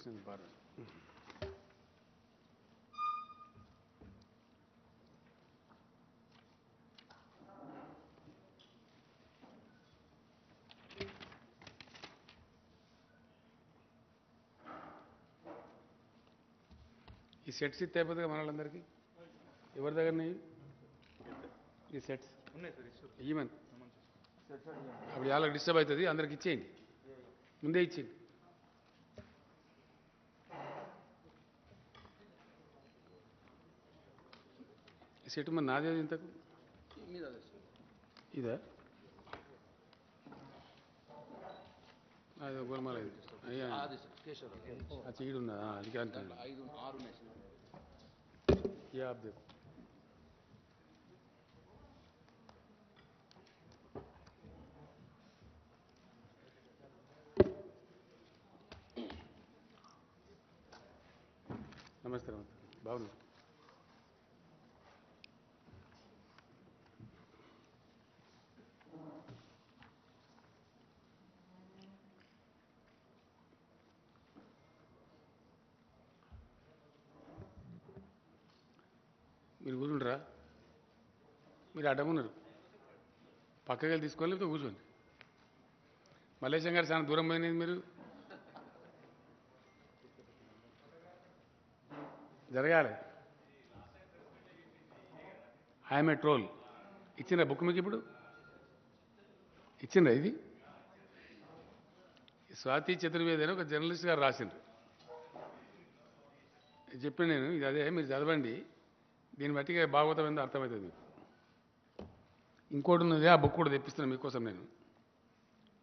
Question bar. ఈ sets ఇస్తే అయిపోతుంది మన వాళ్ళందరికీ ఎవరి దగ్గర ఈ సెట్స్ ఇవ్వమని అప్పుడు చాలా డిస్టర్బ్ అవుతుంది అందరికి ఇచ్చేయండి ముందే ఇచ్చేయండి ఈ సెట్ మరి నాదేది ఇంతకు ఇదా అది గోల్మాల అయ్యా చీడు ఉన్నదా అది కాదు ये आप देखो नमस्ते नमस्ते बाबू మీరు కూర్చుంటారా మీరు అడ్డమున్నారు పక్కకి వెళ్ళి తీసుకోవాలి లేకపోతే కూర్చోండి మల్లేశం గారు చాలా దూరం పోయినది మీరు జరగాలి ఐఎమ్ ఏ ట్రోల్ ఇచ్చిండ్రా బుక్ మీకు ఇప్పుడు ఇచ్చిండ్రా ఇది స్వాతి చతుర్వేది అని ఒక జర్నలిస్ట్ గారు రాసిండ్రు చెప్పిన నేను ఇది అదే మీరు చదవండి దీన్ని బట్టి భాగవతం ఏందో అర్థమవుతుంది ఇంకోటి ఉన్నది ఆ బుక్ కూడా తెప్పిస్తున్నాను మీకోసం నేను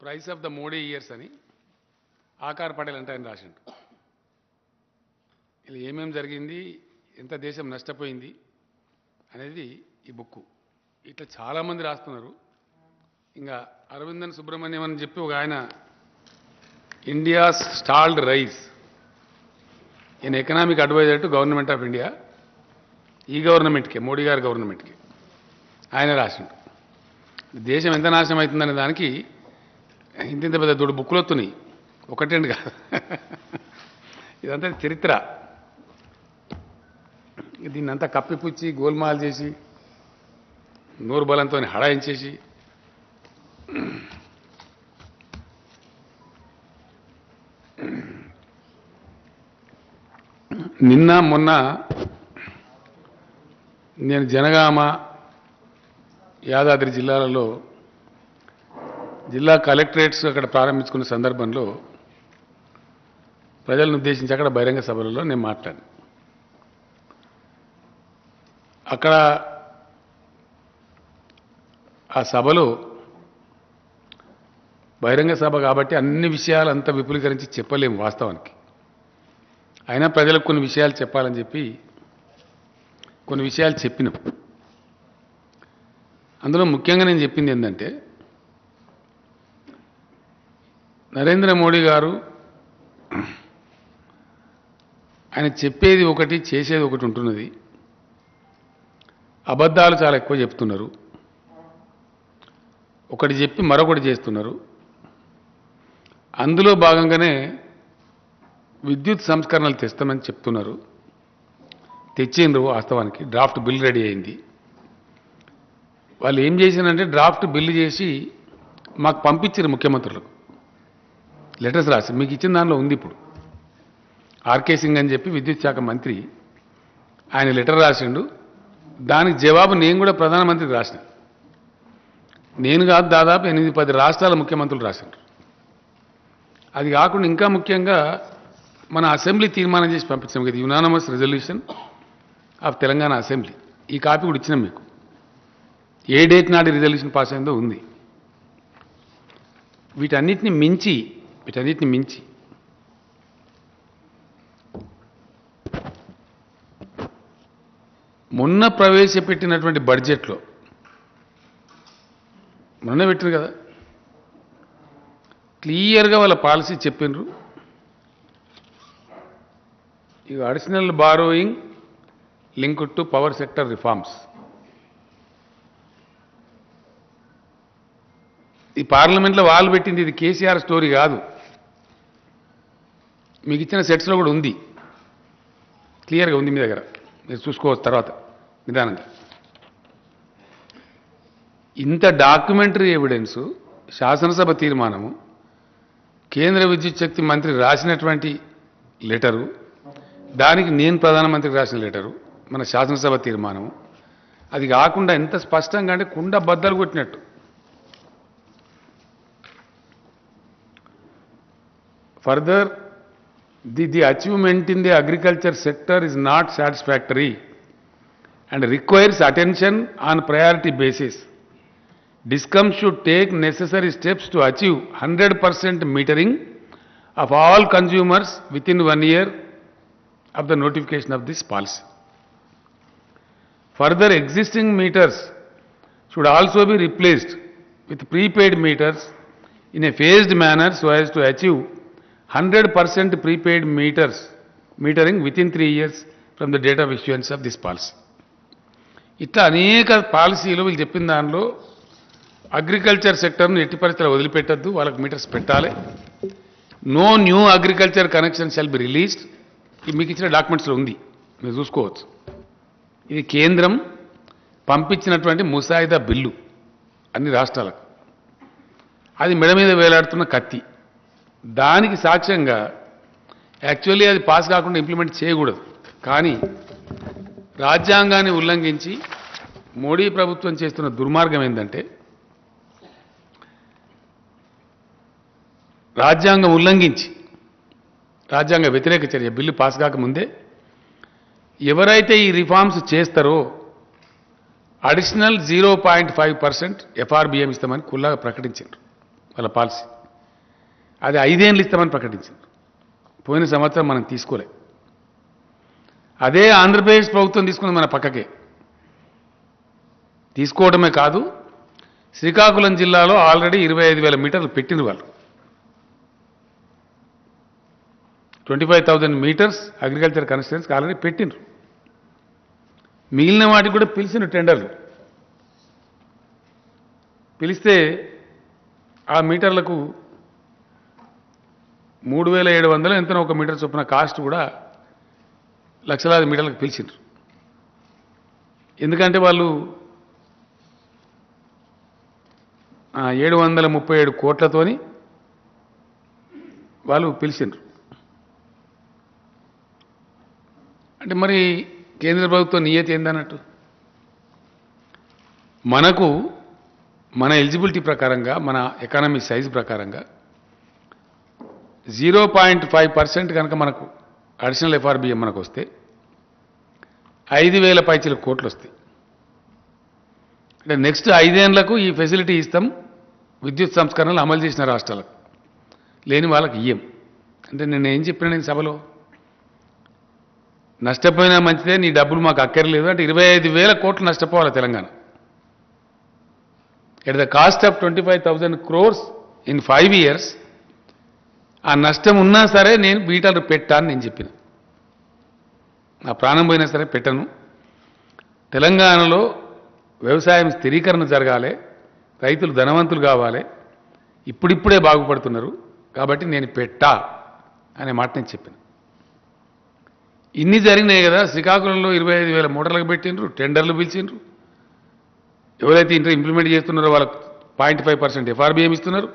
price of the Modi years అని ఆకార్ పటేల్ అంటే ఆయన రాసిండు ఇలా ఏమేమి జరిగింది ఎంత దేశం నష్టపోయింది అనేది ఈ బుక్ ఇట్లా చాలామంది రాస్తున్నారు ఇంకా అరవిందన్ సుబ్రహ్మణ్యం అని చెప్పి ఒక ఆయన ఇండియాస్ స్టాల్డ్ రైజ్ ఈయన economic adviser to government of India ఈ గవర్నమెంట్కే మోడీ గారి గవర్నమెంట్కి ఆయన రాసిండు దేశం ఎంత నాశనం అవుతుందనే దానికి ఇంత పెద్ద దొడ్డు బుక్కులు వస్తున్నాయి ఒకటేంటి కాదు ఇదంతా చరిత్ర దీన్ని అంతా కప్పిపుచ్చి గోల్మాల్ చేసి నోరు బలంతో హడాయించేసి నిన్న మొన్న నేను జనగామ యాదాద్రి జిల్లాలలో జిల్లా కలెక్టరేట్స్ అక్కడ ప్రారంభించుకున్న సందర్భంలో ప్రజలను ఉద్దేశించి అక్కడ బహిరంగ సభలలో నేను మాట్లాడాను అక్కడ ఆ సభలో బహిరంగ సభ కాబట్టి అన్ని విషయాలు అంత విపులీకరించి చెప్పలేము వాస్తవానికి అయినా ప్రజలకు కొన్ని విషయాలు చెప్పాలని చెప్పి కొన్ని విషయాలు చెప్పినాం అందులో ముఖ్యంగా నేను చెప్పింది ఏంటంటే నరేంద్ర మోడీ గారు ఆయన చెప్పేది ఒకటి చేసేది ఒకటి ఉంటున్నది అబద్ధాలు చాలా ఎక్కువ చెప్తున్నారు ఒకటి చెప్పి మరొకటి చేస్తున్నారు అందులో భాగంగానే విద్యుత్ సంస్కరణలు తెస్తామని చెప్తున్నారు తెచ్చిండ్రు వాస్తవానికి డ్రాఫ్ట్ బిల్ రెడీ అయింది వాళ్ళు ఏం చేశారంటే డ్రాఫ్ట్ బిల్లు చేసి మాకు పంపించారు ముఖ్యమంత్రులకు లెటర్స్ రాసి మీకు ఇచ్చిన దానిలో ఉంది ఇప్పుడు ఆర్కే సింగ్ అని చెప్పి విద్యుత్ శాఖ మంత్రి ఆయన లెటర్ రాసిండు దానికి జవాబు నేను కూడా ప్రధానమంత్రికి రాసిన నేను కాదు దాదాపు 8-10 రాష్ట్రాల ముఖ్యమంత్రులు రాసిండ్రు అది కాకుండా ఇంకా ముఖ్యంగా మన అసెంబ్లీ తీర్మానం చేసి పంపించాం కదా unanimous resolution of Telangana assembly ఈ కాపీ కూడా ఇచ్చినాం మీకు ఏ డేట్ నాటి రిజల్యూషన్ పాస్ అయిందో ఉంది వీటన్నిటిని మించి మొన్న ప్రవేశపెట్టినటువంటి బడ్జెట్లో మొన్న పెట్టిరు కదా క్లియర్గా వాళ్ళ పాలసీ చెప్పిండ్రు ఇక additional borrowing linked to power sector reforms ఈ పార్లమెంట్లో వాళ్ళు పెట్టింది ఇది కేసీఆర్ స్టోరీ కాదు మీకు ఇచ్చిన సెట్స్లో కూడా ఉంది, క్లియర్గా ఉంది మీ దగ్గర, మీరు చూసుకోవచ్చు తర్వాత నిదానంగా. ఇంత డాక్యుమెంటరీ ఎవిడెన్సు, శాసనసభ తీర్మానము, కేంద్ర విద్యుత్ శక్తి మంత్రి రాసినటువంటి లెటరు, దానికి నేను ప్రధానమంత్రికి రాసిన లెటరు, మన శాసనసభ తీర్మానము, అది కాకుండా ఎంత స్పష్టంగా అంటే కుండ బద్దలు కొట్టినట్టు. Further, the achievement in the agriculture sector is not satisfactory and requires attention on priority basis. DISCOM should take necessary steps to achieve 100% metering of all consumers within 1 year of the notification of this policy. Further, existing meters should also be replaced with prepaid meters in a phased manner so as to achieve 100% prepaid metering within 3 years from the date of issuance of this policy. ఇట్లా అనేక పాలసీలు వీళ్ళు చెప్పిన దానిలో agriculture సెక్టర్ను ఎట్టి పరిస్థితుల్లో వదిలిపెట్టద్దు, వాళ్ళకి meters పెట్టాలి. No new agriculture connection shall be released. ఇది మీకు ఇచ్చిన డాక్యుమెంట్స్లో ఉంది, మీరు చూసుకోవచ్చు. ఇది కేంద్రం పంపించినటువంటి ముసాయిదా బిల్లు అన్ని రాష్ట్రాలకు. అది మెడ మీద వేలాడుతున్న కత్తి. దానికి సాక్ష్యంగా యాక్చువల్లీ అది పాస్ కాకుండా ఇంప్లిమెంట్ చేయకూడదు, కానీ రాజ్యాంగాన్ని ఉల్లంఘించి మోడీ ప్రభుత్వం చేస్తున్న దుర్మార్గం ఏంటంటే, రాజ్యాంగం ఉల్లంఘించి రాజ్యాంగ వ్యతిరేక చర్య బిల్లు పాస్ కాకముందే ఎవరైతే ఈ రిఫార్మ్స్ చేస్తారో అడిషనల్ 0.5% ఎఫ్ఆర్బిఎం ఇస్తామని కుల్లాగా ప్రకటించారు వాళ్ళ పాలసీ. అది 5 ఏళ్ళు ఇస్తామని ప్రకటించారు. పోయిన సంవత్సరం మనం తీసుకోలే. అదే ఆంధ్రప్రదేశ్ ప్రభుత్వం తీసుకున్నది మన పక్కకే. తీసుకోవడమే కాదు, శ్రీకాకుళం జిల్లాలో ఆల్రెడీ 25,000 మీటర్లు పెట్టిన వాళ్ళు. 25,000 మీటర్స్ అగ్రికల్చర్ కన్స్టిట్యుయెన్సీకి ఆల్రెడీ పెట్టిండ్రు. మిగిలిన వాటికి కూడా పిలిచిన టెండర్లు పిలిస్తే ఆ మీటర్లకు 3,700 ఎంతనో ఒక మీటర్ చొప్పున కాస్ట్ కూడా లక్షలాది మీటర్లకు పిలిచిండ్రు. ఎందుకంటే వాళ్ళు 737 కోట్లతోని వాళ్ళు పిలిచిండ్రు. అంటే మరి కేంద్ర ప్రభుత్వం నియతి ఏందన్నట్టు. మనకు మన ఎలిజిబిలిటీ ప్రకారంగా, మన ఎకానమీ సైజు ప్రకారంగా 0.5% కనుక మనకు అడిషనల్ ఎఫ్ఆర్బిఎం మనకు వస్తే 5,000 పైచీల కోట్లు వస్తాయి. అంటే నెక్స్ట్ 5 ఏళ్లకు ఈ ఫెసిలిటీ ఇస్తాం విద్యుత్ సంస్కరణలు అమలు చేసిన రాష్ట్రాలకు, లేని వాళ్ళకి ఇయ్యం. అంటే నేను ఏం చెప్పినా నేను సభలో, నష్టపోయినా మంచిదే, నీ డబ్బులు మాకు అక్కర్లేదు అంటే 25,000 కోట్లు నష్టపోవాలి Telangana. At the cost of 25,000 crores in 5 years. ఆ నష్టం ఉన్నా సరే నేను మీటర్లు పెట్టాను నేను చెప్పిన. నా ప్రాణం పోయినా సరే పెట్టను. తెలంగాణలో వ్యవసాయం స్థిరీకరణ జరగాలి, రైతులు ధనవంతులు కావాలి, ఇప్పుడిప్పుడే బాగుపడుతున్నారు కాబట్టి నేను పెట్టా అనే మాట నేను చెప్పిన. ఇన్ని జరిగినాయి కదా. శ్రీకాకుళంలో 25,000 మోటార్లకు పెట్టిండ్రు, టెండర్లు పిలిచిండ్రు. ఎవరైతే ఇంప్లిమెంట్ చేస్తున్నారో వాళ్ళకు 0.5% ఎఫ్ఆర్బిఎం ఇస్తున్నారు.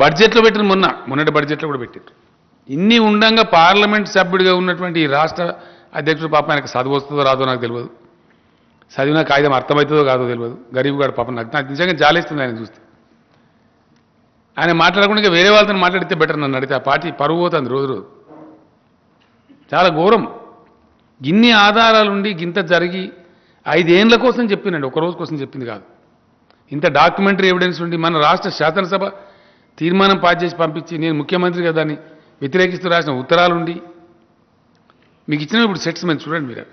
బడ్జెట్లో పెట్టిన మొన్నటి బడ్జెట్లో కూడా పెట్టిండ్రు. ఇన్ని ఉండంగా పార్లమెంట్ సభ్యుడిగా ఉన్నటువంటి ఈ రాష్ట్ర అధ్యక్షుడు పాపం ఆయనకు చదువు వస్తుందో రాదో నాకు తెలియదు, చదివిన కాగితం అర్థమవుతుందో కాదో తెలియదు. గరీబ్ గారు పాపం నాకు నిజంగా జాలేస్తుంది ఆయన చూస్తే. ఆయన మాట్లాడకుండా వేరే వాళ్ళతో మాట్లాడితే బెటర్ నన్ను అడిగితే. ఆ పార్టీ పరువు పోతుంది రోజు రోజు. చాలా ఘోరం. ఇన్ని ఆధారాలుండి గింత జరిగి 5 ఏళ్ల కోసం చెప్పినండి, ఒక రోజు కోసం చెప్పింది కాదు. ఇంత డాక్యుమెంటరీ ఎవిడెన్స్ ఉండి మన రాష్ట్ర శాసనసభ తీర్మానం పాస్ చేసి పంపించి నేను ముఖ్యమంత్రిగా దాన్ని వ్యతిరేకిస్తూ రాసిన ఉత్తరాలుండి మీకు ఇచ్చిన ఇప్పుడు సెట్స్ మేము చూడండి. మీరు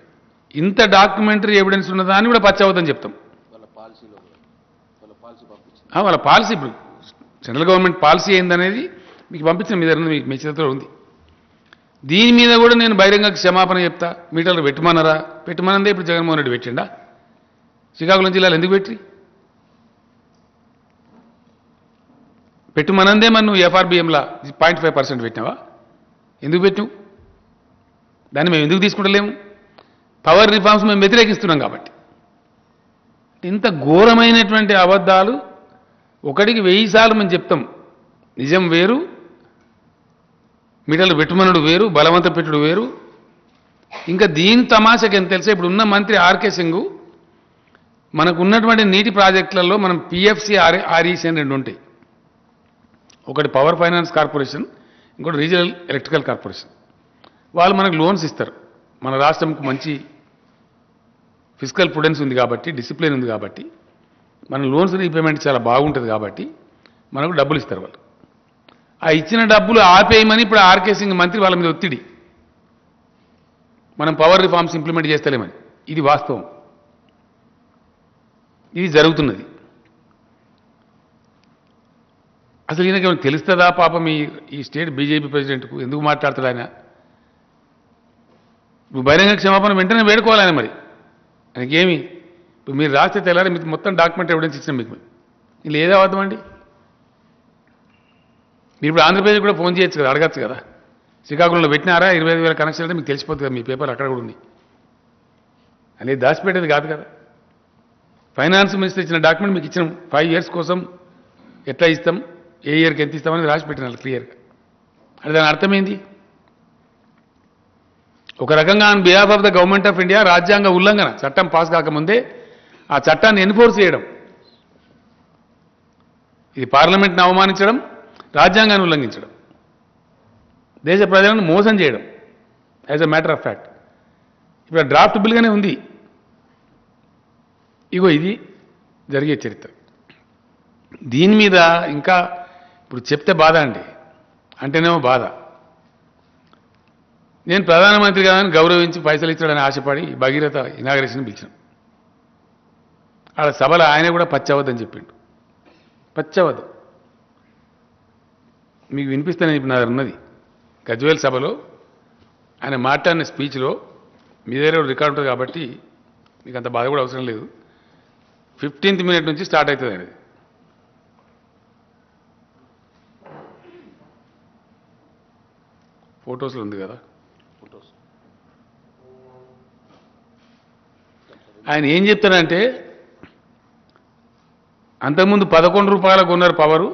ఇంత డాక్యుమెంటరీ ఎవిడెన్స్ ఉన్నదాన్ని కూడా పచ్చవద్దని చెప్తాం. వాళ్ళ పాలసీ ఇప్పుడు సెంట్రల్ గవర్నమెంట్ పాలసీ ఏందనేది మీకు పంపించిన మీ దగ్గర మీకు మీ చేతిలో ఉంది. దీని మీద కూడా నేను బహిరంగ క్షమాపణ చెప్తా. మీటర్లు పెట్టమన్నారా? పెట్టమనందే ఇప్పుడు జగన్మోహన్ రెడ్డి పెట్టిండా? శ్రీకాకుళం జిల్లాలో ఎందుకు పెట్టి పెట్టమనందే మరి నువ్వు ఎఫ్ఆర్బిఎంలా 0.5% పెట్టినావా? ఎందుకు పెట్టాం? దాన్ని మేము ఎందుకు తీసుకుంటలేము? పవర్ రిఫార్మ్స్ మేము వ్యతిరేకిస్తున్నాం కాబట్టి. ఇంత ఘోరమైనటువంటి అబద్ధాలు ఒకటికి 1000 సార్లు మేము చెప్తాం. నిజం వేరు, మిడలు పెట్టుమనుడు వేరు, బలవంత పెట్టుడు వేరు. ఇంకా దీని తమాషకి ఎంత తెలుసా, ఇప్పుడు ఉన్న మంత్రి ఆర్కే సింగ్ మనకు ఉన్నటువంటి నీటి ప్రాజెక్టులలో మనం పిఎఫ్సి ఆర్ఈసి అని 2 ఉంటాయి. ఒకటి పవర్ ఫైనాన్స్ కార్పొరేషన్, ఇంకోటి రీజనల్ ఎలక్ట్రికల్ కార్పొరేషన్. వాళ్ళు మనకు లోన్స్ ఇస్తారు. మన రాష్ట్రంకు మంచి ఫిజికల్ ప్రుడెన్స్ ఉంది కాబట్టి, డిసిప్లిన్ ఉంది కాబట్టి, మన లోన్స్ రీపేమెంట్ చాలా బాగుంటుంది కాబట్టి మనకు డబ్బులు ఇస్తారు వాళ్ళు. ఆ ఇచ్చిన డబ్బులు ఆపేయమని ఇప్పుడు ఆర్కే సింగ్ మంత్రి వాళ్ళ మీద ఒత్తిడి, మనం పవర్ రిఫార్మ్స్ ఇంప్లిమెంట్ చేస్తలేమని. ఇది వాస్తవం, ఇది జరుగుతున్నది. అసలు ఈయనకేమైనా తెలుస్తుందా పాపం? ఈ స్టేట్ బీజేపీ ప్రెసిడెంట్కు ఎందుకు మాట్లాడతాడు ఆయన? బహిరంగ క్షమాపణ వెంటనే వేడుకోవాలి ఆయన. మరి ఆయనకేమి? ఇప్పుడు మీరు రాస్తే తెల్లారి మీకు మొత్తం డాక్యుమెంట్ ఎవిడెన్స్ ఇచ్చిన మీకు ఇది ఏదో అబద్ధమండి. మీరు ఇప్పుడు ఆంధ్రప్రదేశ్ కూడా ఫోన్ చేయొచ్చు కదా, అడగచ్చు కదా. శ్రీకాకుళంలో పెట్టినారా 25,000 కనెక్షన్ అంటే మీకు తెలిసిపోతుంది కదా, మీ పేపర్ అక్కడ కూడా ఉంది. అనేది దాచిపెట్టేది కాదు కదా. ఫైనాన్స్ మినిస్టర్ ఇచ్చిన డాక్యుమెంట్ మీకు ఇచ్చినాం. 5 years కోసం ఎట్లా ఇస్తాం, ఏ ఇయర్కి ఎంత ఇస్తామని రాసి పెట్టినారు క్లియర్గా. అంటే దాని అర్థమైంది, ఒక రకంగా on behalf of the government of India రాజ్యాంగ ఉల్లంఘన, చట్టం పాస్ కాకముందే ఆ చట్టాన్ని ఎన్ఫోర్స్ చేయడం, ఇది పార్లమెంట్ని అవమానించడం, రాజ్యాంగాన్ని ఉల్లంఘించడం, దేశ ప్రజలను మోసం చేయడం. As a matter of fact ఇప్పుడు డ్రాఫ్ట్ బిల్గానే ఉంది. ఇగో ఇది జరిగే చరిత్ర. దీని మీద ఇంకా ఇప్పుడు చెప్తే బాధ అండి, అంటేనేమో బాధ. నేను ప్రధానమంత్రి గారిని గౌరవించి పైసలు ఇచ్చాడని ఆశపడి భగీరథ ఇనాగరేషన్ పిలిచాను. ఆడ సభలో ఆయన కూడా పచ్చవద్దని చెప్పిండు. పచ్చవద్దు మీకు వినిపిస్తానని ఇప్పుడు నా దగ్గర ఉన్నది. గజ్వేల్ సభలో ఆయన మాట్లాడిన స్పీచ్లో మీ దగ్గర రికార్డు ఉంటుంది కాబట్టి మీకు అంత బాధ కూడా అవసరం లేదు. 15th minute నుంచి స్టార్ట్ అవుతుంది అనేది. ఫొటోస్లో ఉంది కదా. ఆయన ఏం చెప్తాడంటే, అంతకుముందు 11 రూపాయలకు కొన్నారు పవరు,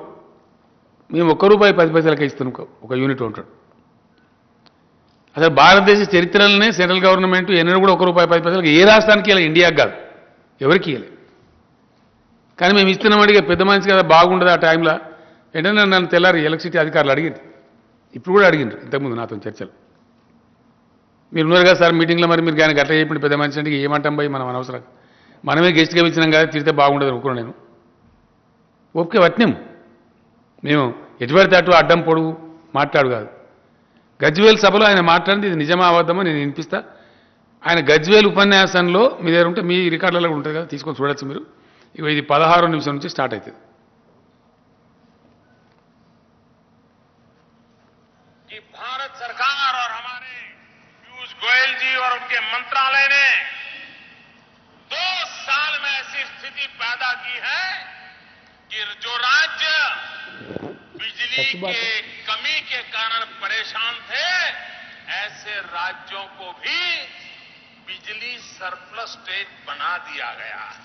మేము ₹1.10 ఇస్తున్నాం ఒక యూనిట్ ఉంటాడు. అసలు భారతదేశ చరిత్రలోనే సెంట్రల్ గవర్నమెంట్ ఎన్నడూ కూడా ₹1.10 ఏ రాష్ట్రానికి ఇవ్వలేదు, ఇండియాకి కాదు, ఎవరికి ఇవ్వలేదు. కానీ మేము ఇస్తున్నాం. అడిగే పెద్ద మనిషి కదా, బాగుండదు ఆ టైంలో. వెంటనే నన్ను తెల్లారి ఎలక్ట్రిసిటీ అధికారులు అడిగింది, ఇప్పుడు కూడా అడిగిండ్రు ఇంతకుముందు నాతో చర్చలు. మీరు ఉన్నారు కదా సార్ మీటింగ్లో, మరి మీరు కానీ గట్ల చెప్పండి పెద్ద మనిషి అంటే ఏమంటాం పోయి మనం అనవసరం, మనమే గెస్ట్గా ఇచ్చినాం కదా, తిడితే బాగుండదు అనుకున్నాను నేను. ఓకే వట్నేం, మేము ఎటుపడితే అటు అడ్డం పొడుగు మాట్లాడు కాదు. గజ్వేల్ సభలో ఆయన మాట్లాడింది ఇది నిజమా అబద్ధమో నేను వినిపిస్తా. ఆయన గజ్వేల్ ఉపన్యాసంలో మీ దగ్గర ఉంటే మీ రికార్డులలో ఉంటుంది కదా, తీసుకొని చూడొచ్చు మీరు. ఇక ఇది 16వ నిమిషం నుంచి స్టార్ట్ అవుతుంది. भारत सरकार और हमारे पीयूष गोयल जी और उनके मंत्रालय ने 2 साल में ऐसी स्थिति पैदा की है कि जो राज्य बिजली के कमी के कारण परेशान थे, ऐसे राज्यों को भी बिजली सरप्लस स्टेट बना दिया गया है।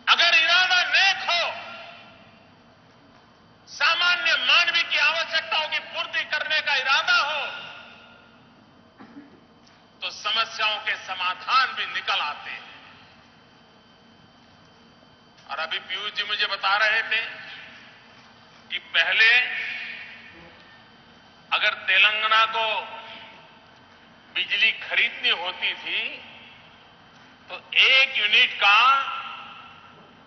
अगर इरादा नेक हो, सामान्य मानवीय की आवश्यकताओं की पूर्ति करने का इरादा हो, तो समस्याओं के समाधान भी निकल आते हैं। और अभी पीयूष जी मुझे बता रहे थे कि पहले अगर तेलंगाना को बिजली खरीदनी होती थी तो 1 यूनिट का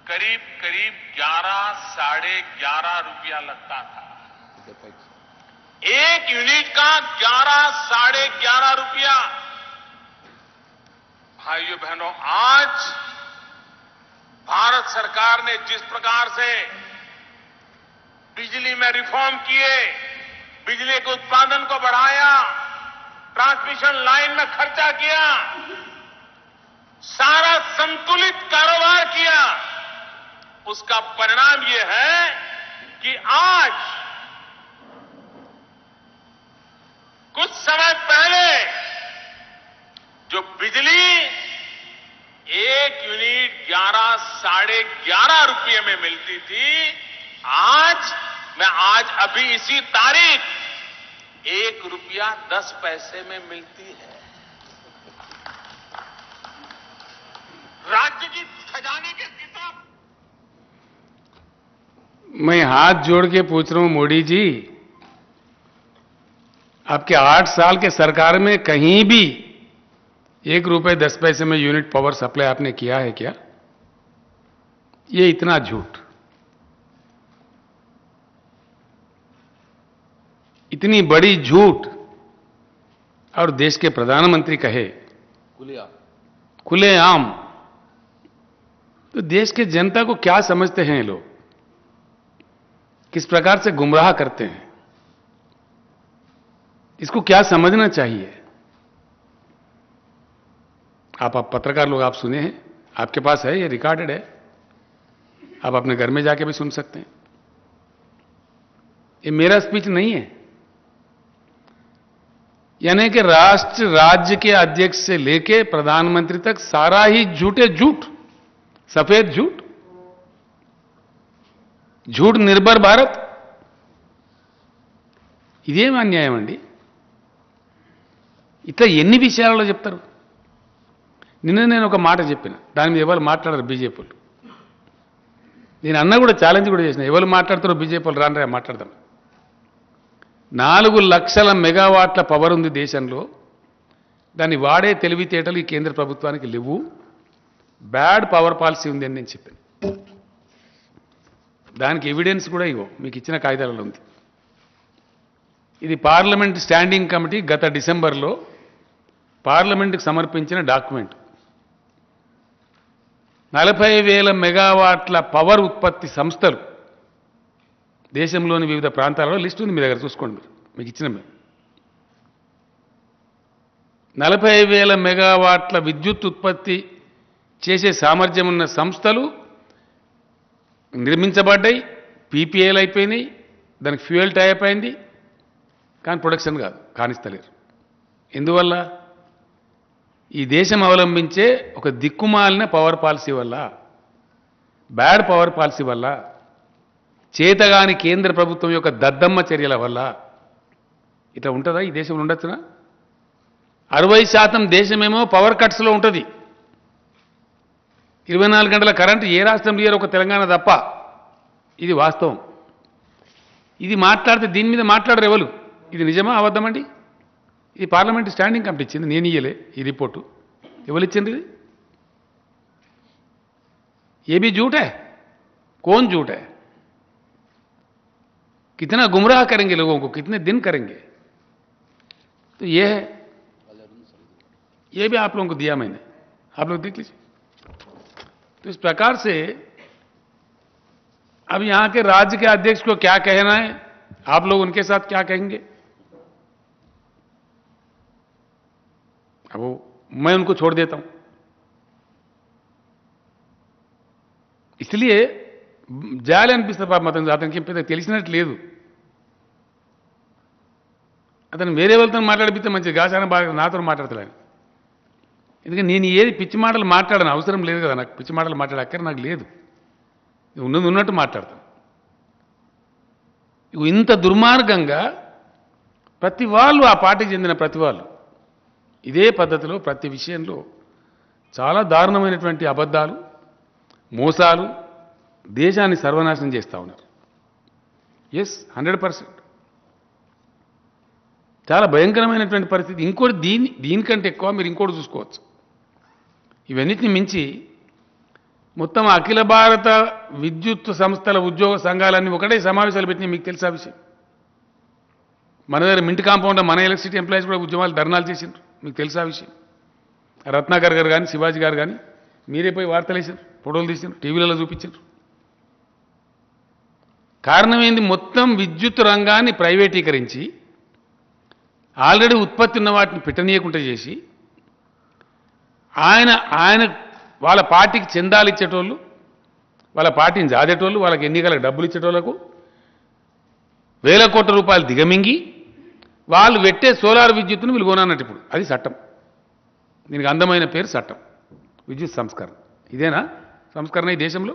करीब 11-11.5 रुपया लगता था। 1 यूनिट का 11-11.5 रुपया। भाइयों बहनों, आज भारत सरकार ने जिस प्रकार से बिजली में रिफॉर्म किए, बिजली के उत्पादन को बढ़ाया, ट्रांसमिशन लाइन में खर्चा किया, सारा संतुलित कारोबार किया, उसका परिणाम यह है कि आज समय पहले जो बिजली 1 यूनिट 11 साढ़े 11 रुपये में मिलती थी, आज अभी इसी तारीख 1 रुपया 10 पैसे में मिलती है। राज्य की खजाने के किताब। मैं हाथ जोड़ के पूछ रहा हूं मोदी जी, आपके 8 साल के सरकार में कहीं भी 1 रुपये 10 पैसे में यूनिट पावर सप्लाई आपने किया है क्या? ये इतना झूठ, इतनी बड़ी झूठ, और देश के प्रधानमंत्री कहे खुलेआम, तो देश के जनता को क्या समझते हैं ये लोग? किस प्रकार से गुमराह करते हैं? इसको क्या समझना चाहिए? आप पत्रकार लोग, आप सुने हैं, आपके पास है, ये रिकॉर्डेड है, आप अपने घर में जाके भी सुन सकते हैं। ये मेरा स्पीच नहीं है, यानी कि राष्ट्र राज्य के अध्यक्ष से लेके प्रधानमंत्री तक सारा ही झूठे झूठ, सफेद झूठ, झूठ निर्भर भारत। ఇదేం అన్యాయం అండి? ఇట్లా ఎన్ని విషయాలలో చెప్తారు? నిన్న నేను ఒక మాట చెప్పిన, దాని మీద ఎవరు మాట్లాడారు? బీజేపీలు. నేను అన్న కూడా ఛాలెంజ్ కూడా చేసిన, ఎవరు మాట్లాడతారో బీజేపీలు రానరా మాట్లాడదాం. 4 లక్షల మెగావాట్ల పవర్ ఉంది దేశంలో, దాన్ని వాడే తెలివితేటలు ఈ కేంద్ర ప్రభుత్వానికి లేవు, బ్యాడ్ పవర్ పాలసీ ఉంది అని నేను చెప్పాను. దానికి ఎవిడెన్స్ కూడా ఇవ్వ, మీకు ఇచ్చిన కాగితాలలో ఉంది. ఇది పార్లమెంట్ స్టాండింగ్ కమిటీ గత డిసెంబర్లో పార్లమెంటుకు సమర్పించిన డాక్యుమెంట్. 40,000 మెగావాట్ల పవర్ ఉత్పత్తి సంస్థలు దేశంలోని వివిధ ప్రాంతాలలో లిస్ట్ ఉంది, మీ దగ్గర చూసుకోండి. మీకు ఇచ్చిన 40,000 మెగావాట్ల విద్యుత్ ఉత్పత్తి చేసే సామర్థ్యం ఉన్న సంస్థలు నిర్మించబడ్డాయి, పీపీఏలు అయిపోయినాయి, దానికి ఫ్యూయల్ టైప్ అయింది, కానీ ప్రొడక్షన్ కాదు, కానిస్తలేరు. ఎందువల్ల? ఈ దేశం అవలంబించే ఒక దిక్కుమాలిన పవర్ పాలసీ వల్ల, బ్యాడ్ పవర్ పాలసీ వల్ల, చేతగాని కేంద్ర ప్రభుత్వం యొక్క దద్దమ్మ చర్యల వల్ల ఇట్లా ఉంటుందా? ఈ దేశంలో ఉండొచ్చునా? 60% దేశమేమో పవర్ కట్స్లో ఉంటుంది. 24 గంటల కరెంటు ఏ రాష్ట్రం లేరు, ఒక తెలంగాణ తప్ప. ఇది వాస్తవం. ఇది మాట్లాడితే దీని మీద మాట్లాడరు ఎవరు. ఇది నిజమా అబద్ధమండి? ఇది పార్లమెంట్ స్టాండింగ్ కమిటీ ఇచ్చింది, నేను ఇయ్యలే ఈ రిపోర్టు. ఎవరు ఇచ్చింది ఇది? ये भी झूठ है? कौन झूठ है? कितना गुमराह करेंगे लोगों को, कितने दिन करेंगे? तो ये है, ये भी आप लोगों को दिया मैंने, आप लोग देख लीजिए. तो इस प्रकार से अब यहां के राज्य के अध्यक्ष को क्या कहना है, आप लोग उनके साथ क्या कहेंगे? अब वो मैं उनको छोड़ देता हूं. इसलिए జాలి అనిపిస్తుంది పాపం అతనికి పెద్ద తెలిసినట్టు లేదు. అతను వేరే వాళ్ళతో మాట్లాడిపిస్తే మంచిది, గాసాన బాగా నాతో మాట్లాడతాడు. ఎందుకంటే నేను ఏది పిచ్చి మాటలు మాట్లాడను, అవసరం లేదు కదా, నాకు పిచ్చి మాటలు మాట్లాడే అక్కర నాకు లేదు, ఉన్నది ఉన్నట్టు మాట్లాడతాను. ఇంత దుర్మార్గంగా ప్రతి వాళ్ళు, ఆ పార్టీకి చెందిన ప్రతి వాళ్ళు ఇదే పద్ధతిలో ప్రతి విషయంలో చాలా దారుణమైనటువంటి అబద్ధాలు, మోసాలు, దేశాన్ని సర్వనాశనం చేస్తూ ఉన్నారు. ఎస్, 100%. చాలా భయంకరమైనటువంటి పరిస్థితి. ఇంకోటి దీనికంటే ఎక్కువ మీరు ఇంకోటి చూసుకోవచ్చు. ఇవన్నిటిని మించి మొత్తం అఖిల భారత విద్యుత్ సంస్థల ఉద్యోగ సంఘాలన్నీ ఒకటే సమావేశాలు పెట్టినాయి. మీకు తెలుసా విషయం? మన దగ్గర మింట్ కాంపౌండ్లో మన ఎలక్ట్రిసిటీ ఎంప్లాయీస్ కూడా ఉద్యమాలు, ధర్నాలు చేసిండ్రు. మీకు తెలుసా విషయం? రత్నాకర్ గారు కానీ, శివాజీ గారు కానీ మీరే పోయి వార్తలు వేసారు, ఫోటోలు తీసారు, టీవీలలో చూపించారు. కారణం ఏంది? మొత్తం విద్యుత్ రంగాన్ని ప్రైవేటీకరించి ఆల్రెడీ ఉత్పత్తి ఉన్న వాటిని పెట్టనీయకుండా చేసి ఆయన వాళ్ళ పార్టీకి చందాలు ఇచ్చేటోళ్ళు, వాళ్ళ పార్టీని జాదేటోళ్ళు, వాళ్ళకి ఎన్నికలకు డబ్బులు ఇచ్చేటోళ్లకు వేల కోట్ల రూపాయలు దిగమింగి వాళ్ళు పెట్టే సోలార్ విద్యుత్తును వీళ్ళు కొనన్నట్టు ఇప్పుడు అది చట్టం. దీనికి అందమైన పేరు చట్టం, విద్యుత్ సంస్కరణ. ఇదేనా సంస్కరణ ఈ దేశంలో?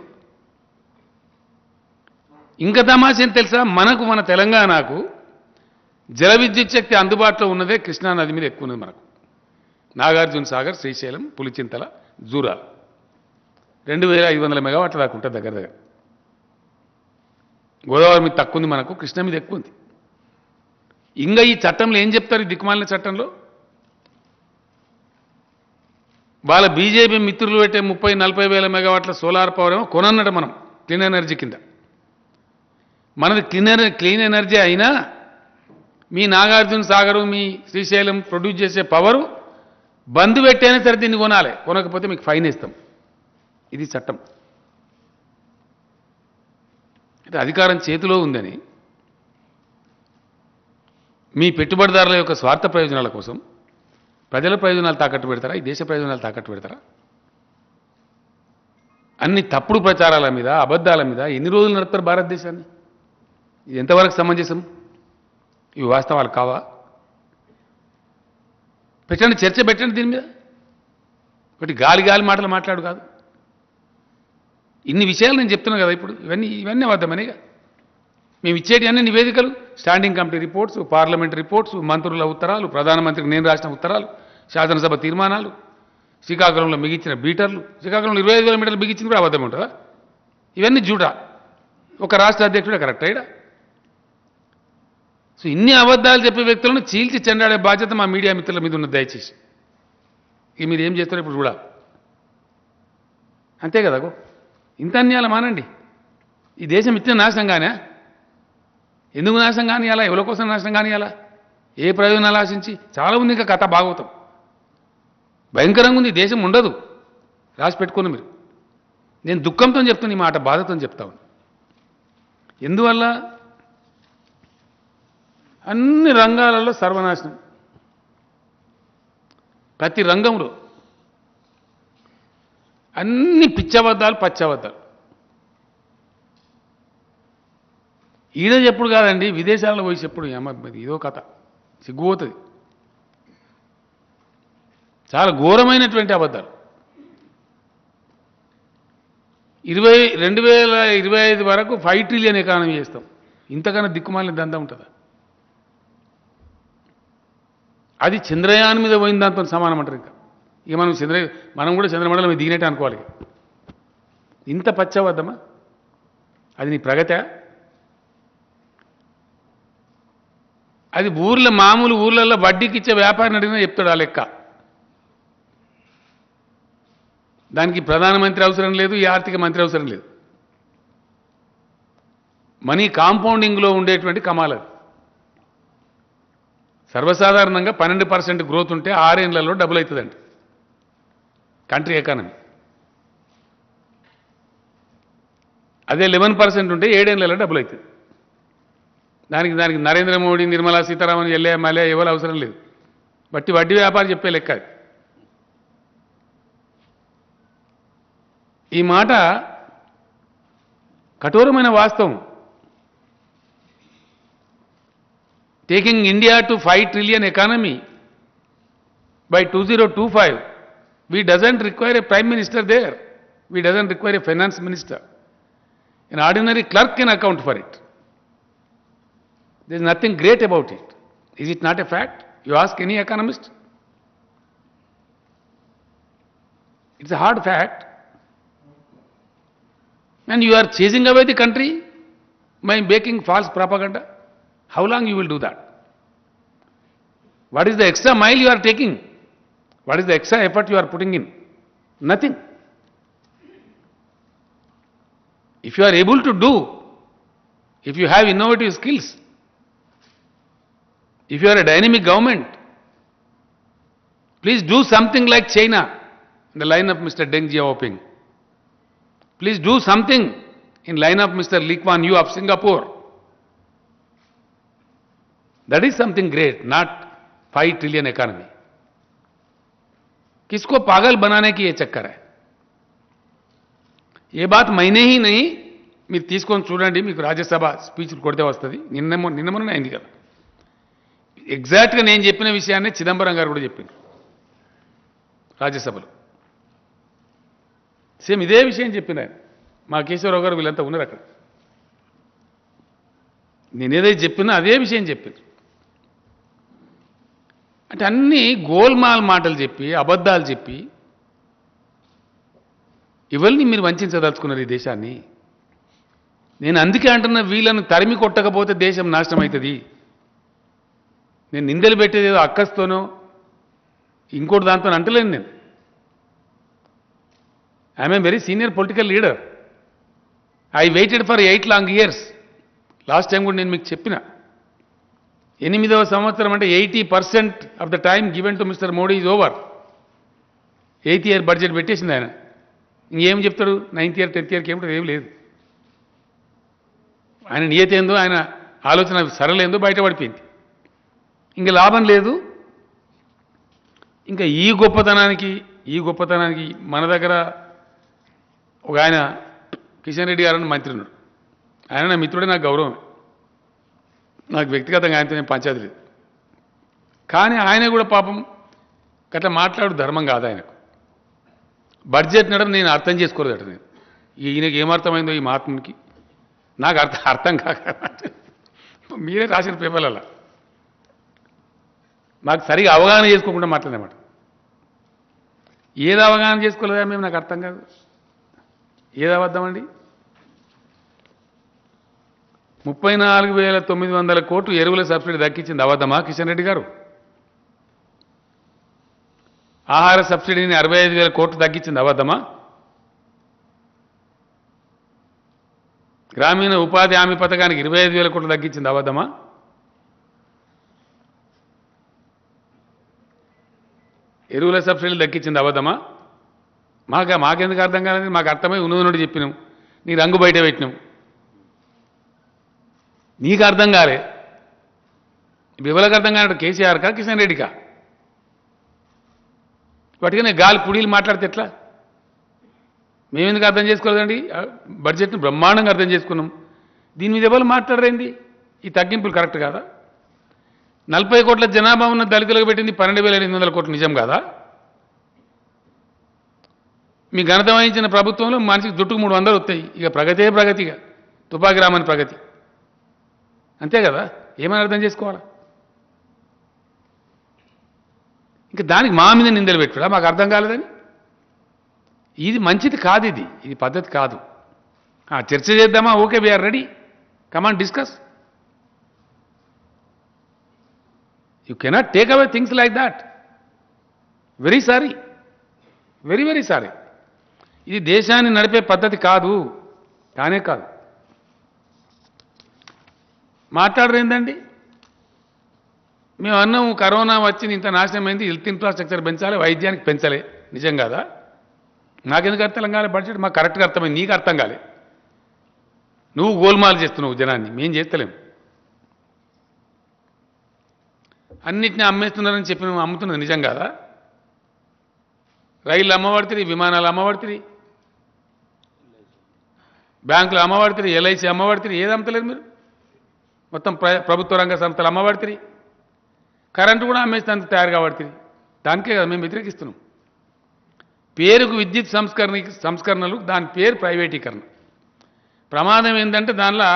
ఇంకా తమాషేం తెలుసా, మన తెలంగాణకు జల విద్యుత్ శక్తి అందుబాటులో ఉన్నదే కృష్ణా నది మీద ఎక్కువ ఉన్నది. మనకు నాగార్జున సాగర్, శ్రీశైలం, పులిచింతల, జూరాల 2500 మెగావాట్ల దాకా ఉంటుంది దగ్గర. గోదావరి మీద తక్కువ ఉంది, మనకు కృష్ణ మీద ఎక్కువ ఉంది. ఇంకా ఈ చట్టంలో ఏం చెప్తారు? ఈ దిక్కుమాలిన చట్టంలో వాళ్ళ బీజేపీ మిత్రులు పెట్టే 30-40 వేల మెగావాట్ల సోలార్ పవర్ ఏమో కొనన్నట మనం క్లీన్ ఎనర్జీ కింద. మనది క్లీన్ ఎనర్జీ అయినా మీ నాగార్జున సాగరు, మీ శ్రీశైలం ప్రొడ్యూస్ చేసే పవరు బంద్ పెట్టైనా సరే దీన్ని కొనాలి, కొనకపోతే మీకు ఫైన్ ఇస్తాం. ఇది చట్టం. అంటే అధికారం చేతిలో ఉందని మీ పెట్టుబడిదారుల యొక్క స్వార్థ ప్రయోజనాల కోసం ప్రజల ప్రయోజనాలు తాకట్టు పెడతారా? ఈ దేశ ప్రయోజనాలు తాకట్టు పెడతారా? అన్ని తప్పుడు ప్రచారాల మీద, అబద్ధాల మీద ఎన్ని రోజులు నడుపుతారు భారతదేశాన్ని? ఇది ఎంతవరకు సమంజసం? ఇవి వాస్తవాలు కావా? పెట్టండి, చర్చ పెట్టండి దీని మీద. ఒకటి గాలి మాటలు మాట్లాడు కాదు. ఇన్ని విషయాలు నేను చెప్తున్నాను కదా ఇప్పుడు. ఇవన్నీ అబద్ధమనేగా. మేము ఇచ్చేటి అన్ని నివేదికలు, standing committee reports, parliament reports, మంత్రుల ఉత్తరాలు, ప్రధానమంత్రికి నేను రాసిన ఉత్తరాలు, శాసనసభ తీర్మానాలు, శ్రీకాకుళంలో మిగిచిన బీటర్లు. శ్రీకాకుళంలో 25,000 మీటర్లు బిగించింది కూడా అబద్ధం ఉంటుందా? ఇవన్నీ జూటా. ఒక రాష్ట్ర అధ్యక్షుడే కరెక్ట్ అయ్యడా? సో ఇన్ని అబద్ధాలు చెప్పే వ్యక్తులను చీల్చి చెండాడే బాధ్యత మా మీడియా మిత్రుల మీద ఉన్నది. దయచేసి ఇక మీరు ఏం చేస్తారో ఇప్పుడు చూడాలి. అంతే కదా. ఇంత అన్యాయాలు మానండి. ఈ దేశం ఇచ్చిన నాశనం కానే? ఎందుకు నాశనం కానియాలా? ఎవరి కోసం నాశనం కానియాలా? ఏ ప్రయోజనాలు ఆశించి? చాలా ఉంది ఇంకా కథ. భాగవతం భయంకరంగా ఉంది. దేశం ఉండదు. రాసి పెట్టుకోండి మీరు. నేను దుఃఖంతో చెప్తాను ఈ మాట, బాధతో చెప్తాను. ఎందువల్ల? అన్ని రంగాలలో సర్వనాశనం. ప్రతి రంగంలో అన్ని పిచ్చబద్దాలు, పచ్చబద్దాలు. ఈడ చెప్పుడు కాదండి, విదేశాలలో పోయి చెప్పుడు. ఇదో కథ, సిగ్గుపోతుంది. చాలా ఘోరమైనటువంటి అబద్ధాలు. 2025 వరకు 5 ట్రిలియన్ ఎకానమీ చేస్తాం. ఇంతకన్నా దిక్కుమాలిన దందా ఉంటుందా? అది చంద్రయాన్ మీద పోయిన దాంతో సమానం అంటారు. ఇక మనం కూడా చంద్రమండలం మీద దిగినట్టు అనుకోవాలి. ఇంత పచ్చవద్దమా? అది నీ ప్రగతే? అది మామూలు ఊర్లలో వడ్డీకి ఇచ్చే వ్యాపారిని అడిగినా చెప్తాడు ఆ లెక్క. దానికి ప్రధానమంత్రి అవసరం లేదు, ఈ ఆర్థిక మంత్రి అవసరం లేదు. మనీ కాంపౌండింగ్లో ఉండేటువంటి కమాలది. సర్వసాధారణంగా 12% గ్రోత్ ఉంటే 6 ఏళ్లలో డబుల్ అవుతుందండి కంట్రీ ఎకానమీ. అదే 11% ఉంటే 7 ఏళ్లలో డబుల్ అవుతుంది. దానికి నరేంద్ర మోడీ, నిర్మలా సీతారామన్, మలే ఎవరు అవసరం లేదు. బట్టి వడ్డీ వ్యాపారం చెప్పే లెక్క అది. ఈ మాట కఠోరమైన వాస్తవం. Taking India to 5 trillion economy by 2025, we doesn't require a prime minister there. We doesn't require a finance minister. An ordinary clerk can account for it. There is nothing great about it. Is it not a fact? You ask any economist. It's a hard fact. And you are chasing away the country by making false propaganda. How long you will do that? What is the extra mile you are taking? What is the extra effort you are putting in? Nothing. If you are able to do, if you have innovative skills, if you are a dynamic government, please do something like China, in the line of Mr. Deng Xiaoping. Please do something in line of Mr. Lee Kuan Yew of Singapore. That is something great, not 5 trillion economy. किसको पागल बनाने की ये चक्कर है? ये बात मैंने ही नहीं, మీరు తీసుకొని చూడండి, మీకు రాజ్యసభ స్పీచ్లు కొడితే వస్తుంది. నిన్న మొన్న అయింది కదా. ఎగ్జాక్ట్గా నేను చెప్పిన విషయాన్ని చిదంబరం గారు కూడా చెప్పింది రాజ్యసభలో. సేమ్ ఇదే విషయం చెప్పింది ఆయన. మా కేశవరావు గారు వీళ్ళంతా ఉన్నారు అక్కడ. నేనేదైతే చెప్పినా అదే విషయం చెప్పింది. అంటే అన్నీ గోల్మాల్ మాటలు చెప్పి అబద్ధాలు చెప్పి ఇవన్నీ మీరు వంచదలుచుకున్నారు ఈ దేశాన్ని. నేను అందుకే అంటున్నా, వీళ్ళను తరిమి కొట్టకపోతే దేశం నాశనం అవుతుంది. నేను నిందలు పెట్టేది ఏదో అక్కస్తోనో ఇంకోటి దాంతో అంటలేను. నేను I'm a very senior political leader. I waited for 8 long years. Last time కూడా నేను మీకు చెప్పిన 8వ సంవత్సరం అంటే 80% of the time given to mister Modi is over. 8th year budget పెట్టేసింది ఆయన. ఇంకేం చెప్తాడు? 9th year 10th yearకి ఏమిటో ఏం లేదు. ఆయన నియతి ఏందో, ఆయన ఆలోచన సరళేందో బయటపడిపోయింది. ఇంకా లాభం లేదు. ఇంకా ఈ గొప్పతనానికి మన దగ్గర ఒక ఆయన కిషన్ రెడ్డి గారని మంత్రి ఉన్నాడు. ఆయన నా మిత్రుడే, నాకు గౌరవం. నాకు వ్యక్తిగతంగా ఆయనతో నేను పంచాయతీ లేదు. కానీ ఆయన కూడా పాపం గట్లా మాట్లాడు ధర్మం కాదు ఆయనకు. బడ్జెట్ నడని నేను అర్థం చేసుకోలేదట. నేను ఈయనకి ఏమర్థమైందో ఈ మహాత్మునికి నాకు అర్థం కాక మీరే రాసిన పేపర్లలో నాకు సరిగా అవగాహన చేసుకోకుండా మాట్లాడేమాట. ఏది అవగాహన చేసుకోలేదా మేము? నాకు అర్థం కాదు. ఏది అబద్ధమండి? 34,900 కోట్లు ఎరువుల సబ్సిడీ దక్కించింది అబద్ధమా కిషన్ రెడ్డి గారు? ఆహార సబ్సిడీని 65,000 కోట్లు తగ్గించింది అబద్ధమా? గ్రామీణ ఉపాధి హామీ పథకానికి 25,000 కోట్లు తగ్గించింది అబద్ధమా? ఎరువుల సబ్సిడీలు దక్కించింది అబద్ధమా? మాకెందుకు అర్థం కాలేదు? మాకు అర్థమై ఉన్నది చెప్పినాం, నీ రంగు బయట పెట్టినాం. నీకు అర్థం కాలే. ఎవరికి అర్థం కానట్టు? కేసీఆర్కా కిషన్ రెడ్డికా? వాటికనే గాలి పుడీలు మాట్లాడితే ఎట్లా? మేమెందుకు అర్థం చేసుకోలేదండి? బడ్జెట్ను బ్రహ్మాండంగా అర్థం చేసుకున్నాం. దీని మీద ఎవరు మాట్లాడరేంది? ఈ తగ్గింపులు కరెక్ట్ కాదా? 40 కోట్ల జనాభా ఉన్న దళితులకు పెట్టింది 12,800 కోట్లు నిజం కాదా? మీ ఘనత వహించిన ప్రభుత్వంలో మనిషికి జుట్టుకు 300 వస్తాయి. ఇక ప్రగతిగా తుపాకి రామని ప్రగతి. అంతే కదా? ఏమని అర్థం చేసుకోవాలా? ఇంకా దానికి మా మీద నిందలు పెట్టుడా? మాకు అర్థం కాలేదని. ఇది మంచిది కాదు. ఇది పద్ధతి కాదు. చర్చ చేద్దామా? Okay, we're ready. Come on discuss. You cannot take away things like that. Very sorry, very sorry. ఇది దేశాన్ని నడిపే పద్ధతి కాదు. కానే కాదు. మాట్లాడరేందండి? మేము అన్నాం కరోనా వచ్చింది, ఇంత నాశనం అయింది, హెల్త్ ఇన్ఫ్రాస్ట్రక్చర్ పెంచాలి, వైద్యానికి పెంచలే. నిజం కాదా? నాకెందుకు అర్థం కాలే? బడ్జెట్ మాకు కరెక్ట్గా అర్థమైంది, నీకు అర్థం కాలే. నువ్వు గోల్మాలు చేస్తున్నావు జనాన్ని, మేం చేస్తలేము. అన్నిటినీ అమ్మేస్తున్నారని చెప్పి నువ్వు అమ్ముతున్నది నిజం కాదా? రైళ్ళు అమ్మబడుతుంది, విమానాలు అమ్మబడుతుంది, బ్యాంకులు అమ్మబడుతుంది, LIC అమ్మబడుతుంది. ఏది అమ్మతలేదు మీరు? మొత్తం ప్రభుత్వ రంగ సంస్థలు అమ్మబడుతుంది. కరెంటు కూడా అమ్మేస్తానికి తయారు కాబడుతుంది. దానికే కదా మేము వ్యతిరేకిస్తున్నాం. పేరుకు విద్యుత్ సంస్కరణలు, దాని పేరు ప్రైవేటీకరణ. ప్రమాదం ఏంటంటే దానిలో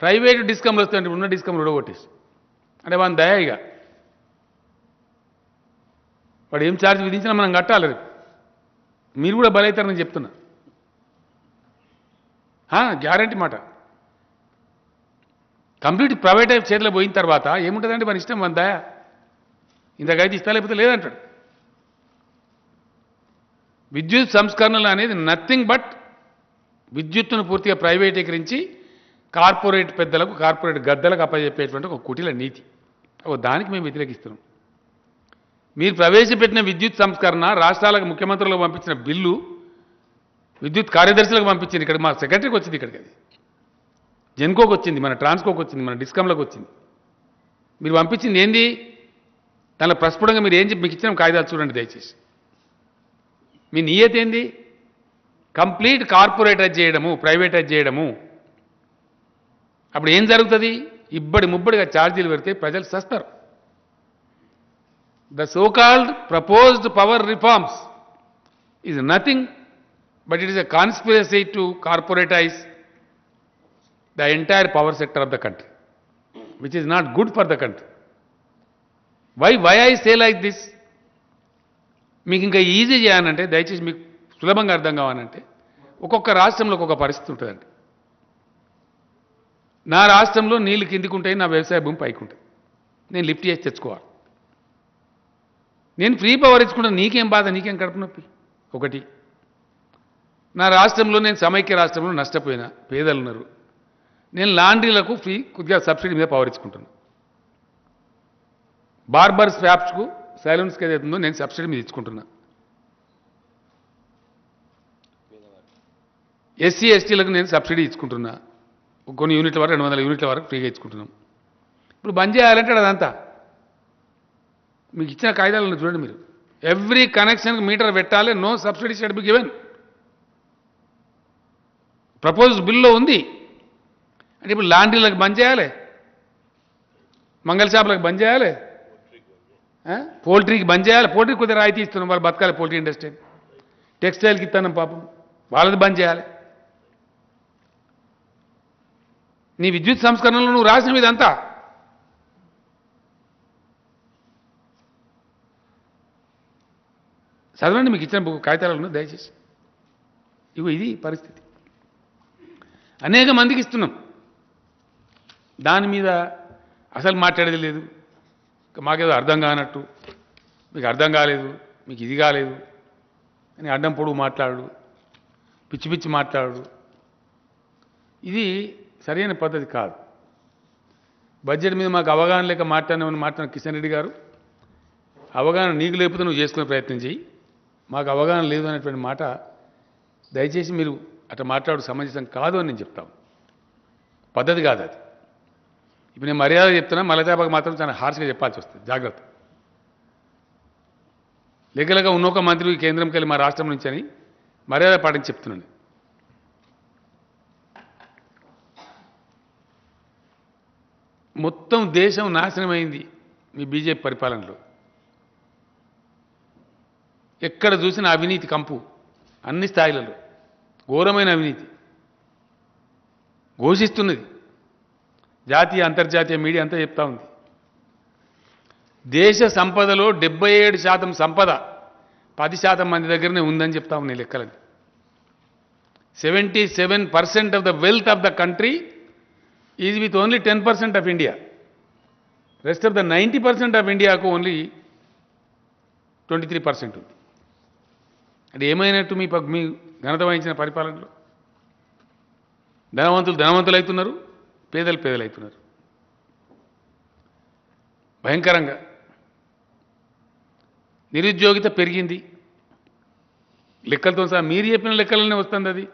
ప్రైవేటు డిస్కమ్లు వస్తాయంటే ఉన్న డిస్కమ్లు ఉడగొట్టేసి, అంటే వాని దయగా వాడు ఏం ఛార్జ్ విధించినా మనం కట్టాలి. మీరు కూడా బలవుతారని చెప్తున్నా. గ్యారంటీ మాట. కంప్లీట్ ప్రైవేట్ చేతిలో పోయిన తర్వాత ఏముంటుందంటే మన ఇష్టం, మన దయ. ఇంతకైతే ఇస్తా లేకపోతే లేదంటాడు. విద్యుత్ సంస్కరణలు అనేది నథింగ్ బట్ విద్యుత్తును పూర్తిగా ప్రైవేటీకరించి కార్పొరేట్ పెద్దలకు, కార్పొరేట్ గద్దలకు అప్పచెప్పేటువంటి ఒక కుటిల నీతి. దానికి మేము వ్యతిరేకిస్తున్నాం. మీరు ప్రవేశపెట్టిన విద్యుత్ సంస్కరణ రాష్ట్రాలకు ముఖ్యమంత్రులకు పంపించిన బిల్లు విద్యుత్ కార్యదర్శులకు పంపించింది. ఇక్కడ మా సెక్రటరీకి వచ్చింది, ఇక్కడికి అది జెన్కోకి వచ్చింది, మన ట్రాన్స్కోకి వచ్చింది, మన డిస్కమ్లకు వచ్చింది. మీరు పంపించింది ఏంది? దానిలో ప్రస్ఫుటంగా మీరు ఏం చెప్పి మీకు ఇచ్చిన కాగితాలు చూడండి దయచేసి. మీ నియత ఏంది? కంప్లీట్ కార్పొరేటైజ్ చేయడము, ప్రైవేటైజ్ చేయడము. అప్పుడు ఏం జరుగుతుంది? ముబ్బడిగా ఛార్జీలు పెడితే ప్రజలు సస్తారు. The so-called proposed power reforms is nothing but it is a conspiracy to corporatize the entire power sector of the country, which is not good for the country. Why I say like this? మీకు ఇంకా easy చేయాలంటే దయచేసి మీకు సులభంగా అర్థం కావాలంటే ఒక్కొక్క రాష్ట్రంలో ఒక్కొక్క పరిస్థితి ఉంటుందండి. నా రాష్ట్రంలో నీళ్లు కిందికి ఉంటాయి, నా వ్యవసాయ భూమి పైకి ఉంటుంది. నేను లిఫ్ట్ చేసి తెచ్చుకోవాలి. నేను ఫ్రీ పవర్ ఇచ్చుకుంటాను, నీకేం బాధ, నీకేం కడుపు నొప్పి? ఒకటి. నా రాష్ట్రంలో నేను సమైక్య రాష్ట్రంలో నష్టపోయినా, పేదలు ఉన్నారు, నేను లాండ్రీలకు ఫ్రీ కొద్దిగా సబ్సిడీ మీద పవర్ ఇచ్చుకుంటాను. బార్బర్ స్వాప్స్కు సెలూన్స్కి ఏదైతుందో నేను సబ్సిడీ మీద ఇచ్చుకుంటున్నా. ఎస్సీ ఎస్టీలకు నేను సబ్సిడీ ఇచ్చుకుంటున్నా. కొన్ని యూనిట్ల వరకు 200 యూనిట్ల వరకు ఫ్రీగా ఇచ్చుకుంటున్నాం. ఇప్పుడు బంద్ చేయాలంటే అదంతా మీకు ఇచ్చిన కాయిదాలను చూడండి మీరు. ఎవ్రీ కనెక్షన్కి మీటర్ పెట్టాలి, no subsidy should be given. Propose బిల్లో ఉంది. అంటే ఇప్పుడు లాండ్రీలకు బంద్ చేయాలి, మంగళ షాపులకు బంద్ చేయాలి, పోల్ట్రీకి బంద్ చేయాలి. పోల్ట్రీకి కొద్దిగా రాయితీ ఇస్తున్నాం, వాళ్ళు బతకాలి పోల్ట్రీ ఇండస్ట్రీ. టెక్స్టైల్కి ఇస్తున్నాం పాపం, వాళ్ళది బంద్ చేయాలి. నీ విద్యుత్ సంస్కరణలో నువ్వు రాసిన ఇదంతా చదవండి, మీకు ఇచ్చిన కాగితాలను దయచేసి. ఇది పరిస్థితి. అనేక మందికి ఇస్తున్నాం, దాని మీద అసలు మాట్లాడేది లేదు. మాకేదో అర్థం కానట్టు, మీకు అర్థం కాలేదు, మీకు ఇది కాలేదు అని అడ్డం పొడుగు మాట్లాడు, పిచ్చి పిచ్చి మాట్లాడు. ఇది సరైన పద్ధతి కాదు. బడ్జెట్ మీద మాకు అవగాహన లేక మాట్లాడిన కిషన్ రెడ్డి గారు, అవగాహన నీకు లేకపోతే నువ్వు చేసుకునే ప్రయత్నం చేయి, మాకు అవగాహన లేదు అనేటువంటి మాట దయచేసి మీరు అట్లా మాట్లాడు సమంజసం కాదు అని నేను చెప్తాను. పద్ధతి కాదు అది. ఇప్పుడు నేను మర్యాద చెప్తున్నా, మలజాబాకు మాత్రం చాలా హార్ష్గా చెప్పాల్సి వస్తుంది, జాగ్రత్త. లెక్కలుగా ఉన్నొక మంత్రి కేంద్రంకి వెళ్ళి మా రాష్ట్రం నుంచి అని మర్యాద పాటించి చెప్తున్నాను. మొత్తం దేశం నాశనమైంది మీ బీజేపీ పరిపాలనలో. ఎక్కడ చూసినా అవినీతి కంపు, అన్ని స్థాయిలలో ఘోరమైన అవినీతి ఘోషిస్తున్నది. జాతీయ అంతర్జాతీయ మీడియా అంతా చెప్తా ఉంది. దేశ సంపదలో 77% సంపద 10% మంది దగ్గరనే ఉందని చెప్తా ఉన్నాయి లెక్కలని. 77% of the wealth of the country is with only 10% of India. Rest of the 90% of ఇండియాకు ఓన్లీ 23% ఉంది. అంటే ఏమైనట్టు మీ ఘనత వహించిన పరిపాలనలో? ధనవంతులు ధనవంతులు అవుతున్నారు, పేదలు పేదలు అవుతున్నారు భయంకరంగా. నిరుద్యోగిత పెరిగింది లెక్కలతో సహా. మీరు చెప్పిన లెక్కలనే వస్తుంది అది.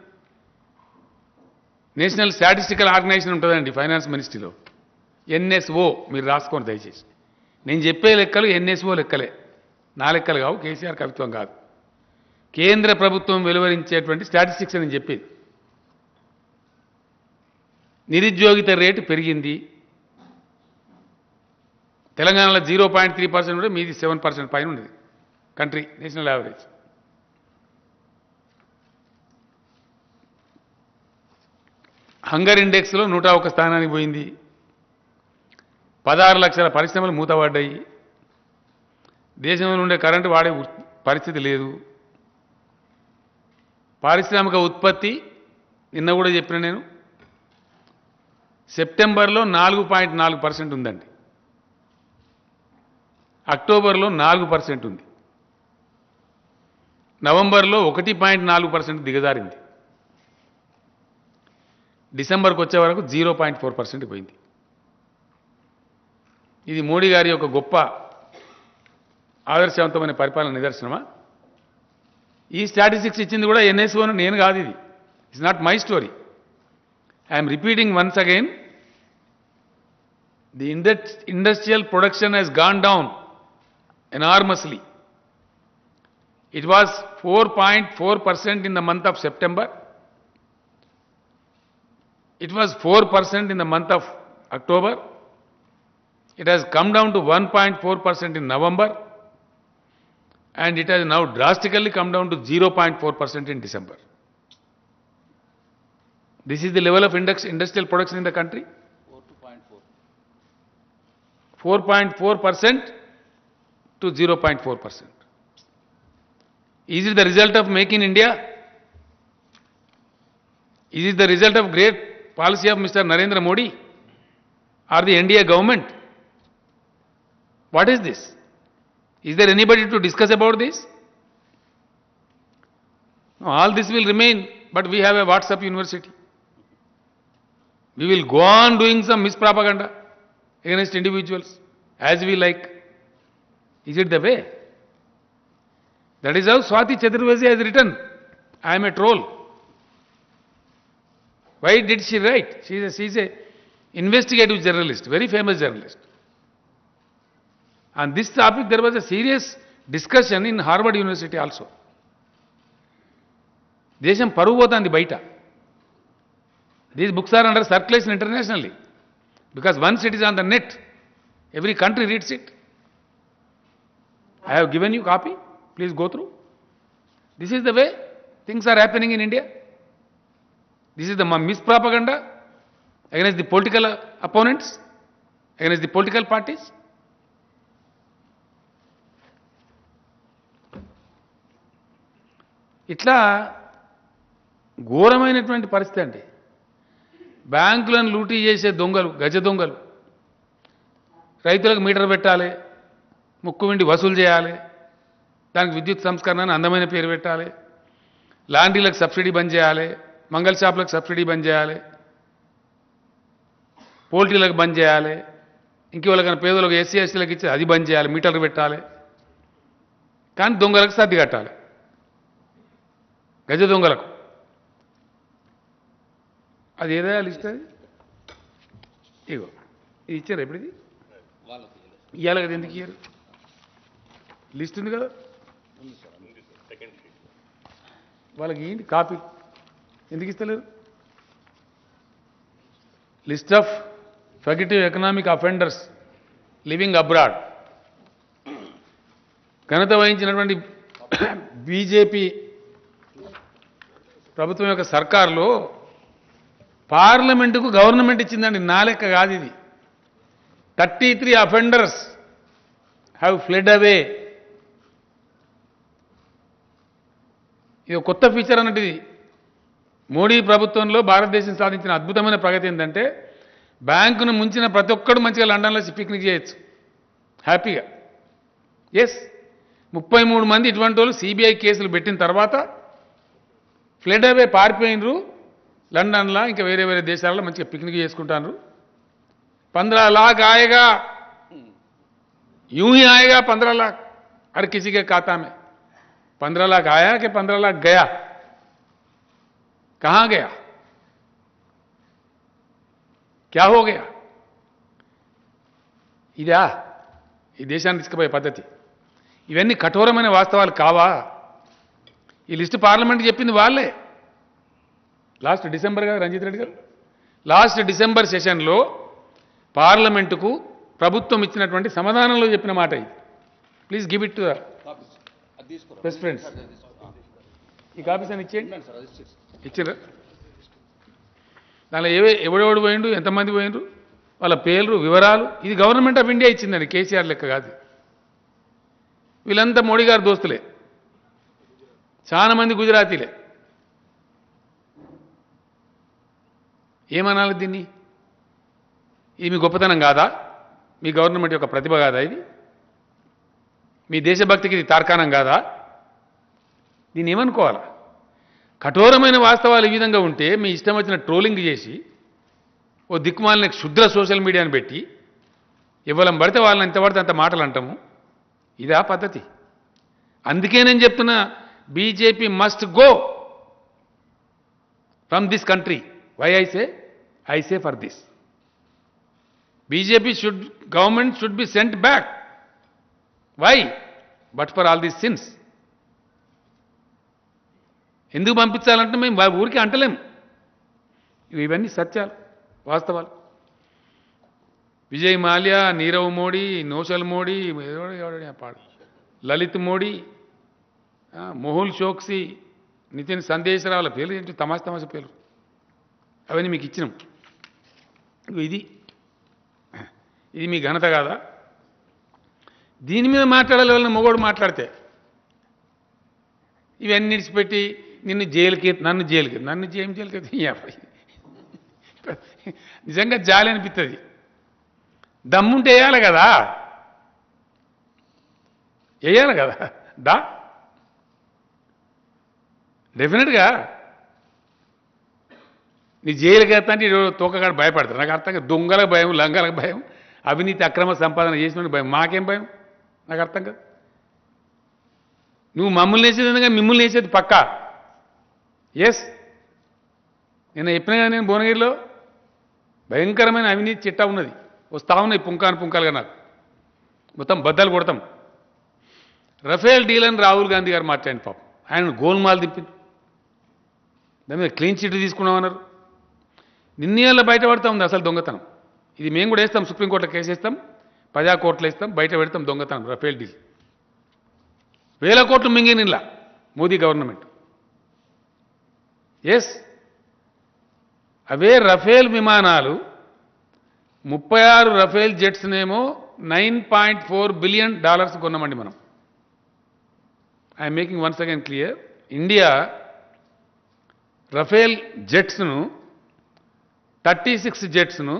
నేషనల్ స్టాటిస్టికల్ ఆర్గనైజేషన్ ఉంటుందండి ఫైనాన్స్ మినిస్ట్రీలో, ఎన్ఎస్ఓ. మీరు రాసుకోండి దయచేసి. నేను చెప్పే లెక్కలు ఎన్ఎస్ఓ లెక్కలే, నా లెక్కలు కావు, కేసీఆర్ కవిత్వం కాదు. కేంద్ర ప్రభుత్వం వెలువరించేటువంటి స్టాటిస్టిక్స్ అని చెప్పేది. నిరుద్యోగిత రేటు పెరిగింది. తెలంగాణలో 0.3% ఉంటే మీది 7% పైన ఉండేది కంట్రీ నేషనల్ యావరేజ్. హంగర్ ఇండెక్స్లో 101 స్థానానికి పోయింది. 16 లక్షల పరిశ్రమలు మూతపడ్డాయి. దేశంలో ఉండే కరెంటు వాడే పరిస్థితి లేదు. పారిశ్రామిక ఉత్పత్తి నిన్న కూడా చెప్పిన నేను, సెప్టెంబర్లో 4.4% ఉందండి, అక్టోబర్లో 4% ఉంది, నవంబర్లో 1.4% దిగజారింది, డిసెంబర్కి వచ్చే వరకు 0.4% పోయింది. ఇది మోడీ గారి యొక్క గొప్ప ఆదర్శవంతమైన పరిపాలన నిదర్శనమా? ఈ స్టాటిస్టిక్స్ ఇచ్చింది కూడా ఎన్ఎస్ఓ, నేను కాదు. ఇది it's not my story. I'm repeating once again. The industrial production has gone down enormously. It was 4.4% in the month of September. It was 4% in the month of October. It has come down to 1.4% in November. and it has now drastically come down to 0.4% in December. This is the level of industrial production in the country. 4.4% to 0.4%. Is it the result of Make in India? Is it the result of great policy of Mr. Narendra Modi or the NDA government? What is this? Is there anybody to discuss about this? No, all this will remain, but we have a WhatsApp university. We will go on doing some mispropaganda against individuals as we like. Is it the way? That is how Swati Chaturvedi has written, I am a troll. Why did she write? She is a investigative journalist, very famous journalist. On this topic, there was a serious discussion in Harvard University also. Desham paruvu potandi baita. These books are under circulation internationally. Because once it is on the net, every country reads it. I have given you copy. Please go through. This is the way things are happening in India. This is the mispropaganda against the political opponents, against the political parties. ఇట్లా ఘోరమైనటువంటి పరిస్థితి అండి. బ్యాంకులను లూటీ చేసే దొంగలు, గజ దొంగలు, రైతులకు మీటర్ పెట్టాలి, ముక్కు విండి వసూలు చేయాలి, దానికి విద్యుత్ సంస్కరణ అందమైన పేరు పెట్టాలి, లాండ్రీలకు సబ్సిడీ బంద్ చేయాలి, మంగళ షాపులకు సబ్సిడీ బంద్ చేయాలి, పోల్ట్రీలకు బంద్ చేయాలి, ఇంకెవరికైనా పేదలకు ఎస్సీ ఎస్టీలకు ఇచ్చి అది బంద్ చేయాలి, మీటర్లు పెట్టాలి, కానీ దొంగలకు సర్ది కట్టాలి, గజ దొంగలకు. అది ఏదో లిస్ట్ అది ఇగో ఇది ఇచ్చారు ఎప్పుడు, ఇది ఇవ్వాలి కదా, ఎందుకు ఇయ్యారు? లిస్ట్ ఉంది కదా వాళ్ళకి, ఏంటి కాపీ ఎందుకు ఇస్తలేరు? List of fugitive economic offenders living abroad. ఘనత వహించినటువంటి బీజేపీ ప్రభుత్వం యొక్క సర్కారులో పార్లమెంటుకు గవర్నమెంట్ ఇచ్చిందండి, నా లెక్క కాదు ఇది. 33 అఫెండర్స్ హ్యావ్ ఫ్లెడ్ అవే. ఇది కొత్త ఫీచర్ అన్నట్టు. ఇది మోడీ ప్రభుత్వంలో భారతదేశం సాధించిన అద్భుతమైన ప్రగతి ఏంటంటే, బ్యాంకును ముంచిన ప్రతి ఒక్కడు మంచిగా లండన్లో పిక్నిక్ చేయొచ్చు హ్యాపీగా. ఎస్, 33 మంది ఇటువంటి వాళ్ళు సిబిఐ కేసులు పెట్టిన తర్వాత ఫ్లెడ్ అవే పారిపోయినరు లండన్లో, ఇంకా వేరే వేరే దేశాలలో మంచిగా పిక్నిక్ చేసుకుంటారు. 15 लाख आएगा, यूं ही आएगा 15 लाख हर किसी के खाता में. 15 लाख आया कि 15 लाख गया? कहां गया? क्या हो गया? ఇదా ఈ దేశాన్ని తీసుకుపోయే పద్ధతి? ఇవన్నీ కఠోరమైన వాస్తవాలు కావా? ఈ లిస్టు పార్లమెంట్ చెప్పింది వాళ్ళే. లాస్ట్ డిసెంబర్ గారు, రంజిత్ రెడ్డి గారు, లాస్ట్ డిసెంబర్ సెషన్లో పార్లమెంటుకు ప్రభుత్వం ఇచ్చినటువంటి సమాధానంలో చెప్పిన మాట ఇది. Please give it to the best friends. ఈ కాపీస్ అని ఇచ్చేయండి. ఇచ్చారా? దానిలో ఎవడెవడు పోయిండు, ఎంతమంది పోయిండ్రు, వాళ్ళ పేర్లు, వివరాలు. ఇది గవర్నమెంట్ ఆఫ్ ఇండియా ఇచ్చిందండి, కేసీఆర్ లెక్క కాదు. వీళ్ళంతా మోడీ గారి దోస్తులే, చాలా మంది గుజరాతీలే. ఏమనాలి దీన్ని? ఇది మీ గొప్పతనం కాదా? మీ గవర్నమెంట్ యొక్క ప్రతిభ కాదా? ఇది మీ దేశభక్తికి ఇది తార్కాణం కాదా? దీన్ని ఏమనుకోవాలా? కఠోరమైన వాస్తవాలు ఈ విధంగా ఉంటే మీ ఇష్టం వచ్చిన ట్రోలింగ్ చేసి ఓ దిక్కుమాలిన క్షుద్ర సోషల్ మీడియాని పెట్టి ఇవ్వలం పడితే వాళ్ళని ఎంత పడితే అంత మాటలు అంటాము. ఇదా పద్ధతి? అందుకే నేను చెప్తున్నా, BJP must go from this country. Why I say for this. BJP government should be sent back. Why? But for all these sins. ఎందుకు పంపించాలంటే మేము ఊరికి అంటలేం. ఇవన్నీ సత్యాలు, వాస్తవాలు. విజయ్ మాల్యా, నీరవ్ మోడీ, నోషల్ మోడీ, లలిత్ మోడీ, మొహుల్ చోక్సీ, నితిన్ సందేశరావుల పేర్లు ఏంటి తమాషా పేర్లు అవన్నీ మీకు ఇచ్చినాం. ఇది ఇది మీ ఘనత కాదా? దీని మీద మాట్లాడాలి వాళ్ళని మొగోడు మాట్లాడితే ఇవన్నీ విడిచిపెట్టి నన్ను జైలుకి నిజంగా జాలి అనిపిస్తుంది. దమ్ముంటే వేయాలి కదా, దా డెఫినెట్గా నీ జైలుకి వెళ్తా అంటే తోకగాడు భయపడతారు. నాకు అర్థం కాదు. దొంగలకు భయం, లంగలకు భయం, అవినీతి అక్రమ సంపాదన చేసిన భయం, మాకేం భయం? నాకు అర్థం కాదు. నువ్వు మమ్మల్ని వేసేది ఎందుకంటే మిమ్మల్ని వేసేది పక్కా. ఎస్, నేను చెప్పిన కదా, నేను భువనగిరిలో భయంకరమైన అవినీతి చిట్టా ఉన్నది, వస్తా ఉన్నాయి పుంకాలుగా. నాకు మొత్తం బద్దలు కొడతాం. రఫేల్ డీల్ అని రాహుల్ గాంధీ గారు మాట్లాడిన పాపం, ఆయన గోల్మాల్ తిప్పింది. దాని మీద క్లీన్ చిట్ తీసుకున్నామన్నారు. నిన్నేళ్ళ బయటపడతా ఉంది అసలు దొంగతనం. ఇది మేము కూడా వేస్తాం, సుప్రీంకోర్టులో కేసు వేస్తాం, ప్రజా కోర్టులో వేస్తాం, బయట పెడతాం దొంగతనం. రఫేల్ డీల్ 1000 కోట్లు మింగినిలా మోదీ గవర్నమెంట్. ఎస్, అవే రఫేల్ విమానాలు 36 రఫేల్ జెట్స్నేమో $9.4 బిలియన్ కొన్నామండి మనం. I'm making once again clear, India Rafale జెట్స్ను 36 జెట్స్ను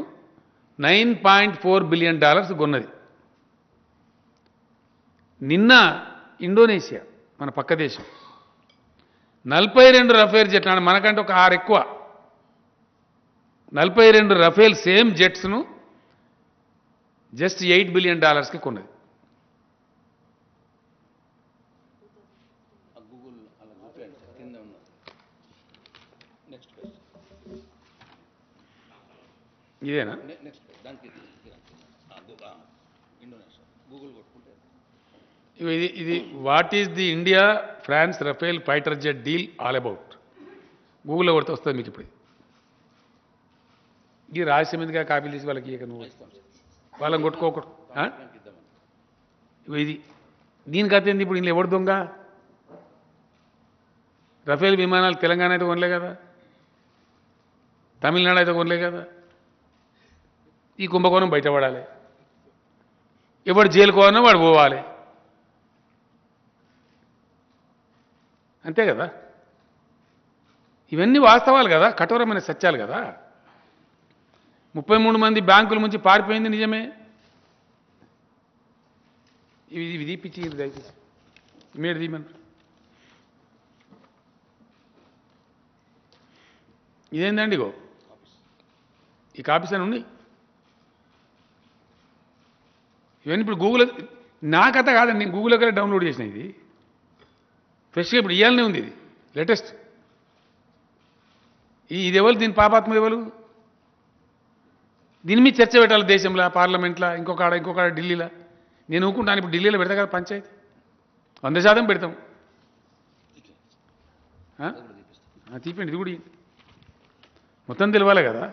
$9.4 బిలియన్ కొన్నది. నిన్న ఇండోనేషియా మన పక్క దేశం 42 రఫేల్ జెట్లు, మనకంటే ఒక 6 ఎక్కువ, 42 రఫేల్ సేమ్ జెట్స్ను జస్ట్ $8 బిలియన్ కొన్నది. ఇదేనా? ఇది what is the India France Rafale fighter jet deal all about? గూగుల్లో కొడితే వస్తుంది మీకు. ఇప్పుడు ఇది రహస్యమైనదిగా కాపీలు తీసి వాళ్ళకి ఇక నువ్వు వాళ్ళని కొట్టుకోకూడదు. ఇది దీనికి అతేంది? ఇప్పుడు ఇంట్లో ఎవడు దొంగ? రఫేల్ విమానాలు తెలంగాణ అయితే కొనలే కదా, తమిళనాడు అయితే కొనలే కదా. ఈ కుంభకోణం బయటపడాలి, ఎవడు జైలుకోవాలన్నా వాడు పోవాలి, అంతే కదా. ఇవన్నీ వాస్తవాలు కదా, కఠోరమైన సత్యాలు కదా. 33 మంది బ్యాంకుల నుంచి పారిపోయింది నిజమే. ఇవి తీపిచ్చి దయచేసి మీరు తీయమన్నారు. ఇదేందండి? ఇగో ఈ కాపీస్ అని ఉన్నాయి. ఇవన్నీ ఇప్పుడు గూగుల్, నా కథ కాదండి, నేను గూగుల్లోకి వెళ్ళి డౌన్లోడ్ చేసిన. ఇది ఫ్రెష్గా ఇప్పుడు ఇవ్వాలనే ఉంది, ఇది లేటెస్ట్. ఇది ఎవరు? దీని పాపాత్మ ఎవరు? దీని మీద చర్చ పెట్టాలి దేశంలో, పార్లమెంట్లో, ఇంకొక ఢిల్లీలో. నేను ఊరుకుంటాను. ఇప్పుడు ఢిల్లీలో పెడతా కదా పంచాయతీ, 100% పెడతాం. తీపండి, ఇది కూడా మొత్తం తెలియాలి కదా.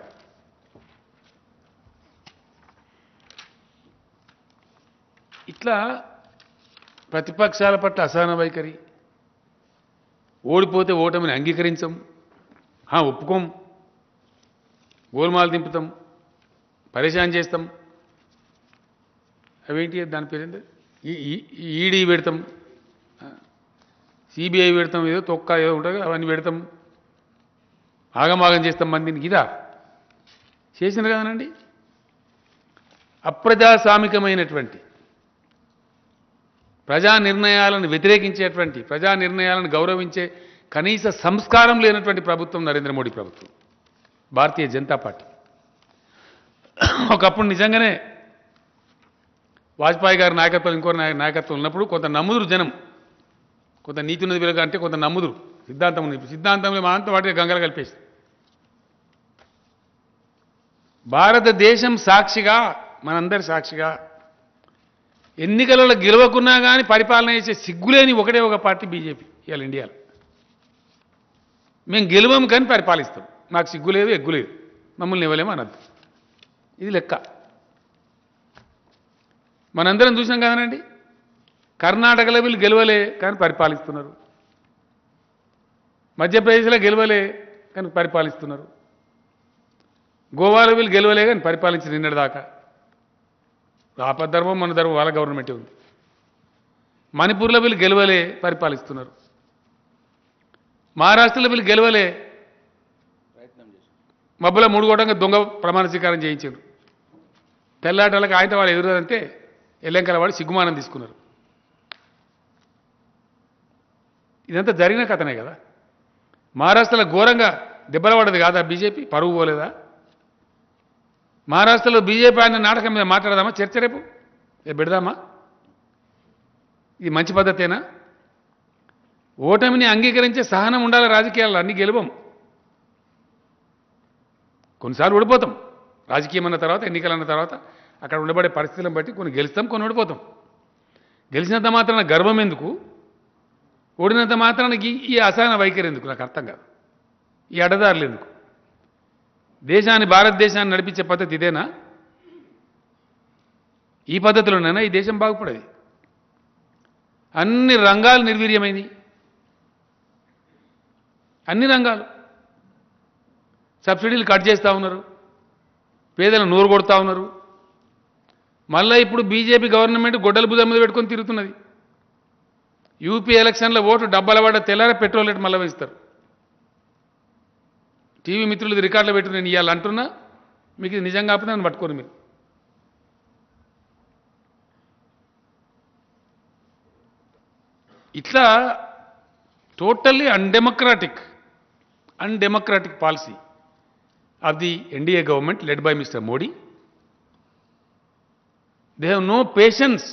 ఇట్లా ప్రతిపక్షాల పట్ల అసహన వైఖరి, ఓడిపోతే ఓటమిని అంగీకరించం, ఒప్పుకోం, గోల్మాలు దింపుతాం, పరేషాన్ చేస్తాం. అవేంటి దాని పేరు? ఈడీ పెడతాం, సిబిఐ పెడతాం, ఏదో తొక్క ఏదో ఉంటుంది అవన్నీ పెడతాం, ఆగమాగం చేస్తాం మందిని. ఇదా చేసినారు కదనండి. అప్రజాస్వామికమైనటువంటి ప్రజా నిర్ణయాలను వ్యతిరేకించేటువంటి, ప్రజా నిర్ణయాలను గౌరవించే కనీస సంస్కారం లేనటువంటి ప్రభుత్వం నరేంద్ర మోడీ ప్రభుత్వం, భారతీయ జనతా పార్టీ. ఒకప్పుడు నిజంగానే వాజ్పేయి గారి నాయకత్వం, ఇంకో నాయకత్వం ఉన్నప్పుడు కొంత నమ్ముదురు జనం, కొంత నీతి ఉన్నది వెలుగు అంటే కొంత నమ్ముదురు. సిద్ధాంతం ఉంది, సిద్ధాంతంలో మా అంతా వాటికి గంగలు కలిపేసి భారతదేశం సాక్షిగా, మనందరి సాక్షిగా ఎన్నికలలో గెలవకున్నా కానీ పరిపాలన చేసే సిగ్గులేని ఒకటే ఒక పార్టీ బీజేపీ ఇవాళ ఇండియాలో. మేము గెలవం కానీ పరిపాలిస్తాం, మాకు సిగ్గు లేదు, ఎగ్గు లేదు, మమ్మల్ని ఇవ్వలేము అనద్దు. ఇది లెక్క. మనందరం చూసినాం కదనండి, కర్ణాటకలో వీళ్ళు గెలవలే కానీ పరిపాలిస్తున్నారు, మధ్యప్రదేశ్లో గెలవలే కానీ పరిపాలిస్తున్నారు. గోవాలో వీళ్ళు గెలవలే కానీ పరిపాలించి నిన్నటిదాకా. ఆపద్ధర్మం మన ధర్మం వాళ్ళ గవర్నమెంటే ఉంది. మణిపూర్లో వీళ్ళు గెలవలే పరిపాలిస్తున్నారు. మహారాష్ట్రలో వీళ్ళు గెలవలే మబ్బుల 3 కోటంగా దొంగ ప్రమాణ స్వీకారం చేయించారు. తెల్లాటలకు ఆయన వాళ్ళు ఎదురంటే ఎల్లెంకల వాడు సిగ్గుమానం తీసుకున్నారు. ఇదంతా జరిగిన కథనే కదా. మహారాష్ట్రలో ఘోరంగా దెబ్బల పడ్డది కాదా బీజేపీ? పరువు పోలేదా? మహారాష్ట్రలో బీజేపీ ఆయన నాటకం మీద మాట్లాడదామా? చర్చ రేపు పెడదామా? ఇది మంచి పద్ధతేనా? ఓటమిని అంగీకరించే సహనం ఉండాలి రాజకీయాల్లో. అన్ని గెలవం, కొన్నిసార్లు ఓడిపోతాం. రాజకీయం అన్న తర్వాత, ఎన్నికలు అన్న తర్వాత అక్కడ ఉండబడే పరిస్థితులను బట్టి కొన్ని గెలుస్తాం, కొన్ని ఓడిపోతాం. గెలిచినంత మాత్రాన గర్వం ఎందుకు? ఓడినంత మాత్రానికి ఈ అసహన వైఖరి ఎందుకు? నాకు అర్థం కాదు. ఈ అడ్డదారులు ఎందుకు? దేశాన్ని, భారతదేశాన్ని నడిపించే పద్ధతి ఇదేనా? ఈ పద్ధతిలోనైనా ఈ దేశం బాగుపడేది? అన్ని రంగాలు నిర్వీర్యమైనవి. అన్ని రంగాలు సబ్సిడీలు కట్ చేస్తూ ఉన్నారు, పేదలను నోరు కొడతా ఉన్నారు. మళ్ళీ ఇప్పుడు బీజేపీ గవర్నమెంట్ గొడ్డల భుజం మీద పెట్టుకొని తిరుగుతున్నది. యూపీ ఎలక్షన్లో ఓటు డబ్బాల పడ్డ తెల్లారే పెట్రోల్ రేటు మళ్ళీ వేస్తారు. టీవీ మిత్రులు ఇది రికార్డులో పెట్టి నేను ఇవాళ అంటున్నా, మీకు ఇది నిజంగా కాకపోతే నన్ను పట్టుకోరు మీరు. ఇట్లా totally undemocratic policy of the NDA government led by Mr. Modi. They have no patience.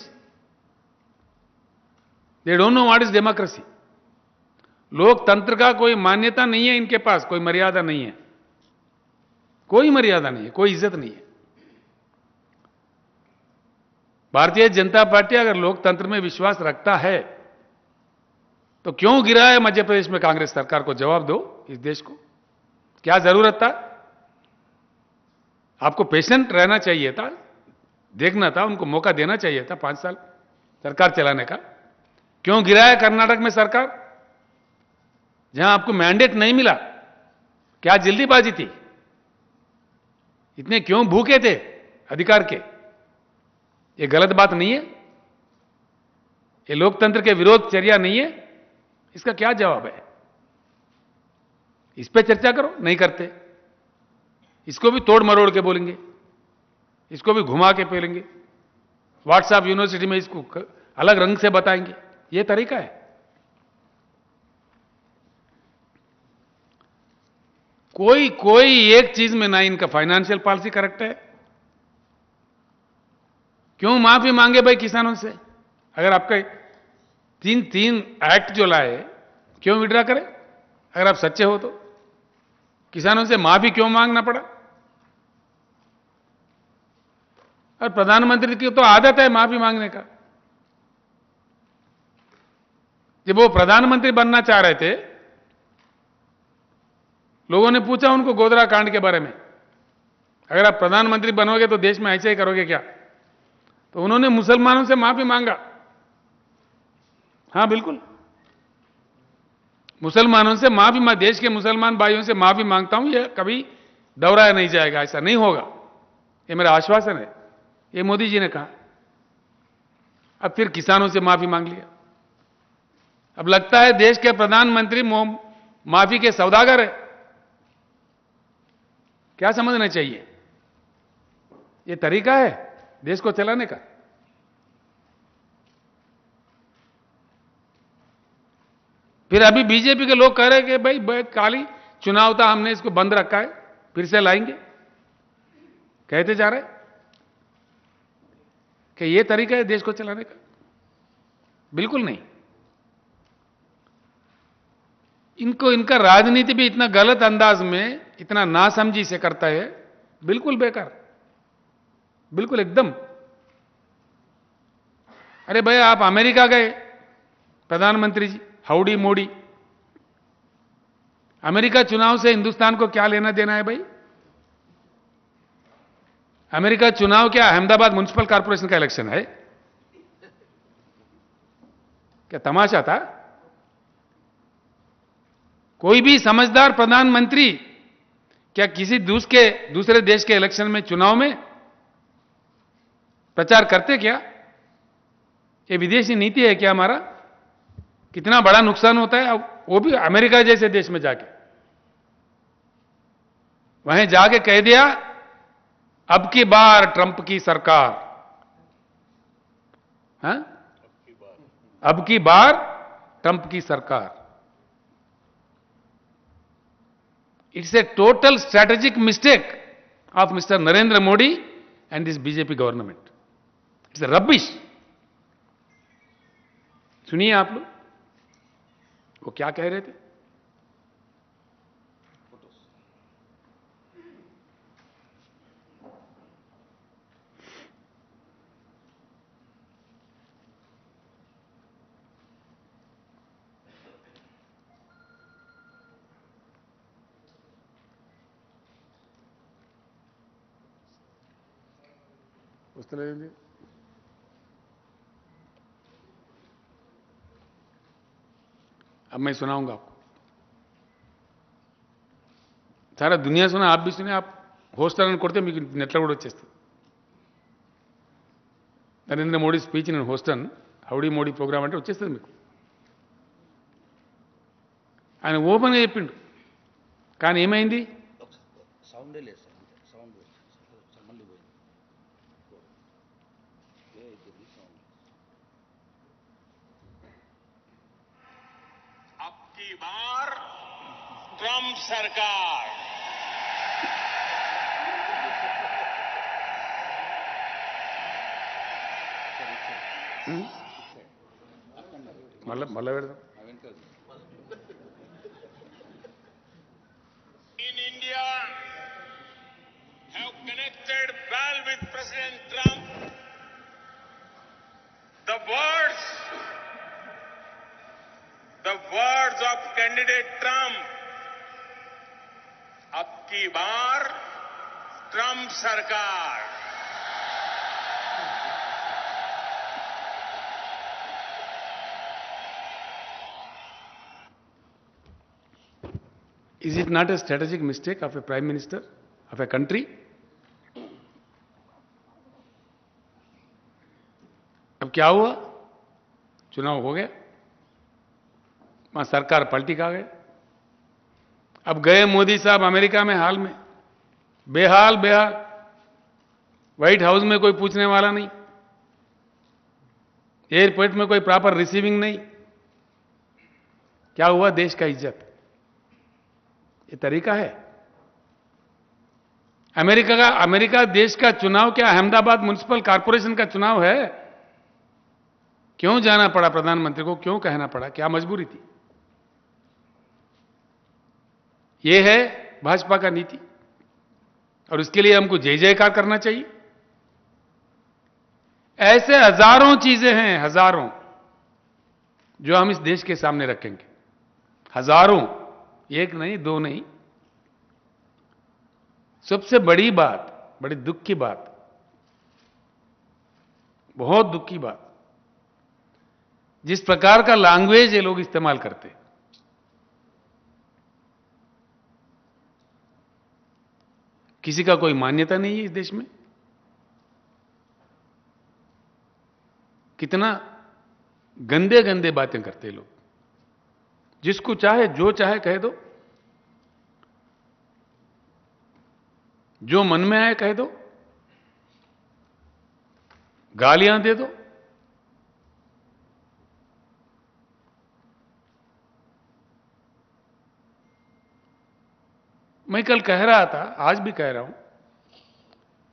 They don't know what is democracy. लोकतंत्र का कोई मान्यता नहीं है इनके पास, कोई मर्यादा नहीं है, कोई मर्यादा नहीं है, कोई इज्जत नहीं है. भारतीय जनता पार्टी अगर लोकतंत्र में विश्वास रखता है तो क्यों गिरा है मध्य प्रदेश में कांग्रेस सरकार को? जवाब दो इस देश को. क्या जरूरत था? आपको पेशेंट रहना चाहिए था, देखना था, उनको मौका देना चाहिए था 5 साल सरकार चलाने का. क्यों गिरा है कर्नाटक में सरकार, जहां आपको मैंडेट नहीं मिला? क्या जल्दीबाजी थी? इतने क्यों भूखे थे अधिकार के? ये गलत बात नहीं है? ये लोकतंत्र के विरोध चर्या नहीं है? इसका क्या जवाब है? इस पे चर्चा करो. नहीं करते. इसको भी तोड़ मरोड़ के बोलेंगे, इसको भी घुमा के बोलेंगे, व्हाट्सएप यूनिवर्सिटी में इसको अलग रंग से बताएंगे. ये तरीका है? कोई एक चीज में ना इनका फाइनेंशियल पॉलिसी करेक्ट है. क्यों माफी मांगे भाई किसानों से? अगर आपका तीन एक्ट जो लाए, क्यों विड्रा करें? अगर आप सच्चे हो तो किसानों से माफी क्यों मांगना पड़ा? और प्रधानमंत्री की तो आदत है माफी मांगने का. जब वो प्रधानमंत्री बनना चाह रहे थे, लोगों ने पूछा उनको गोधरा कांड के बारे में, अगर आप प्रधानमंत्री बनोगे तो देश में ऐसे ही करोगे क्या? तो उन्होंने मुसलमानों से माफी मांगा. हां बिल्कुल, मुसलमानों से माफी, मैं देश के मुसलमान भाइयों से माफी मांगता हूं, यह कभी दोहराया नहीं जाएगा, ऐसा नहीं होगा, ये मेरा आश्वासन है. ये मोदी जी ने कहा. अब फिर किसानों से माफी मांग लिया. अब लगता है देश के प्रधानमंत्री माफी के सौदागर है. क्या समझना चाहिए? ये तरीका है देश को चलाने का? फिर अभी बीजेपी के लोग कह रहे हैं कि भाई काली चुनाव था, हमने इसको बंद रखा है, फिर से लाएंगे. कहते जा रहे कि ये तरीका है देश को चलाने का? बिल्कुल नहीं. इनका राजनीति भी इतना गलत अंदाज में, इतना नासमझी से करता है, बिल्कुल बेकार, बिल्कुल एकदम. अरे भाई आप अमेरिका गए प्रधानमंत्री जी, हाउडी मोदी. अमेरिका चुनाव से हिंदुस्तान को क्या लेना देना है भाई? अमेरिका चुनाव क्या अहमदाबाद म्युनिसिपल कॉर्पोरेशन का इलेक्शन है? क्या तमाशा था? कोई भी समझदार प्रधानमंत्री क्या किसी दूसरे देश के इलेक्शन में, चुनाव में प्रचार करते क्या? ये विदेशी नीति है क्या हमारा? कितना बड़ा नुकसान होता है, वो भी अमेरिका जैसे देश में जाके। वहीं जाके कह दिया अब की बार ट्रंप की सरकार, हाँ? अब की बार ट्रंप की सरकार। It's a total strategic mistake of mister Narendra Modi and this BJP government. It's a rubbish. सुनिए आप लोग वो क्या कह रहे थे। उस तरह अब मैं सुनाऊंगा आपको। सारा दुनिया सुना, आप भी सुने। आप होस्टारन कोड़ते మీకు నెట్లో కూడా వచ్చేస్తుంది। నరేంద్ర మోడీ స్పీచ్ నేను హోస్టన్ హౌడీ మోడీ ప్రోగ్రామ్ అంటే వచ్చేస్తుంది మీకు। ఆయన ఓపెన్గా చెప్పిండు, కానీ ఏమైంది? సౌండే లేదు సార్, సౌండ్ మళ్ళీ పోయింది। अब की बार ट्रंप सरकार మళ్ళా పెడదాం। in India have connected well with President Trump. The words of candidate Trump, अब की बार ट्रंप सरकार। Is it not a strategic mistake of a prime minister of a country? अब क्या हुआ? चुनाव हो गया, वहां सरकार पलटी खा गए। अब गए मोदी साहब अमेरिका में, हाल में बेहाल बेहाल। व्हाइट हाउस में कोई पूछने वाला नहीं, एयरपोर्ट में कोई प्रॉपर रिसीविंग नहीं। क्या हुआ? देश का इज्जत। ये तरीका है अमेरिका देश का चुनाव? क्या अहमदाबाद म्युनिसिपल कॉर्पोरेशन का चुनाव है? क्यों जाना पड़ा प्रधानमंत्री को? क्यों कहना पड़ा? क्या मजबूरी थी? ये है भाजपा का नीति, और इसके लिए हमको जय जयकार करना चाहिए। ऐसे हजारों चीजें हैं, हजारों, जो हम इस देश के सामने रखेंगे। हजारों, एक नहीं, दो नहीं। सबसे बड़ी बात, बड़ी दुख की बात, बहुत दुख की बात, जिस प्रकार का लैंग्वेज ये लोग इस्तेमाल करते हैं। किसी का कोई मान्यता नहीं है इस देश में। कितना गंदे गंदे बातें करते हैं लोग। जिसको चाहे जो चाहे कह दो, जो मन में आए कह दो, गालियां दे दो। मैं कल कह रहा था, आज भी कह रहा हूं,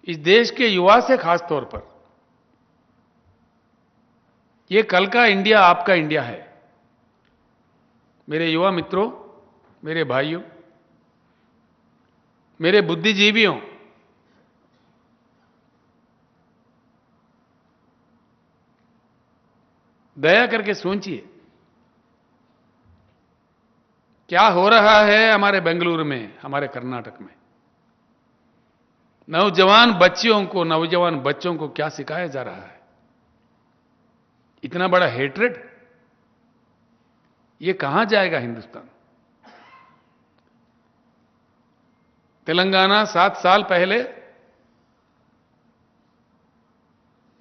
इस देश के युवा से खास तौर पर, ये कल का इंडिया आपका इंडिया है। मेरे युवा मित्रों, मेरे भाइयों, मेरे बुद्धिजीवियों, दया करके सोचिए क्या हो रहा है हमारे बेंगलुरु में, हमारे कर्नाटक में। नौजवान बच्चों को क्या सिखाया जा रहा है। इतना बड़ा हेट्रेड, ये कहां जाएगा हिंदुस्तान? तेलंगाना 7 साल पहले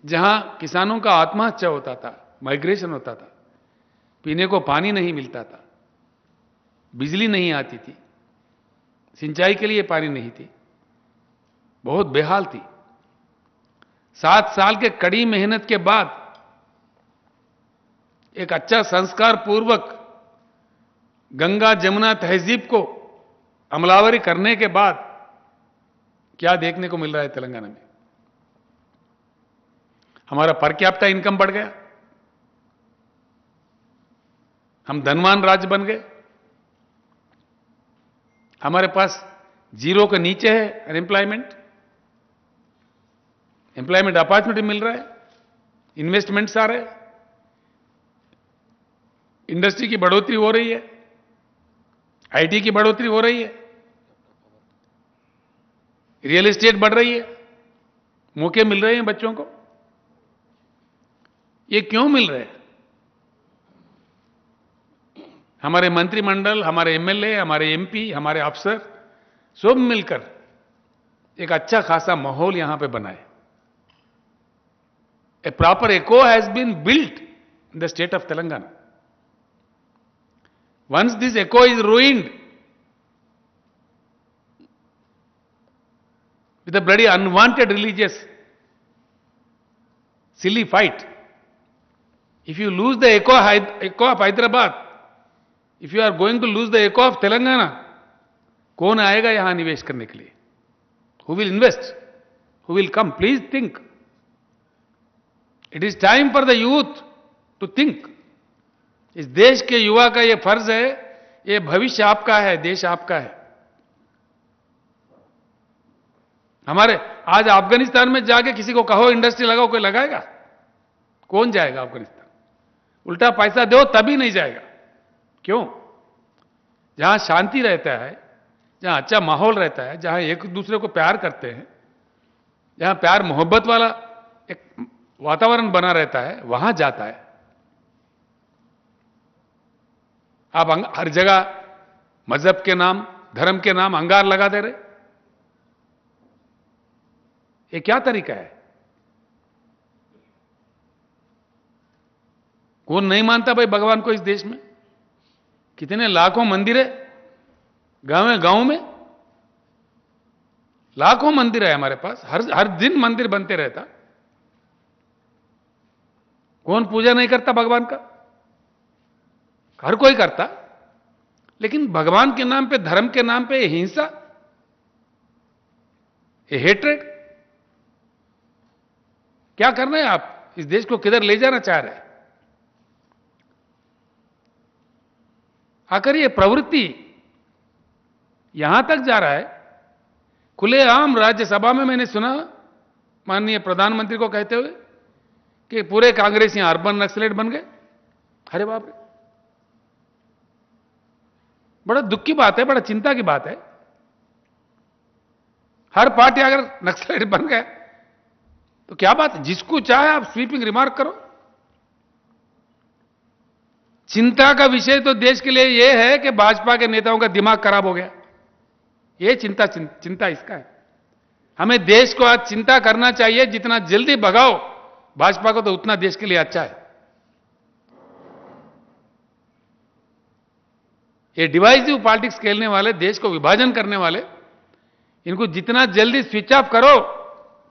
जहां किसानों का आत्महत्या होता था, माइग्रेशन होता था, पीने को पानी नहीं मिलता था, बिजली नहीं आती थी, सिंचाई के लिए पानी नहीं थी, बहुत बेहाल थी। 7 साल के कड़ी मेहनत के बाद एक अच्छा संस्कार पूर्वक गंगा जमुना तहजीब को अमलावरी करने के बाद क्या देखने को मिल रहा है तेलंगाना में? हमारा पर कैपिटा इनकम बढ़ गया, हम धनवान राज्य बन गए, हमारे पास जीरो के नीचे है अनएम्प्लॉयमेंट, एम्प्लॉयमेंट अपॉर्चुनिटी मिल रहा है, इन्वेस्टमेंट्स आ रहे हैं, इंडस्ट्री की बढ़ोतरी हो रही है, आईटी की बढ़ोतरी हो रही है, रियल एस्टेट बढ़ रही है, मौके मिल रहे हैं बच्चों को। ये क्यों मिल रहे हैं? हमारे मंत्रिमंडल, हमारे एमएलए, हमारे एमपी, हमारे अफसर सब मिलकर एक अच्छा खासा माहौल यहां पे बनाए। ए proper echo has been built in the state of Telangana. Once this echo is ruined with a bloody unwanted religious silly fight, if you lose the echo of Hyderabad, if you are going to lose the echo of Telangana, कौन आएगा यहां निवेश करने के लिए? Who will invest? Who will come? Please think. It is time for the youth to think. इस देश के युवा का ये फर्ज है, ये भविष्य आपका है, देश आपका है। हमारे आज अफगानिस्तान में जाके किसी को कहो इंडस्ट्री लगाओ, कोई लगाएगा? कौन जाएगा अफगानिस्तान? उल्टा पैसा दो तभी नहीं जाएगा। क्यों? जहां शांति रहता है, जहां अच्छा माहौल रहता है, जहां एक दूसरे को प्यार करते हैं, जहां प्यार मोहब्बत वाला एक वातावरण बना रहता है, वहां जाता है। आप हर जगह मजहब के नाम, धर्म के नाम अंगार लगा दे रहे, ये क्या तरीका है? कौन नहीं मानता भाई भगवान को इस देश में? कितने लाखों मंदिर है गांव में, लाखों मंदिर है हमारे पास, हर दिन मंदिर बनते रहता। कौन पूजा नहीं करता भगवान का? हर कोई करता, लेकिन भगवान के नाम पे, धर्म के नाम पे ये हिंसा, ये हेट्रेड, क्या करना है आप? इस देश को किधर ले जाना चाह रहे हैं? आखिर ये प्रवृत्ति यहां तक जा रहा है। खुलेआम राज्यसभा में मैंने सुना माननीय प्रधानमंत्री को कहते हुए कि पूरे कांग्रेस यहां अर्बन नक्सलेट बन गए। अरे बाप रे, बड़ा दुख की बात है, बड़ा चिंता की बात है। हर पार्टी अगर नक्सलेट बन गए तो क्या बात है? जिसको चाहे आप स्वीपिंग रिमार्क करो। चिंता का विषय तो देश के लिए यह है कि भाजपा के नेताओं का दिमाग खराब हो गया। यह चिंता इसका है। हमें देश को आज चिंता करना चाहिए, जितना जल्दी भगाओ भाजपा को तो उतना देश के लिए अच्छा है। ये डिवाइसिव पॉलिटिक्स खेलने वाले, देश को विभाजन करने वाले, इनको जितना जल्दी स्विच ऑफ करो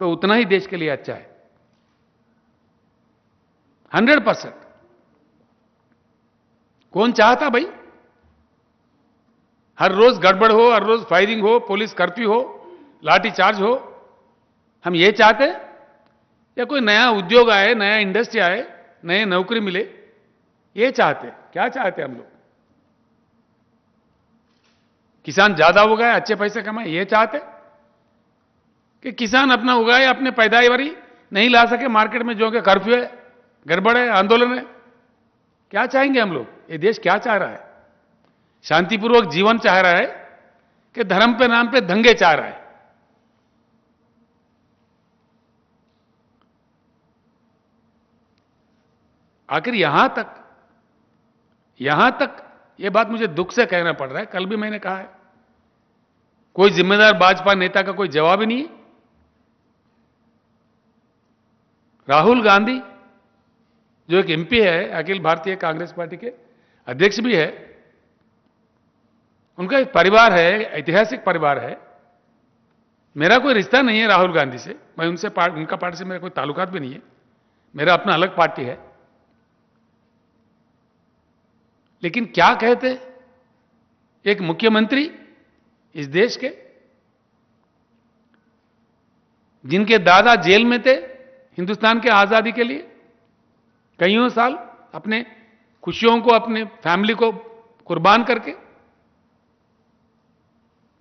तो उतना ही देश के लिए अच्छा है। 100%। कौन चाहता भाई? हर रोज गड़बड़ हो, हर रोज फायरिंग हो, पुलिस कर्फ्यू हो, लाठी चार्ज हो। हम ये चाहते हैं या कोई नया उद्योग आए, नया इंडस्ट्री आए, नए नौकरी मिले? ये चाहते? क्या चाहते हम लोग? किसान ज्यादा उगाए, अच्छे पैसे कमाए, ये चाहते? कि किसान अपना उगाए, अपने पैदावारी नहीं ला सके मार्केट में, जो कि कर्फ्यू है, गड़बड़ है, आंदोलन है? क्या चाहेंगे हम लोग? ये देश क्या चाह रहा है? शांतिपूर्वक जीवन चाह रहा है कि धर्म पे नाम पे दंगे चाह रहा है? आखिर यहां तक ये बात मुझे दुख से कहना पड़ रहा है। कल भी मैंने कहा है, कोई जिम्मेदार भाजपा नेता का कोई जवाब ही नहीं है। राहुल गांधी जो एक एमपी है, अखिल भारतीय कांग्रेस पार्टी के अध्यक्ष भी है, उनका एक परिवार है, ऐतिहासिक परिवार है। मेरा कोई रिश्ता नहीं है राहुल गांधी से, मैं उनसे उनका पार्टी से मेरा कोई ताल्लुकात भी नहीं है, मेरा अपना अलग पार्टी है। लेकिन क्या कहते एक मुख्यमंत्री इस देश के, जिनके दादा जेल में थे हिंदुस्तान के आजादी के लिए कईयों साल, अपने खुशियों को, अपने फैमिली को कुर्बान करके,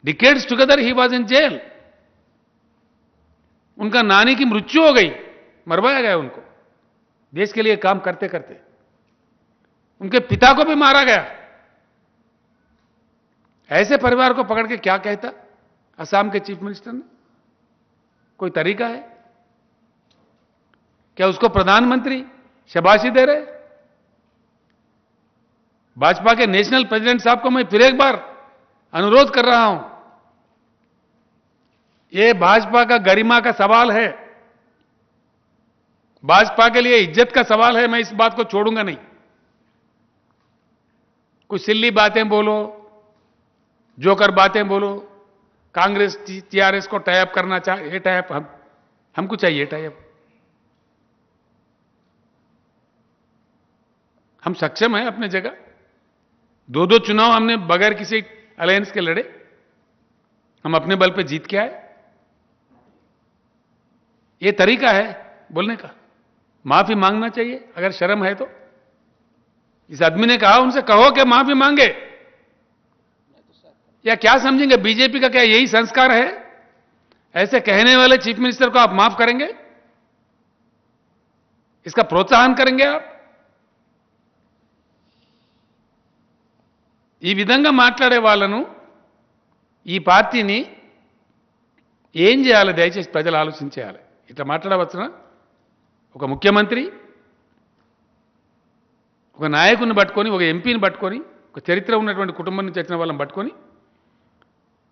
decades together he was in jail. उनका नानी की मृत्यु हो गई, मरवाया गया उनको देश के लिए काम करते करते। उनके पिता को भी मारा गया। ऐसे परिवार को पकड़ के क्या कहता असम के चीफ मिनिस्टर ने? कोई तरीका है क्या? उसको प्रधानमंत्री शाबाशी दे रहे? भाजपा के नेशनल प्रेसिडेंट साहब को मैं फिर एक बार अनुरोध कर रहा हूं, यह भाजपा का गरिमा का सवाल है, भाजपा के लिए इज्जत का सवाल है। मैं इस बात को छोड़ूंगा नहीं। कुछ सिल्ली बातें बोलो, जोकर बातें बोलो, कांग्रेस टीआरएस को टाइप करना चाहिए, ये टाइप हमको चाहिए टाइप। हम सक्षम हैं अपने जगह। दो चुनाव हमने बगैर किसी अलायंस के लड़े, हम अपने बल पे जीत के आए। ये तरीका है बोलने का? माफी मांगना चाहिए अगर शर्म है तो। इस आदमी ने कहा, उनसे कहो कि माफी मांगे। या क्या समझेंगे, बीजेपी का क्या यही संस्कार है? ऐसे कहने वाले चीफ मिनिस्टर को आप माफ करेंगे? इसका प्रोत्साहन करेंगे आप? ఈ విధంగా మాట్లాడే వాళ్ళను ఈ పార్టీని ఏం చేయాలి? దయచేసి ప్రజలు ఆలోచించేయాలి. ఇట్లా మాట్లాడవచ్చునా? ఒక ముఖ్యమంత్రి, ఒక నాయకుని పట్టుకొని, ఒక ఎంపీని పట్టుకొని, ఒక చరిత్ర ఉన్నటువంటి కుటుంబం నుంచి వచ్చిన వాళ్ళని పట్టుకొని,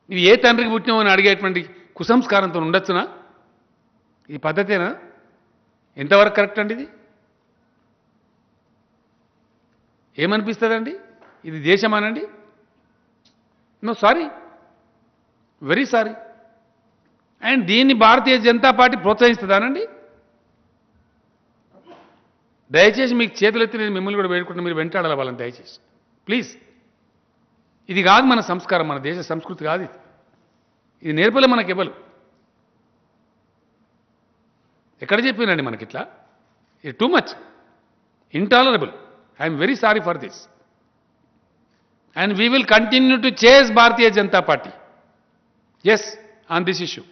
నువ్వు ఏ తండ్రికి పుట్టినావు అని అడిగేటువంటి కుసంస్కారంతో ఉండొచ్చునా? ఈ పద్ధతేనా? ఎంతవరకు కరెక్ట్ అండి ఇది? ఏమనిపిస్తుందండి? ఇది దేశమానండి? No, sorry, very sorry. And దీన్ని భారతీయ జనతా పార్టీ ప్రోత్సహిస్తుందానండి? దయచేసి మీకు చేతులెత్తి నేను మిమ్మల్ని కూడా వేడుకుంటున్నా, మీరు వెంటాడాలి వాళ్ళని దయచేసి ప్లీజ్. ఇది కాదు మన సంస్కారం, మన దేశ సంస్కృతి కాదు ఇది. ఇది నేర్పలే మనకి ఇవ్వలు. ఎక్కడ చెప్పినండి మనకిట్లా? ఇది too much intolerable. I'm very sorry for this. And we will continue to chase Bharatiya Janata Party. Yes, on this issue.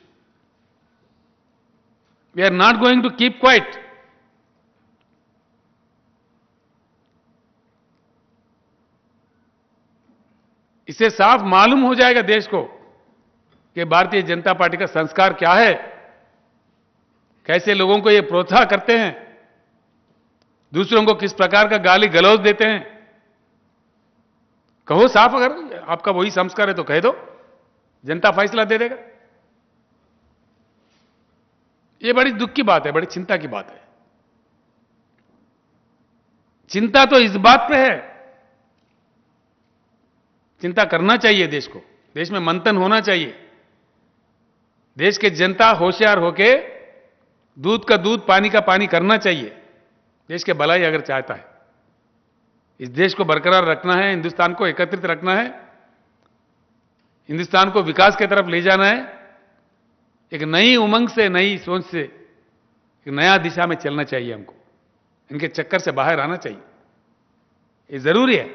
We are not going to keep quiet. इससे साफ मालूम हो जाएगा देश को कि भारतीय जनता पार्टी का संस्कार क्या है, कैसे लोगों को ये प्रोत्साहन करते हैं, दूसरों को किस प्रकार का गाली गलौज देते हैं. कहो साफ, अगर आपका वही संस्कार है तो कह दो, जनता फैसला दे देगा. ये बड़ी दुख की बात है, बड़ी चिंता की बात है. चिंता तो इस बात पे है, चिंता करना चाहिए देश को, देश में मंथन होना चाहिए. देश के जनता होशियार होके दूध का दूध, पानी का पानी करना चाहिए. देश के भलाई अगर चाहता है, इस देश को बरकरार रखना है, हिंदुस्तान को एकत्रित रखना है, हिंदुस्तान को विकास की तरफ ले जाना है, एक नई उमंग से, नई सोच से, एक नया दिशा में चलना चाहिए हमको. इनके चक्कर से बाहर आना चाहिए, ये जरूरी है.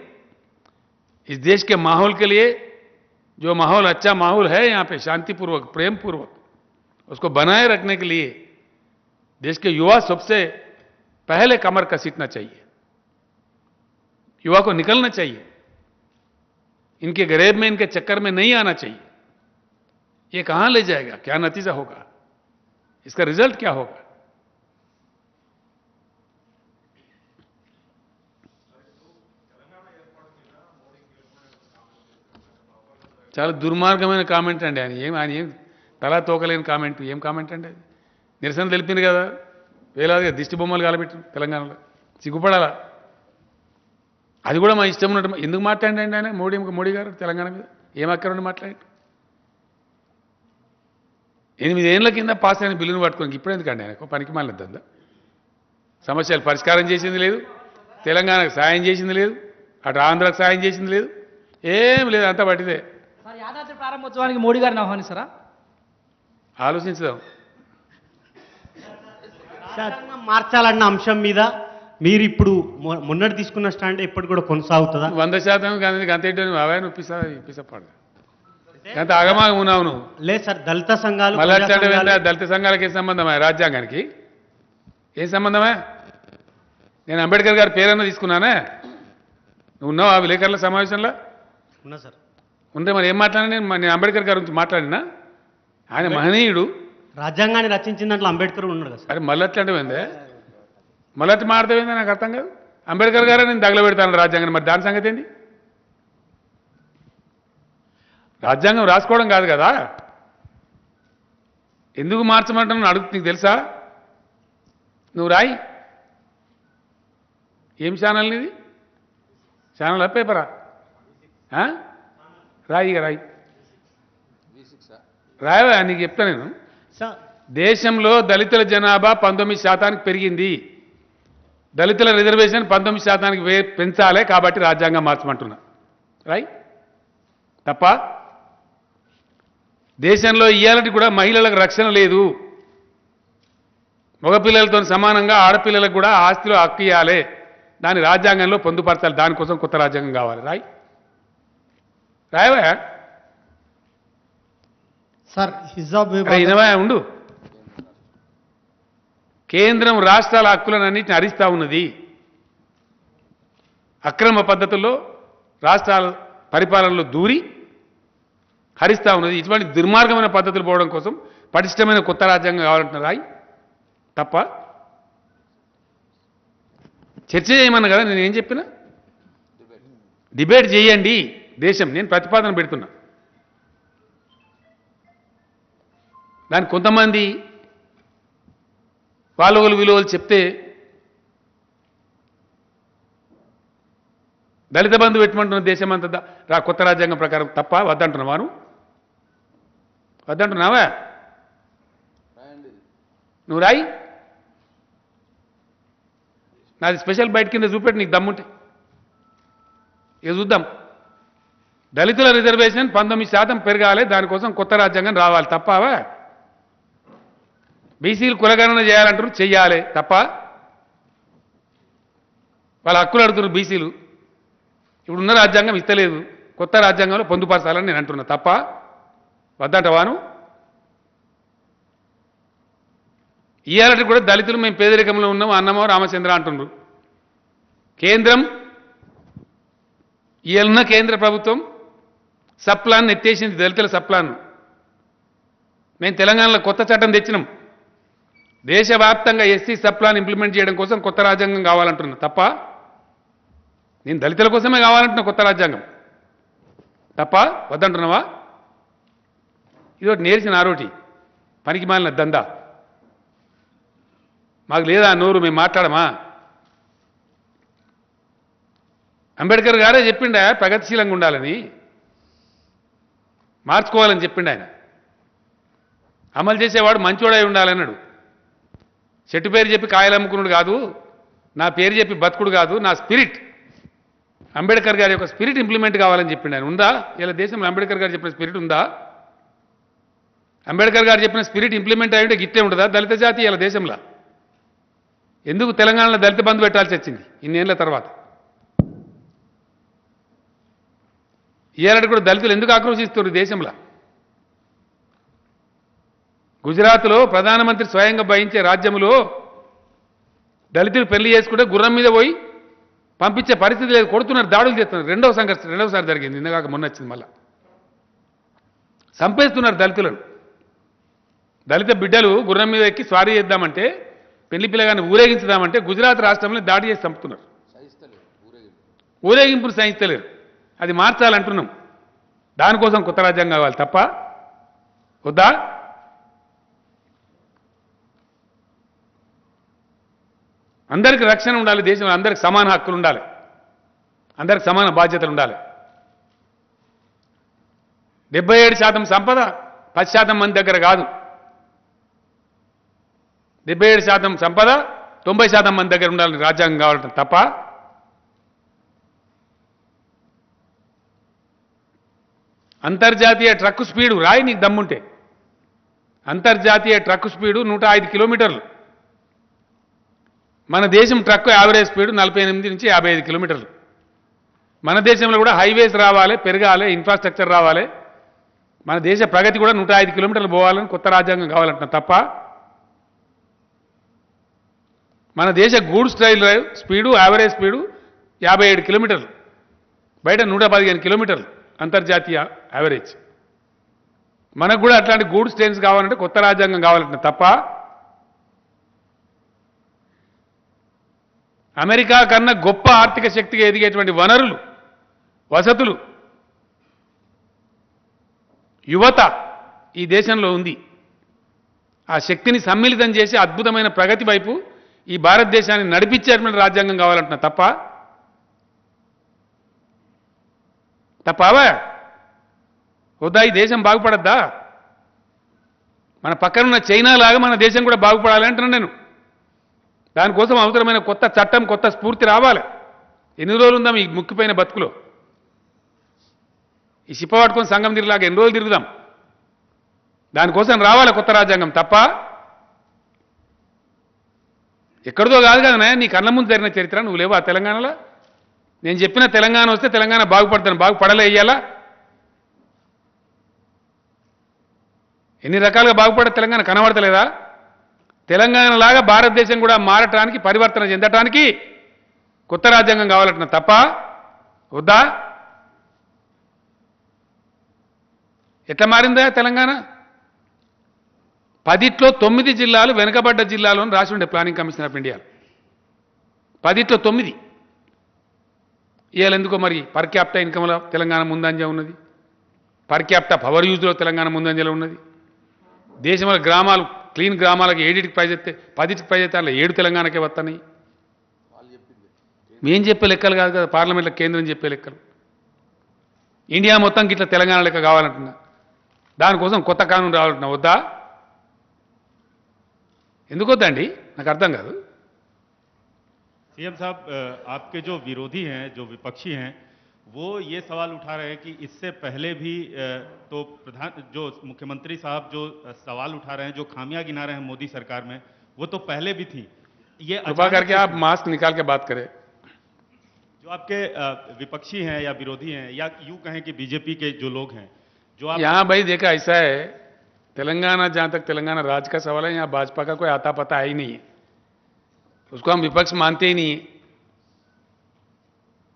इस देश के माहौल के लिए, जो माहौल अच्छा माहौल है यहां पे, शांतिपूर्वक, प्रेम पूर्वक, उसको बनाए रखने के लिए देश के युवा सबसे पहले कमर कसीटना चाहिए. युवा को निकलना चाहिए, इनके गरेब में, इनके चक्कर में नहीं आना चाहिए. ये कहां ले जाएगा? क्या नतीजा होगा? इसका रिजल्ट क्या होगा? చాలా దుర్మార్గమైన కామెంట్ అండి ఆయన ఏం తలా తోకలేని కామెంట్ ఏం కామెంట్ అండి అది నిరసన తెలిపింది కదా వేలాదిగా దిష్టి బొమ్మలు కాలబెట్టు తెలంగాణలో సిగ్గుపడాలా అది కూడా మా ఇష్టం ఉన్నట్టు ఎందుకు మాట్లాడండి ఆయన మోడీ గారు తెలంగాణ మీద ఏం అక్కరుండి మాట్లాడి 8 ఏళ్ల కింద పాస్ అయిన బిల్లును పట్టుకోనికి ఇప్పుడు ఎందుకండి ఆయనకు పనికి మాలిద్దా సమస్యలు పరిష్కారం చేసింది లేదు తెలంగాణకు సాయం చేసింది లేదు అటు ఆంధ్రకు సాయం చేసింది లేదు ఏం లేదు అంతా పట్టిదే సార్ యాదాద్రి ప్రారంభోత్సవానికి మోడీ గారిని ఆహ్వానిస్తారా ఆలోచించుదాం రాజ్యాంగం మార్చాలన్న అంశం మీద మీరు ఇప్పుడు మొన్నటి తీసుకున్న స్టాండ్ ఎప్పుడు కూడా కొనసాగుతుందా 100% కానీ అంత ఏంటో అవే పిసపాడు అంత ఆగమాగం ఉన్నావు నువ్వు లేదు సార్ దళిత సంఘాలు మళ్ళీ ప్రజా సంఘాలు- దళిత సంఘాలకు ఏం సంబంధమా రాజ్యాంగానికి ఏం సంబంధమా నేను అంబేద్కర్ గారి పేరన్నా తీసుకున్నానే నువ్వు ఉన్నావు ఆ విలేకరుల సమావేశంలో ఉన్నా సార్ ఉంటే మరి ఏం మాట్లాడినా నేను అంబేద్కర్ గారి గురించి మాట్లాడినా ఆయన మహనీయుడు రాజ్యాంగాన్ని రచించిన దాంట్లో అంబేద్కర్ ఉన్నాడు కదా సార్ అరే మళ్ళీ అట్లా అంటే మళ్ళీ అట్లా మాట్లాడతావేంది నాకు అర్థం కాదు అంబేద్కర్ గారే నేను తగలబెడతాను రాజ్యాంగాన్ని మరి దాని సంగతి ఏంది రాజ్యాంగం రాసుకోవడం కాదు కదా ఎందుకు మార్చమంటాను అడుగు నీకు తెలుసా నువ్వు రాయి ఏం ఛానల్ ఇది ఛానల్ పేపరా రాయి ఇక రాయి రాయవా నీకు చెప్తా నేను సార్ దేశంలో దళితుల జనాభా 19% పెరిగింది దళితుల రిజర్వేషన్ 19% పెంచాలి కాబట్టి రాజ్యాంగం మార్చమంటున్నా రాయి తప్ప దేశంలో ఇయ్యాలటి కూడా మహిళలకు రక్షణ లేదు మగపిల్లలతో సమానంగా ఆడపిల్లలకు కూడా ఆస్తిలో హక్కు ఇవ్వాలి దాని రాజ్యాంగంలో పొందుపరచాలి దానికోసం కొత్త రాజ్యాంగం కావాలి రాయవా సార్ హిజాబ్ ఇనవా ఉండు కేంద్రం రాష్ట్రాల హక్కులన్నింటిని హరిస్తా ఉన్నది అక్రమ పద్ధతుల్లో రాష్ట్రాల పరిపాలనలో దూరి హరిస్తా ఉన్నది ఇటువంటి దుర్మార్గమైన పద్ధతులు పోవడం కోసం పటిష్టమైన కొత్త రాజ్యాంగం కావాలంటున్నారు రాయి తప్ప చర్చ చేయమన్నా కదా నేను ఏం చెప్పినా డిబేట్ చేయండి దేశం నేను ప్రతిపాదన పెడుతున్నా దానికి కొంతమంది వాళ్ళ విలువలు చెప్తే దళిత బంధు పెట్టమంటున్న దేశం అంతా కొత్త రాజ్యాంగం ప్రకారం తప్ప వద్దంటున్నావాను వద్దంటున్నావా నువ్వు రాయి నాది స్పెషల్ బయట కింద చూపెట్టి నీకు దమ్ముంటే ఇక చూద్దాం దళితుల రిజర్వేషన్ 19% పెరగాలి దానికోసం కొత్త రాజ్యాంగం రావాలి తప్పవా బీసీలు కులగణన చేయాలంటారు చెయ్యాలి తప్ప వాళ్ళ హక్కులు అడుగుతున్నారు బీసీలు ఇప్పుడున్న రాజ్యాంగం ఇస్తలేదు కొత్త రాజ్యాంగంలో పొందుపరచాలని నేను అంటున్నా తప్ప వద్దంటవాను ఇయ్యాలంటే కూడా దళితులు మేము పేదరికంలో ఉన్నాం అన్నమో రామచంద్ర అంటున్నారు కేంద్రం ఇయ్యాలన్న కేంద్ర ప్రభుత్వం సప్లాన్ ఎత్తేసింది దళితుల సప్లాన్ మేము తెలంగాణలో కొత్త చట్టం తెచ్చినాం దేశవ్యాప్తంగా ఎస్సీ సప్లాన్ ఇంప్లిమెంట్ చేయడం కోసం కొత్త రాజ్యాంగం కావాలంటున్నా తప్ప నేను దళితుల కోసమే కావాలంటున్నా కొత్త రాజ్యాంగం తప్ప వద్దంటున్నావా ఇది ఒకటి నేర్చిన ఆరోటి పనికి మాలిన దందా మాకు లేదా నోరు మేము మాట్లాడమా అంబేద్కర్ గారే చెప్పిండా ప్రగతిశీలంగా ఉండాలని మార్చుకోవాలని చెప్పిండు ఆయన అమలు చేసేవాడు మంచోడై ఉండాలన్నాడు చెట్టు పేరు చెప్పి కాయలు అమ్ముకున్నాడు కాదు నా పేరు చెప్పి బతుకుడు కాదు నా స్పిరిట్ అంబేద్కర్ గారి యొక్క స్పిరిట్ ఇంప్లిమెంట్ కావాలని చెప్పిండు ఆయన ఉందా ఇలా దేశంలో అంబేద్కర్ గారు చెప్పిన స్పిరిట్ ఉందా అంబేద్కర్ గారు చెప్పిన స్పిరిట్ ఇంప్లిమెంట్ అయ్యింటే గిట్టే ఉంటుందా దళిత జాతి ఇలా దేశంలో ఎందుకు తెలంగాణలో దళిత బంధు పెట్టాల్సి వచ్చింది ఇన్నేళ్ల తర్వాత ఇయ్యాలంటే కూడా దళితులు ఎందుకు ఆక్రోశిస్తున్నారు దేశంలో గుజరాత్లో ప్రధానమంత్రి స్వయంగా వహించే రాజ్యంలో దళితులు పెళ్లి చేసుకుంటే గుర్రం మీద పోయి పంపించే పరిస్థితి లేదు కొడుతున్నారు దాడులు చేస్తున్నారు రెండవసారి జరిగింది ఇందాక మొన్న వచ్చింది మళ్ళా చంపేస్తున్నారు దళితులను దళిత బిడ్డలు గుర్రం మీద ఎక్కి స్వారీ చేద్దామంటే పెళ్లి పిల్లగాన్ని ఊరేగించుదామంటే గుజరాత్ రాష్ట్రంలో దాడి చేసి చంపుతున్నారు ఊరేగింపును సహిస్తలేరు అది మార్చాలంటున్నాం దానికోసం కొత్త రాజ్యాంగం కావాలి తప్ప వద్దా? అందరికి రక్షణ ఉండాలి, దేశంలో అందరికి సమాన హక్కులు ఉండాలి, అందరికి సమాన బాధ్యతలు ఉండాలి. 77% సంపద 10% మంది దగ్గర కాదు. 77% సంపద 90% మంది దగ్గర ఉండాలని రాజ్యాంగం కావాలంటే తప్ప అంతర్జాతీయ ట్రక్కు స్పీడు రాయి నీకు దమ్ముంటే. అంతర్జాతీయ ట్రక్కు స్పీడు 105 కిలోమీటర్లు. మన దేశం ట్రక్కు యావరేజ్ స్పీడ్ 48 నుంచి 55 కిలోమీటర్లు. మన దేశంలో కూడా హైవేస్ రావాలి, పెరగాలి, ఇన్ఫ్రాస్ట్రక్చర్ రావాలి. మన దేశ ప్రగతి కూడా 105 కిలోమీటర్లు పోవాలని కొత్త రాజ్యాంగం కావాలంటున్నా తప్ప మన దేశ goods rail speed average speed 57 కిలోమీటర్లు, బయట 115 కిలోమీటర్లు అంతర్జాతీయ యావరేజ్. మనకు కూడా అట్లాంటి గూడ్స్ ట్రైన్స్ కావాలంటే కొత్త రాజ్యాంగం కావాలంటున్నా తప్ప అమెరికా కన్నా గొప్ప ఆర్థిక శక్తిగా ఎదిగేటువంటి వనరులు, వసతులు, యువత ఈ దేశంలో ఉంది. ఆ శక్తిని సమ్మిళితం చేసి అద్భుతమైన ప్రగతి వైపు ఈ భారతదేశాన్ని నడిపించేటువంటి రాజ్యాంగం కావాలంటున్నా తప్పవా? వద్దా? ఈ దేశం బాగుపడద్దా? మన పక్కనున్న చైనా లాగా మన దేశం కూడా బాగుపడాలి అంటున్నాను నేను. దానికోసం అవసరమైన కొత్త చట్టం, కొత్త స్ఫూర్తి రావాలి. ఎన్ని రోజులు ఉందాం ఈ ముక్కిపోయిన బతుకులో? ఈ సిప్ప పట్టుకొని సంఘం తిరిగిలాగా ఎన్ని రోజులు తిరుగుదాం? దానికోసం రావాలి కొత్త రాజ్యాంగం తప్ప ఎక్కడిదో కాదు కదా. నీ కళ్ళ ముందు జరిగిన చరిత్ర నువ్వు లేవు ఆ తెలంగాణలో. నేను చెప్పిన తెలంగాణ వస్తే తెలంగాణ బాగుపడతాను, బాగుపడలే ఇయ్యాలా? ఎన్ని రకాలుగా బాగుపడే తెలంగాణ కనబడతలేదా? తెలంగాణ లాగా భారతదేశం కూడా మారటానికి, పరివర్తన చెందటానికి కొత్త రాజ్యాంగం కావాలంటున్నా తప్ప వద్దా? ఎట్లా మారిందా తెలంగాణ? 10లో 9 జిల్లాలు వెనుకబడ్డ జిల్లాలు అని రాసి ఉండే ప్లానింగ్ కమిషన్ ఆఫ్ ఇండియా. 10లో 9. ఇవాళ ఎందుకో మరి పర్ క్యాపిటల్ ఇన్కమ్లో తెలంగాణ ముందంజ ఉన్నది, పర్ క్యాపిటల్ పవర్ యూజ్లో తెలంగాణ ముందంజలో ఉన్నది. దేశంలో గ్రామాలు, క్లీన్ గ్రామాలకు 7కి ప్రైజ్ ఎత్తే 10కి ప్రైజ్ ఎత్తే అలా 7 తెలంగాణకే వస్తున్నాయి. మేం చెప్పే లెక్కలు కాదు కదా, పార్లమెంట్లో కేంద్రం చెప్పే లెక్కలు. ఇండియా మొత్తం ఇట్లా తెలంగాణ లెక్క కావాలంటున్నా. దానికోసం కొత్త కానూన్ రావాలంటున్నా వద్దా? ఎందుకు వద్దండి? నాకు అర్థం కాదు. सीएम साहब, आपके जो विरोधी हैं, जो विपक्षी हैं, वो ये सवाल उठा रहे हैं कि इससे पहले भी तो जो मुख्यमंत्री साहब जो सवाल उठा रहे हैं, जो खामियां गिना रहे हैं मोदी सरकार में, वो तो पहले भी थी. ये कृपा करके आप मास्क निकाल के बात करें. जो आपके विपक्षी हैं या विरोधी हैं या यूं कहें कि बीजेपी के जो लोग हैं, जो आप यहाँ भाई देखा ऐसा है, तेलंगाना जहां तक तेलंगाना राज का सवाल है, यहाँ भाजपा का कोई आता पता है ही नहीं है. उसको हम विपक्ष मानते ही नहीं है.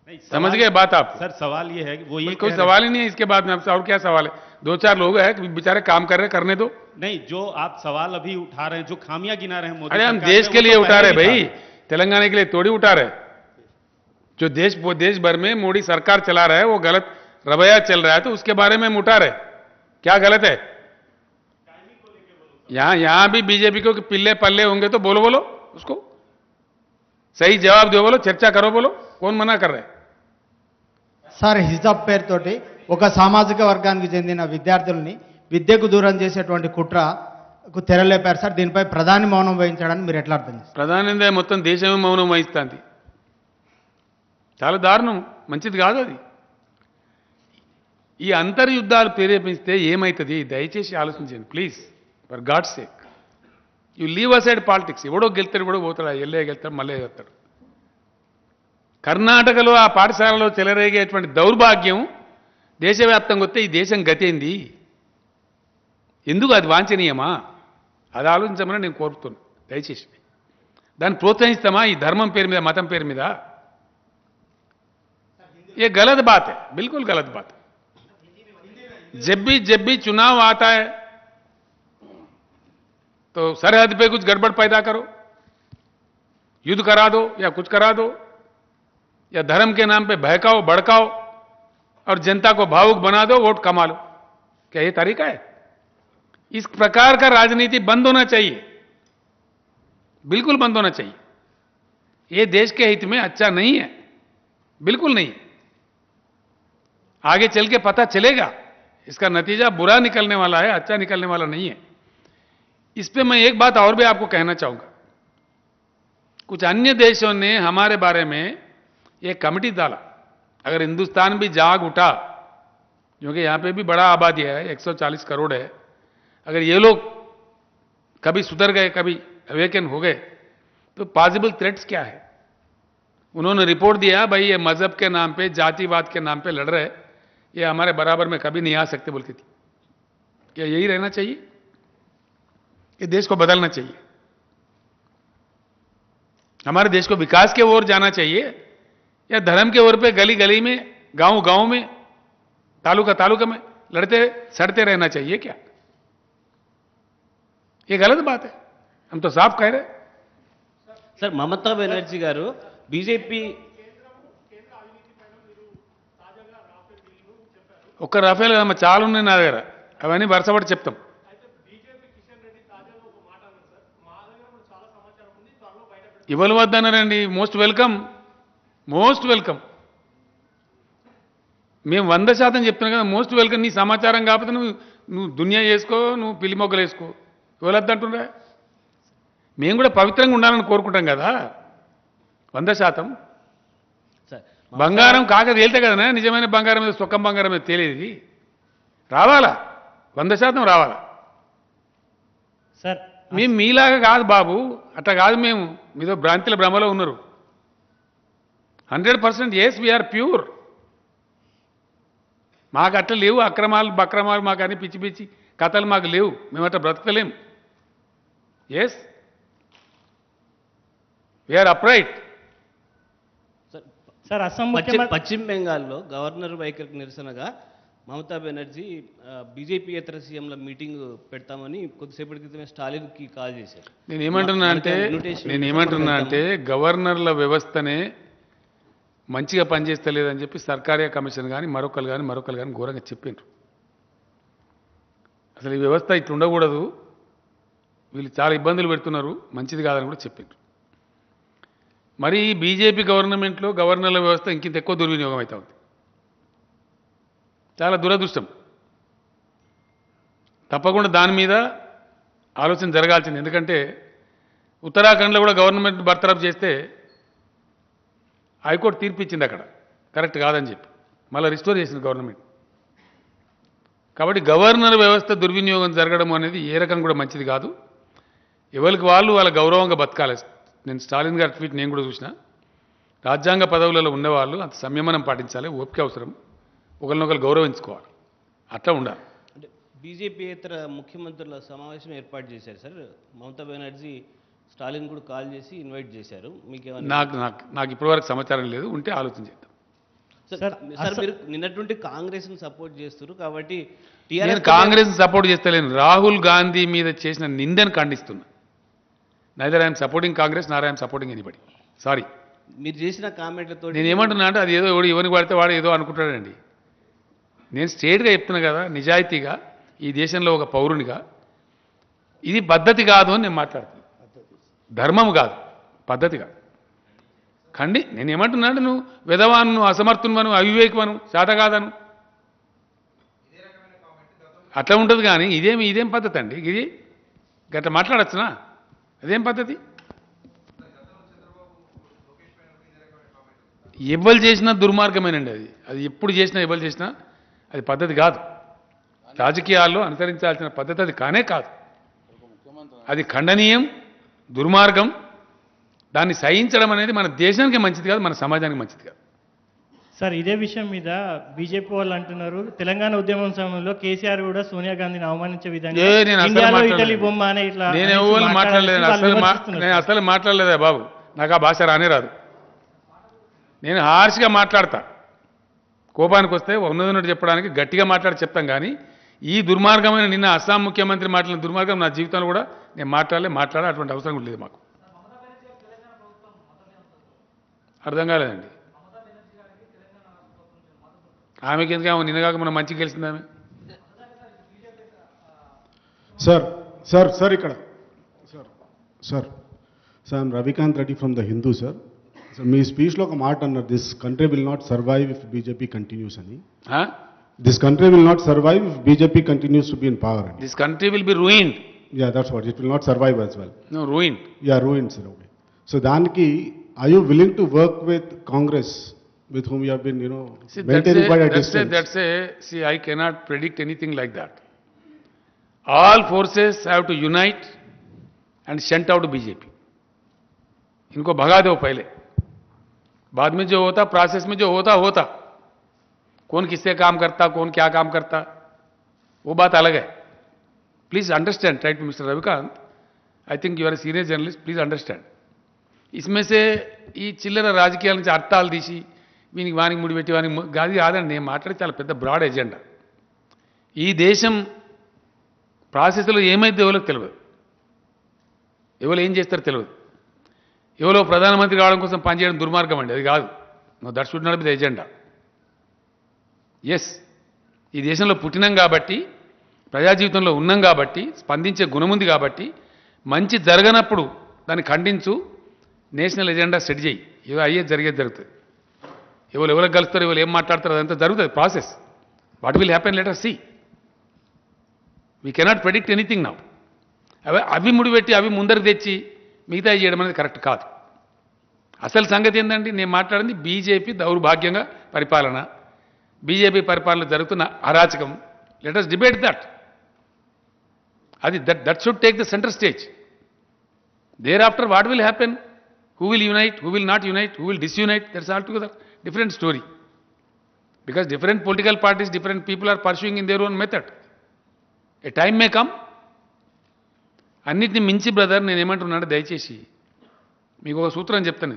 नहीं, समझ गए बात आप? सर सवाल ये है कि वो ये कोई सवाल ही नहीं है इसके बाद में आपसे. और क्या सवाल है? 2-4 लोग हैं कि बेचारे काम कर रहे, करने दो. नहीं, जो आप सवाल अभी उठा रहे हैं, जो खामियां गिना रहे हैं मोदी अरे हम सरकार देश में, के वो लिए तो उठा रहे पहले भी भाई, था. तेलंगाना के लिए थोड़ी उठा रहे. जो देश भर में मोदी सरकार चला रहा है वो गलत रवैया चल रहा है, तो उसके बारे में हम उठा रहे. क्या गलत है? यहां भी बीजेपी को पिल्ले पल्ले होंगे तो बोलो उसको सही जवाब दो, बोलो चर्चा करो, बोलो. कौन मना कर रहे हैं? సార్ హిజాబ్ పేరుతోటి ఒక సామాజిక వర్గానికి చెందిన విద్యార్థుల్ని విద్యకు దూరం చేసేటువంటి కుట్రకు తెరలేపారు సార్. దీనిపై ప్రధాని మౌనం వహించడానికి మీరు ఎట్లా అర్థం చేస్తారు? ప్రధానంగా మొత్తం దేశమే మౌనం వహిస్తుంది. చాలా దారుణం, మంచిది కాదు అది. ఈ అంతర్యుద్ధాలు ప్రేరేపిస్తే ఏమవుతుంది? దయచేసి ఆలోచించండి please, for God sake. You leave aside politics. ఎవడో గెలుతాడు, ఎవడో పోతాడు, ఎల్లే గెలుతాడు, మళ్ళీ వెళ్తాడు. కర్ణాటకలో ఆ పాఠశాలలో చెలరేగేటువంటి దౌర్భాగ్యం దేశవ్యాప్తంగా వస్తే ఈ దేశం గతేంది? ఎందుకు అది వాంఛనీయమా? అది ఆలోచించమని నేను కోరుతున్నాను దయచేసి. దాన్ని ప్రోత్సహిస్తామా ఈ ధర్మం పేరు మీద, మతం పేరు మీద? ये गलत बात है, बिल्कुल गलत बात है. जब भी चुनाव आता है तो सरहद पे कुछ गड़बड़ पैदा करो, युद्ध करा दो या कुछ करा दो, या धर्म के नाम पे बहकाओ भड़काओ, और जनता को भावुक बना दो, वोट कमा लो। क्या ये तरीका है? इस प्रकार का राजनीति बंद होना चाहिए, बिल्कुल बंद होना चाहिए। ये देश के हित में अच्छा नहीं है, बिल्कुल नहीं। आगे चल के पता चलेगा, इसका नतीजा बुरा निकलने वाला है, अच्छा निकलने वाला नहीं है। इस पे मैं एक बात और भी आपको कहना चाहूंगा। कुछ अन्य देशों ने हमारे बारे में एक कमिटी डाला। अगर हिंदुस्तान भी जाग उठा, क्योंकि यहां पे भी बड़ा आबादी है, 140 करोड़ है, अगर ये लोग कभी सुधर गए, कभी अवेकन हो गए, तो पॉसिबल थ्रेट्स क्या है? उन्होंने रिपोर्ट दिया, भाई ये मजहब के नाम पे, जातिवाद के नाम पे लड़ रहे, ये हमारे बराबर में कभी नहीं आ सकते बोलती थी। क्या यही रहना चाहिए? ये देश को बदलना चाहिए, हमारे देश को विकास के ओर जाना चाहिए, या धर्म के ओर पे गली गली में, गांव गांव में, तालुका तालुका में लड़ते सड़ते रहना चाहिए क्या? ये गलत बात है, हम तो साफ कह रहे हैं। సార్ మమతా బెనర్జీ గారు బీజేపీ ఒక్క రాఫేల్ కదమ్మా, చాలా ఉన్నాయి నా దగ్గర, అవన్నీ వరుసపడి చెప్తాం. ఇవ్వవద్దన్నారండి. Most welcome, most welcome. మేము 100% చెప్తున్నాం కదా, మోస్ట్ వెల్కమ్. నీ సమాచారం కాకపోతే నువ్వు దునియా చేసుకో, నువ్వు పిల్లి మొగ్గలు వేసుకో, ఇవ్వలేద్దంటుండే. మేము కూడా పవిత్రంగా ఉండాలని కోరుకుంటాం కదా. 100% సార్ బంగారం కాక తేలితే కదనా నిజమైన బంగారం మీద, సొక్కం బంగారం మీద తేలేది. రావాలా, 100% రావాలా. సార్ మేము మీలాగా కాదు బాబు, అట్లా కాదు. మేము మీతో భ్రాంతిల భ్రమలో ఉన్నారు. 100% ఎస్, వీఆర్ ప్యూర్. మాకు అట్లా లేవు అక్రమాలు బక్రమాలు, మాకు అని పిచ్చి పిచ్చి కథలు మాకు లేవు. మేము అట్లా బ్రతకలేం. Yes, we are upright. Sir Assam పశ్చిమ బెంగాల్లో గవర్నర్ వైఖరికి నిరసనగా మమతా బెనర్జీ బీజేపీయేతర సీఎంల మీటింగ్ పెడతామని కొద్దిసేపటి క్రితమే స్టాలిన్కి కాల్ చేశారు. నేనేమంటున్నా అంటే గవర్నర్ల వ్యవస్థనే మంచిగా పనిచేస్తలేదని చెప్పి సర్కారీ కమిషన్ కానీ మరొకరు కానీ ఘోరంగా చెప్పిండ్రు. అసలు ఈ వ్యవస్థ ఇట్లా ఉండకూడదు, వీళ్ళు చాలా ఇబ్బందులు పెడుతున్నారు, మంచిది కాదని కూడా చెప్పిండ్రు. మరి ఈ బీజేపీ గవర్నమెంట్లో గవర్నర్ల వ్యవస్థ ఇంకింత ఎక్కువ దుర్వినియోగం అవుతా ఉంది. చాలా దురదృష్టం. తప్పకుండా దాని మీద ఆలోచన జరగాల్సింది. ఎందుకంటే ఉత్తరాఖండ్లో కూడా గవర్నమెంట్ బర్తరఫ్ చేస్తే హైకోర్టు తీర్పు ఇచ్చింది, అక్కడ కరెక్ట్ కాదని చెప్పి మళ్ళీ రిస్టోర్ చేసింది గవర్నమెంట్. కాబట్టి గవర్నర్ వ్యవస్థ దుర్వినియోగం జరగడం అనేది ఏ రకం కూడా మంచిది కాదు. ఎవరికి వాళ్ళు వాళ్ళ గౌరవంగా బతకాలి. నేను స్టాలిన్ గారి ట్వీట్ నేను కూడా చూసిన. రాజ్యాంగ పదవులలో ఉన్నవాళ్ళు అంత సంయమనం పాటించాలి, ఓపిక అవసరం, ఒకరినొకరు గౌరవించుకోవాలి, అట్లా ఉండాలి. అంటే బీజేపీయేతర ముఖ్యమంత్రుల సమావేశం ఏర్పాటు చేశారు సార్. మమతా బెనర్జీ స్టాలిన్ కూడా కాల్ చేసి ఇన్వైట్ చేశారు. మీకు నాకు ఇప్పటివరకు సమాచారం లేదు, ఉంటే ఆలోచన చేద్దాం. సార్ మీరు నిన్నటి నుండి కాంగ్రెస్ని సపోర్ట్ చేస్తున్నారు కాబట్టి నేను కాంగ్రెస్ని సపోర్ట్ చేస్తలేను, రాహుల్ గాంధీ మీద చేసిన నిందను ఖండిస్తున్నా. Neither I'm supporting Congress, Nar I'm supporting anybody. Sorry, మీరు చేసిన కామెంట్లతో నేను ఏమంటున్నా అంటే అది ఏదో ఎవరికి పడితే వాడు ఏదో అనుకుంటాడండి. నేను స్ట్రేట్గా చెప్తున్నా కదా, నిజాయితీగా ఈ దేశంలో ఒక పౌరునిగా ఇది పద్ధతి కాదు అని నేను మాట్లాడుతున్నాను. ధర్మం కాదు, పద్ధతి కాదు. నేను ఏమంటున్నాడు, నువ్వు విధవాను, అసమర్థునివను, అవివేకమను, చేత కాదను, అట్లా ఉంటుంది. కానీ ఇదేం పద్ధతి అండి? ఇది గట్లా మాట్లాడచ్చునా? అదేం పద్ధతి? ఎవ్వరు చేసినా దుర్మార్గమేనండి. అది ఎప్పుడు చేసినా ఎవరు చేసినా అది పద్ధతి కాదు. రాజకీయాల్లో అనుసరించాల్సిన పద్ధతి అది కానే కాదు. అది ఖండనీయం, దుర్మార్గం. దాన్ని సహించడం అనేది మన దేశానికి మంచిది కాదు, మన సమాజానికి మంచిది కాదు. సార్ ఇదే విషయం మీద బీజేపీ వాళ్ళు అంటున్నారు, తెలంగాణ ఉద్యమం సమయంలో కేసీఆర్ కూడా సోనియా గాంధీని అవమానించే విధంగా నేను అసలు మాట్లాడలేదా బాబు, నాకు ఆ భాష రానే రాదు. నేను హార్ష్గా మాట్లాడతా, కోపానికి వస్తే ఉన్నదన్నట్టు చెప్పడానికి గట్టిగా మాట్లాడి చెప్తాం. కానీ ఈ దుర్మార్గమైన నిన్న అస్సాం ముఖ్యమంత్రి మాట్లాడిన దుర్మార్గం నా జీవితంలో కూడా నేను మాట్లాడే అటువంటి అవసరం కూడా లేదు మాకు. అర్థం కాలేదండి. ఆమెకి ఎందుకు ఆమె నిన్నగాక మనం మంచిగా గెలిచింది ఆమె. సార్ ఇక్కడ sir I'm Ravikant Reddy from the Hindu sir. Sir మీ స్పీచ్లో ఒక మాట అన్నారు, this country will not survive if BJP continues అని. This country will not survive if BJP continues to be in power అని. This country will be ruined. Yeah that's what, it will not survive as well. No ruined. Yeah ruined sir. Okay. So దానికి are you willing to work with Congress, with whom you have been, maintaining quite a distance? See, I cannot predict anything like that. All forces have to unite and shunt out BJP. इनको भगा दो पहले, बाद में जो होता, process में जो होता, कौन किससे काम करता, कौन क्या काम करता, वो बात अलग है. Please understand, right, Mr. Ravikant, I think you are a senior journalist, please understand. इसमें से ఈ చిల్లర రాజకీయాల నుంచి అర్థాలు తీసి వీనికి వానికి ముడిపెట్టి వానికి గాది కాదండి. నేను మాట్లాడి చాలా పెద్ద బ్రాడ్ ఎజెండా. ఈ దేశం ప్రాసెస్లో ఏమైతే ఎవరికి తెలియదు, ఎవరు ఏం చేస్తారో తెలియదు. ఎవరో ప్రధానమంత్రి కావడం కోసం పనిచేయడం దుర్మార్గం అండి, అది కాదు. No, that should not be the agenda. Yes, ఈ దేశంలో పుట్టినాం కాబట్టి, ప్రజా జీవితంలో ఉన్నాం కాబట్టి, స్పందించే గుణం ఉంది కాబట్టి, మంచి జరగనప్పుడు దాన్ని ఖండించు, నేషనల్ ఎజెండా సెట్ చేయి. ఏదో అయ్యేది జరిగేది జరుగుతుంది. ఎవరు కలుస్తారు, ఎవరు ఏం మాట్లాడతారు, అదంతా జరుగుతుంది process. What will happen, let us see. We cannot predict anything now. అవి ముడిపెట్టి అవి ముందరికి తెచ్చి మిగతా చేయడం అనేది కరెక్ట్ కాదు. అసలు సంగతి ఏంటంటే, నేను మాట్లాడింది బీజేపీ దౌర్భాగ్యంగా పరిపాలన, బీజేపీ పరిపాలన జరుగుతున్న అరాచకం. Let us debate that. అది that should take the centre stage. Thereafter what will happen, who will unite, who will not unite, who will disunite, that's altogether different story. Because different political parties, different people are pursuing in their own method. A time may come. అన్నిటిని మించి brother నేను ఏమంటున్నాను, దయచేసి మీకు ఒక సూత్రం చెప్తాను.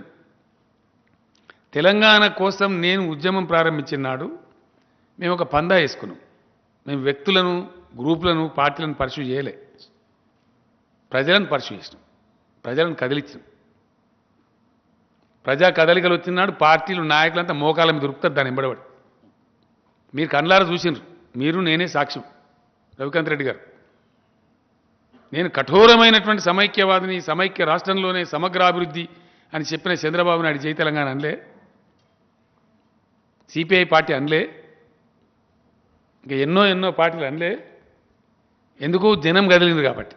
తెలంగాణ కోసం నేను ఉద్యమం ప్రారంభించిన నాడు మేము ఒక పందా వేసుకున్నాం. మేము వ్యక్తులను, గ్రూపులను, పార్టీలను పర్సూ చేయలే, ప్రజలను పర్సూ చేసినాం, ప్రజలను కదిలించాం. ప్రజా కదలికలు వచ్చినాడు పార్టీలు, నాయకులంతా మోకాల మీద దొరుకుతారు దాన్ని ఎంబడబడి. మీరు కళ్ళారా చూసినారు, మీరు నేనే సాక్ష్యం. రవికాంత్ రెడ్డి గారు, నేను కఠోరమైనటువంటి సమైక్యవాదిని, సమైక్య రాష్ట్రంలోనే సమగ్రాభివృద్ధి అని చెప్పిన చంద్రబాబు నాయుడు జై తెలంగాణ అనలే, సిపిఐ పార్టీ అనలే, ఇంకా ఎన్నో పార్టీలు అనలే. ఎందుకు? జనం కదిలింది కాబట్టి.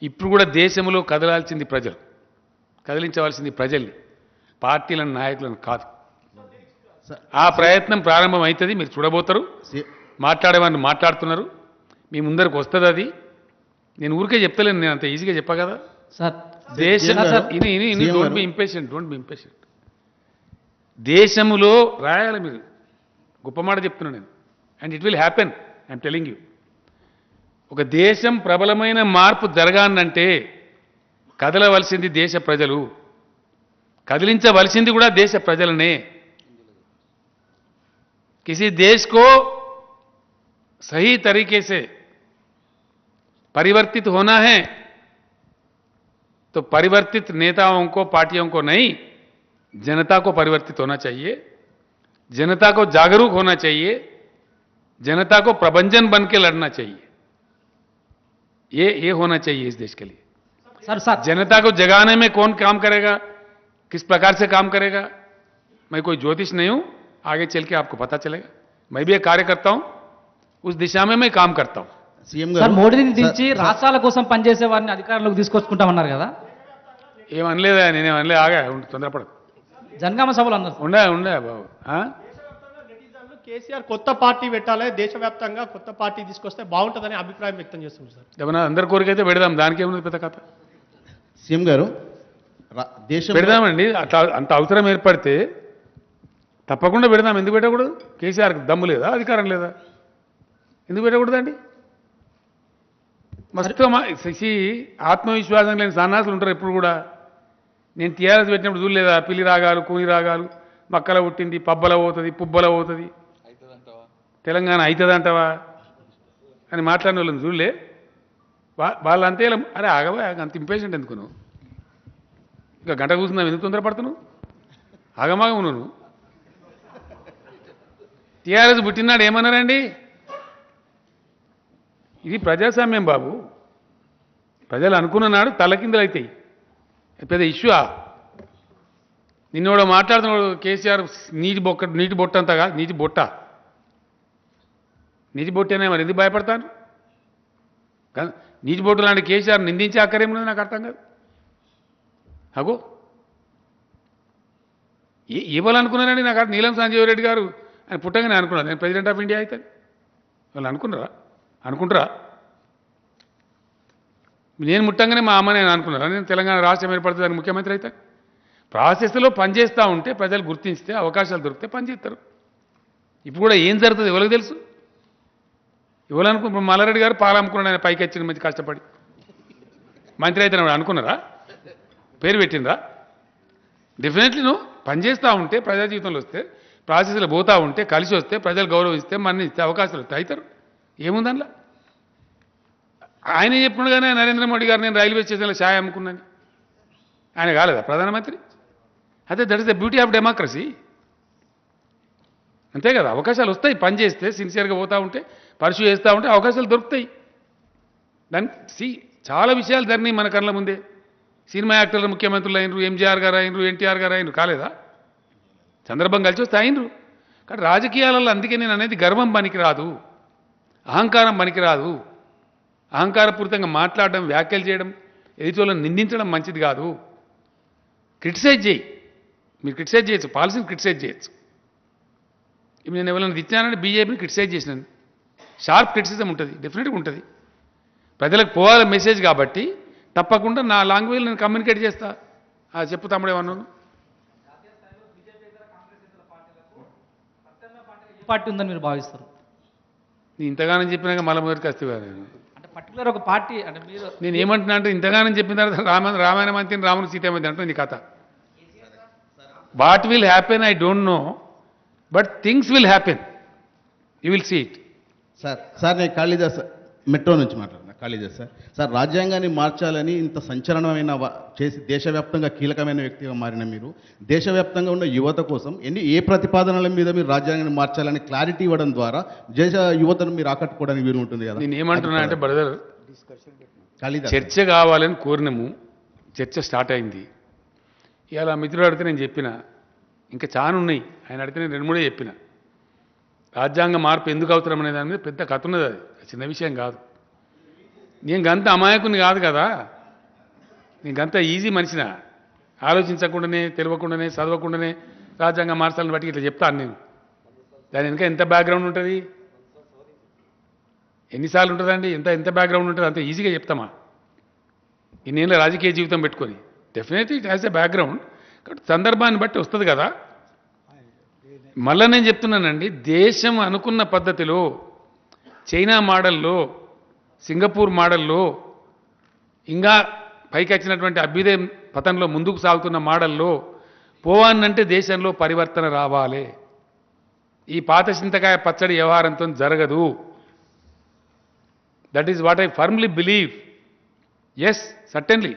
ఇప్పుడు కూడా దేశంలో కదలాల్సింది ప్రజలు, కదిలించవలసింది ప్రజల్ని, పార్టీలను, నాయకులను కాదు. ఆ ప్రయత్నం ప్రారంభం అవుతుంది, మీరు చూడబోతారు. మాట్లాడేవాడిని మాట్లాడుతున్నారు, మీ ముందరికి వస్తుంది అది. నేను ఊరికే చెప్తలేను, నేను అంత ఈజీగా చెప్పా కదా. Don't be impatient. దేశములో రాయాలి మీరు, గొప్ప మాట చెప్తున్నాను నేను. And it will happen, I'm telling you. ఒక దేశం ప్రబలమైన మార్పు జరగాలంటే కదలవలసింది దేశ ప్రజలు, కదిలించవలసింది కూడా దేశ ప్రజలనే. किसी देश को सही तरीके से परिवर्तित होना है तो परिवर्तित नेताओं को, पार्टियों को नहीं, जनता को परिवर्तित होना चाहिए, जनता को जागरूक होना चाहिए, जनता को प्रबंधन बन के लड़ना चाहिए. ये होना चाहिए इस देश के लिए. सर जनता को जगाने में कौन काम करेगा, किस प्रकार से काम करेगा, मैं कोई ज्योतिष नहीं हूं, आगे चल के आपको पता चलेगा. मैं भी एक कार्यकर्ता हूं, उस दिशा में मैं काम करता हूं. సార్ మోడీని దించి రాష్ట్రాల కోసం పనిచేసే వారిని అధికారంలోకి తీసుకొచ్చుకుంటామన్నారు కదా. ఏమనలేదా, నేనేమనలే, ఆగా తొందరపడదు. జనగామ సభలు అన్నారు. ఉండే బాబు. కేసీఆర్ కొత్త పార్టీ పెట్టాలి, దేశవ్యాప్తంగా కొత్త పార్టీ తీసుకొస్తే బాగుంటుందని అభిప్రాయం వ్యక్తం చేస్తుంది సార్. ఏమన్నా అందరి కోరికైతే పెడదాం, దానికి ఏముంది పెద్ద కథ. సీఎం గారు, దేశం పెడదామండి, అట్లా అంత అవసరం ఏర్పడితే తప్పకుండా పెడదాం. ఎందుకు పెట్టకూడదు? కేసీఆర్కి దమ్ము లేదా, అధికారం లేదా? ఎందుకు పెట్టకూడదండి? మస్తు ఆత్మవిశ్వాసం లేని సన్నాసులు ఉంటారు ఎప్పుడు కూడా. నేను టీఆర్ఎస్ పెట్టినప్పుడు చూడలేదా, పిల్లి రాగాలు, కూని రాగాలు, మక్కల పుట్టింది, పబ్బల పోతుంది, పుబ్బల పోతుంది, తెలంగాణ అవుతుందంటవా అని మాట్లాడిన వాళ్ళని చూడలే. వాళ్ళంతే. అరే ఆగవా, అంత ఇంపేషెంట్ ఎందుకు నువ్వు? ఇంకా గంట కూర్చున్నావు, ఎందుకు తొందరపడుతున్నావు? ఆగమాగం నువ్వు. టీఆర్ఎస్ పుట్టినాడు ఏమన్నారండి? ఇది ప్రజాస్వామ్యం బాబు. ప్రజలు అనుకున్న నాడు తలకిందులు అవుతాయి. పెద్ద ఇష్యూ. నిన్నోడు మాట్లాడుతున్నాడు కేసీఆర్ నీటి బొట్ట అంతగా, నీటి బొట్ట అనే మరి ఎందుకు భయపడతాను? నీటి బొట్టు లాంటి కేసీఆర్ నిందించే అక్కరేమున్నది నాకు అర్థం కాదు. అగో ఇవ్వాలనుకున్నారండి నాకు నీలం సంజీవ్ రెడ్డి గారు ఆయన పుట్టగానే అనుకున్నాను నేను ప్రెసిడెంట్ ఆఫ్ ఇండియా అవుతాను. వాళ్ళు అనుకుంటారా? నేను ముట్టంగానే మా అమ్మ నేను అనుకున్నారా నేను తెలంగాణ రాష్ట్రం ఏర్పడుతుందని ముఖ్యమంత్రి అవుతాను? ప్రాసెస్లో పనిచేస్తూ ఉంటే ప్రజలు గుర్తించితే అవకాశాలు దొరికితే పనిచేస్తారు. ఇప్పుడు కూడా ఏం జరుగుతుంది ఎవరికి తెలుసు? ఇప్పుడు మల్లారెడ్డి గారు పాలు అమ్ముకున్నాడు, ఆయన పైకి వచ్చిన మంచి కష్టపడి మంత్రి అయితే అనుకున్నారా? పేరు పెట్టినరా? డెఫినెట్లీ నువ్వు పనిచేస్తూ ఉంటే ప్రజా జీవితంలో వస్తే ప్రాసెస్లో పోతూ ఉంటే కలిసి వస్తే ప్రజలు గౌరవిస్తే మన్నిస్తే అవకాశాలు వస్తే అవుతారు. ఏముందనలా? ఆయన చెప్పుడుగానే నరేంద్ర మోడీ గారు నేను రైల్వే స్టేషన్లో ఛాయ్ అమ్ముకున్నాను, ఆయన కాలేదా ప్రధానమంత్రి? అదే that is the beauty of democracy. అంతే కదా, అవకాశాలు వస్తాయి. పని చేస్తే సిన్సియర్గా పోతూ ఉంటే పర్సూ చేస్తూ ఉంటే అవకాశాలు దొరుకుతాయి. దానికి చాలా విషయాలు జరిగినాయి మన కళ్ళ ముందే. సినిమా యాక్టర్లు ముఖ్యమంత్రులు అయినరు, ఎంజీఆర్ గారు అయినరు, ఎన్టీఆర్ గారు అయినరు, కాలేదా? సందర్భం కలిసి వస్తే అయినరు. కానీ రాజకీయాలలో అందుకే నేను అనేది గర్వం పనికిరాదు, అహంకారం పనికిరాదు. అహంకారపూరితంగా మాట్లాడడం, వ్యాఖ్యలు చేయడం, ఎదుటివాళ్ళని నిందించడం మంచిది కాదు. క్రిటిసైజ్ చేయి, మీరు క్రిటిసైజ్ చేయొచ్చు, పాలసీని క్రిటిసైజ్ చేయొచ్చు. ఇప్పుడు నేను ఎవరైనా ఇచ్చానంటే బీజేపీని క్రిటిసైజ్ చేసినాను, షార్ప్ క్రిటిసిజం ఉంటుంది, డెఫినెట్గా ఉంటుంది. ప్రజలకు పోవాలి మెసేజ్ కాబట్టి తప్పకుండా నా లాంగ్వేజ్ నేను కమ్యూనికేట్ చేస్తా. చెప్పు తమ్ముడు ఏమన్నాను? ఏ పార్టీ ఉందని మీరు భావిస్తారు? ఇంతగానం చెప్పినాక మళ్ళీ మొదటికి వస్తే అంటే పర్టికులర్ ఒక పార్టీ అంటే మీరు నేను ఏమంటున్నా అంటే ఇంతగానం చెప్పిన తర్వాత రామాయణ మంత్రి రాముని సీతేమతి అంటే నీ కథ. What will happen I don't know, but things will happen, you will see it. Sir నేను కాళీదాస్ మెట్రో నుంచి మాట్లాడుతున్నా. కాళీదాస్ సార్ రాజ్యాంగాన్ని మార్చాలని ఇంత సంచలనమైన చేసి దేశవ్యాప్తంగా కీలకమైన వ్యక్తిగా మారిన మీరు దేశవ్యాప్తంగా ఉన్న యువత కోసం ఏ ప్రతిపాదనల మీద మీరు రాజ్యాంగాన్ని మార్చాలని క్లారిటీ ఇవ్వడం ద్వారా దేశ యువతను మీరు ఆకట్టుకోవడానికి వీలు ఉంటుంది కదా. నేను ఏమంటున్నా అంటే బ్రదర్, కాళీదాస్ చర్చ కావాలని కోరినము, చర్చ స్టార్ట్ అయింది. ఇవాళ మిత్రుడు అడిగితే నేను చెప్పిన, ఇంకా చాలా ఉన్నాయి. ఆయన అడిగితే నేను 2-3 చెప్పిన. రాజ్యాంగ మార్పు ఎందుకు అవసరం అనే దాని మీద పెద్ద కథ ఉన్నది. అది చిన్న విషయం కాదు. నేను గంత అమాయకుని కాదు కదా, నేను గంత ఈజీ మనిషిన. ఆలోచించకుండానే, తెలియకుండానే, చదవకుండానే రాజ్యాంగ మార్చాలని బట్టి ఇట్లా చెప్తాను నేను. దాని వెనుక ఎంత బ్యాక్గ్రౌండ్ ఉంటుంది, ఎన్నిసార్లు ఉంటుందండి, ఎంత బ్యాక్గ్రౌండ్ ఉంటుంది, అంత ఈజీగా చెప్తామా? ఇన్నేళ్ళ రాజకీయ జీవితం పెట్టుకొని definitely it has a background. కాబట్టి సందర్భాన్ని బట్టి వస్తుంది కదా. మళ్ళీ నేను చెప్తున్నానండి, దేశం అనుకున్న పద్ధతిలో, చైనా మోడల్లో, సింగపూర్ మోడల్లో, ఇంకా పైకి వచ్చినటువంటి అభ్యుదయ పథంలో ముందుకు సాగుతున్న మోడల్లో పోవానంటే దేశంలో పరివర్తన రావాలి. ఈ పాత చింతకాయ పచ్చడి వ్యవహారంతో జరగదు. That is what I firmly believe. Yes, certainly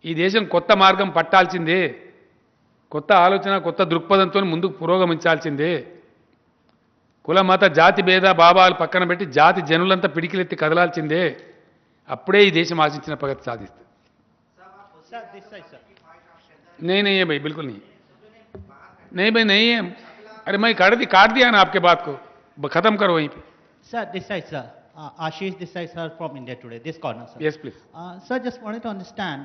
ఈ దేశం కొత్త మార్గం పట్టాల్సిందే, కొత్త ఆలోచన, కొత్త దృక్పథంతో ముందుకు పురోగమించాల్సిందే. కుల మత జాతి భేద భావాలు పక్కన పెట్టి జాతి జనులంతా పిడికిలెత్తి కదలాల్సిందే. అప్పుడే ఈ దేశం ఆశించిన ప్రగతి సాధిస్తుంది. नहीं है भाई, बिल्कुल नहीं भाई, नहीं है. अरे मैं काट दिया ना आपके बात को, खत्म करो वहीं पे. Sir, this side, sir. Ashish, this side, sir, from India Today. This corner, sir. Yes, please. Sir, just wanted to understand,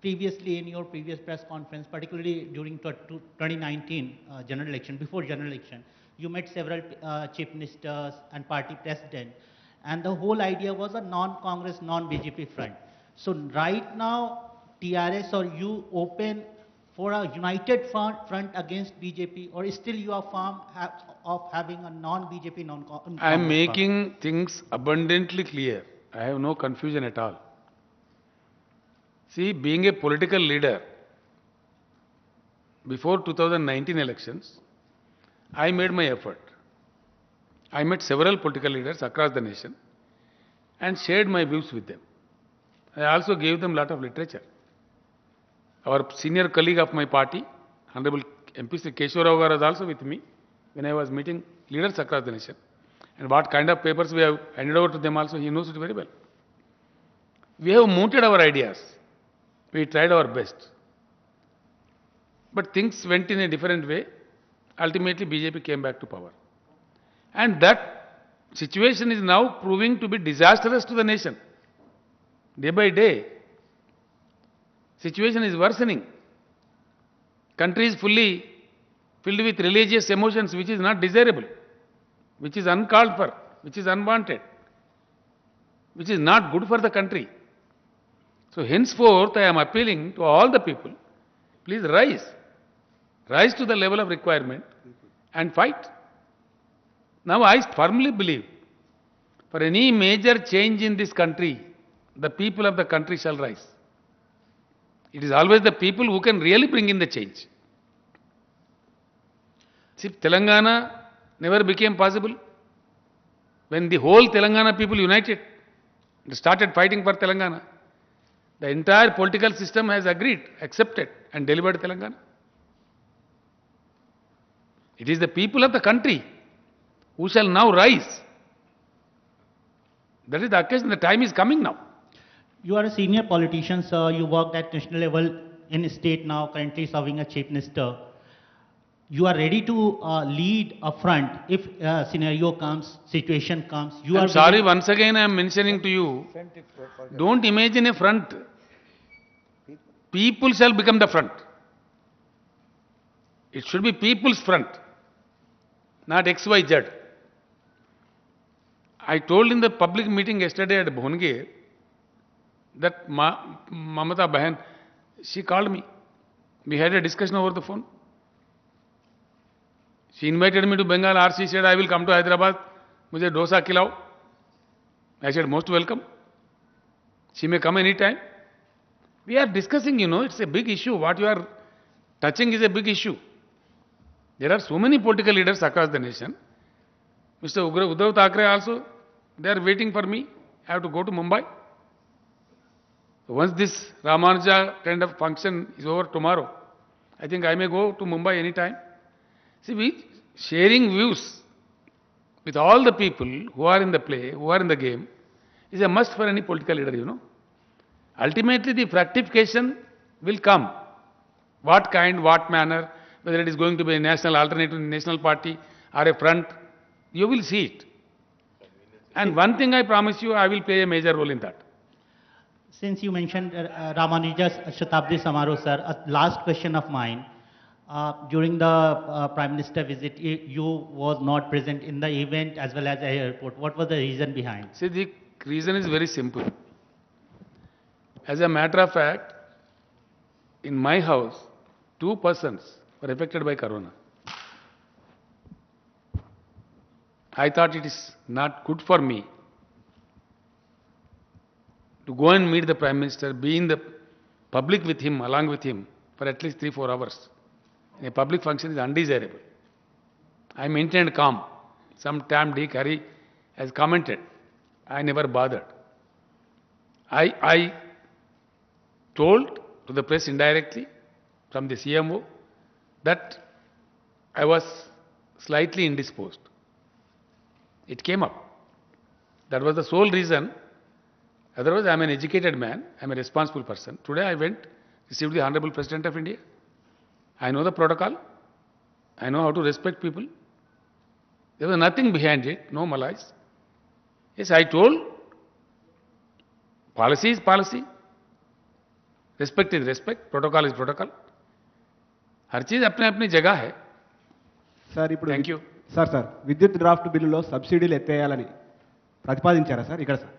previously in your previous press conference, particularly during 2019 general election, before general election, you met several chief ministers and party president, and the whole idea was a non-Congress, non-BJP front. So right now, TRS or you open for a united front against BJP, or still you are firm of having a non-BJP, non-Congress? I am making things abundantly clear. I have no confusion at all. See, being a political leader, before 2019 elections, I made my effort. I met several political leaders across the nation and shared my views with them. I also gave them a lot of literature. Our senior colleague of my party, Honorable MP Sri Keshwar Rao Garu, is also with me. when I was meeting leaders across the nation. And what kind of papers we have handed over to them also, he knows it very well. We have mooted our ideas. We tried our best. But things went in a different way. Ultimately, BJP came back to power. And that situation is now proving to be disastrous to the nation. Day by day, situation is worsening. Country is fully filled with religious emotions, which is not desirable, which is uncalled for, which is unwanted, which is not good for the country. So henceforth, I am appealing to all the people, please rise. Rise to the level of requirement and fight. Now I firmly believe, for any major change in this country, the people of the country shall rise. It is always the people who can really bring in the change. See, Telangana never became possible when the whole Telangana people united and started fighting for Telangana. The entire political system has agreed, accepted and delivered Telangana. It is the people of the country who shall now rise. That is the occasion, the time is coming now. You are a senior politician, sir. You worked at national level in state now, currently serving as chief minister. You are ready to lead a front if scenario comes, situation comes. You I'm are sorry, willing- once again I am mentioning to you, don't imagine a front. People shall become the front. It should be people's front, not XYZ. I told in the public meeting yesterday at Bhongir that Mamata Bahan, she called me. We had a discussion over the phone. She invited me to Bengal, or she said, I will come to Hyderabad, mujhe dosa khilao. I said, most welcome. She may come any time. We are discussing, it's a big issue. What you are touching is a big issue. There are so many political leaders across the nation. Mr. Uddhav Thackeray also, they are waiting for me. I have to go to Mumbai. Once this Ramanuja kind of function is over tomorrow, I think I may go to Mumbai anytime. See, we sharing views with all the people who are in the play, who are in the game, is a must for any political leader, Ultimately, the fructification will come. What kind, what manner, whether it is going to be a national alternative national party or a front, you will see it. And one thing I promise you, I will play a major role in that. Since you mentioned Ramanuja's Shatabdi Samaroh, sir, a last question of mine. During the Prime Minister visit, you was not present in the event as well as the airport. What was the reason behind? See, the reason is very simple. As a matter of fact, in my house, 2 persons were affected by corona. I thought it is not good for me to go and meet the Prime Minister, be in the public with him, along with him, for at least 3-4 hours. In a public function is undesirable. I maintained calm. Sometime Dick Hari has commented. I never bothered. I told to the press indirectly from the CMO that I was slightly indisposed. It came up. That was the sole reason. Otherwise, I am an educated man. I am a responsible person. Today I went, received the Honorable President of India. I know the protocol. I know how to respect people. There was nothing behind it, no malice. Yes, I told, policy is policy. Respect is respect. Protocol is protocol. हर चीज अपने अपनी जगह है. Sir ఇప్పుడు Thank you. Sir విద్యుత్ draft బిల్లులో సబ్సిడీలు ఎత్తేయాలని ప్రతిపాదించారా sir ఇక్కడ సార్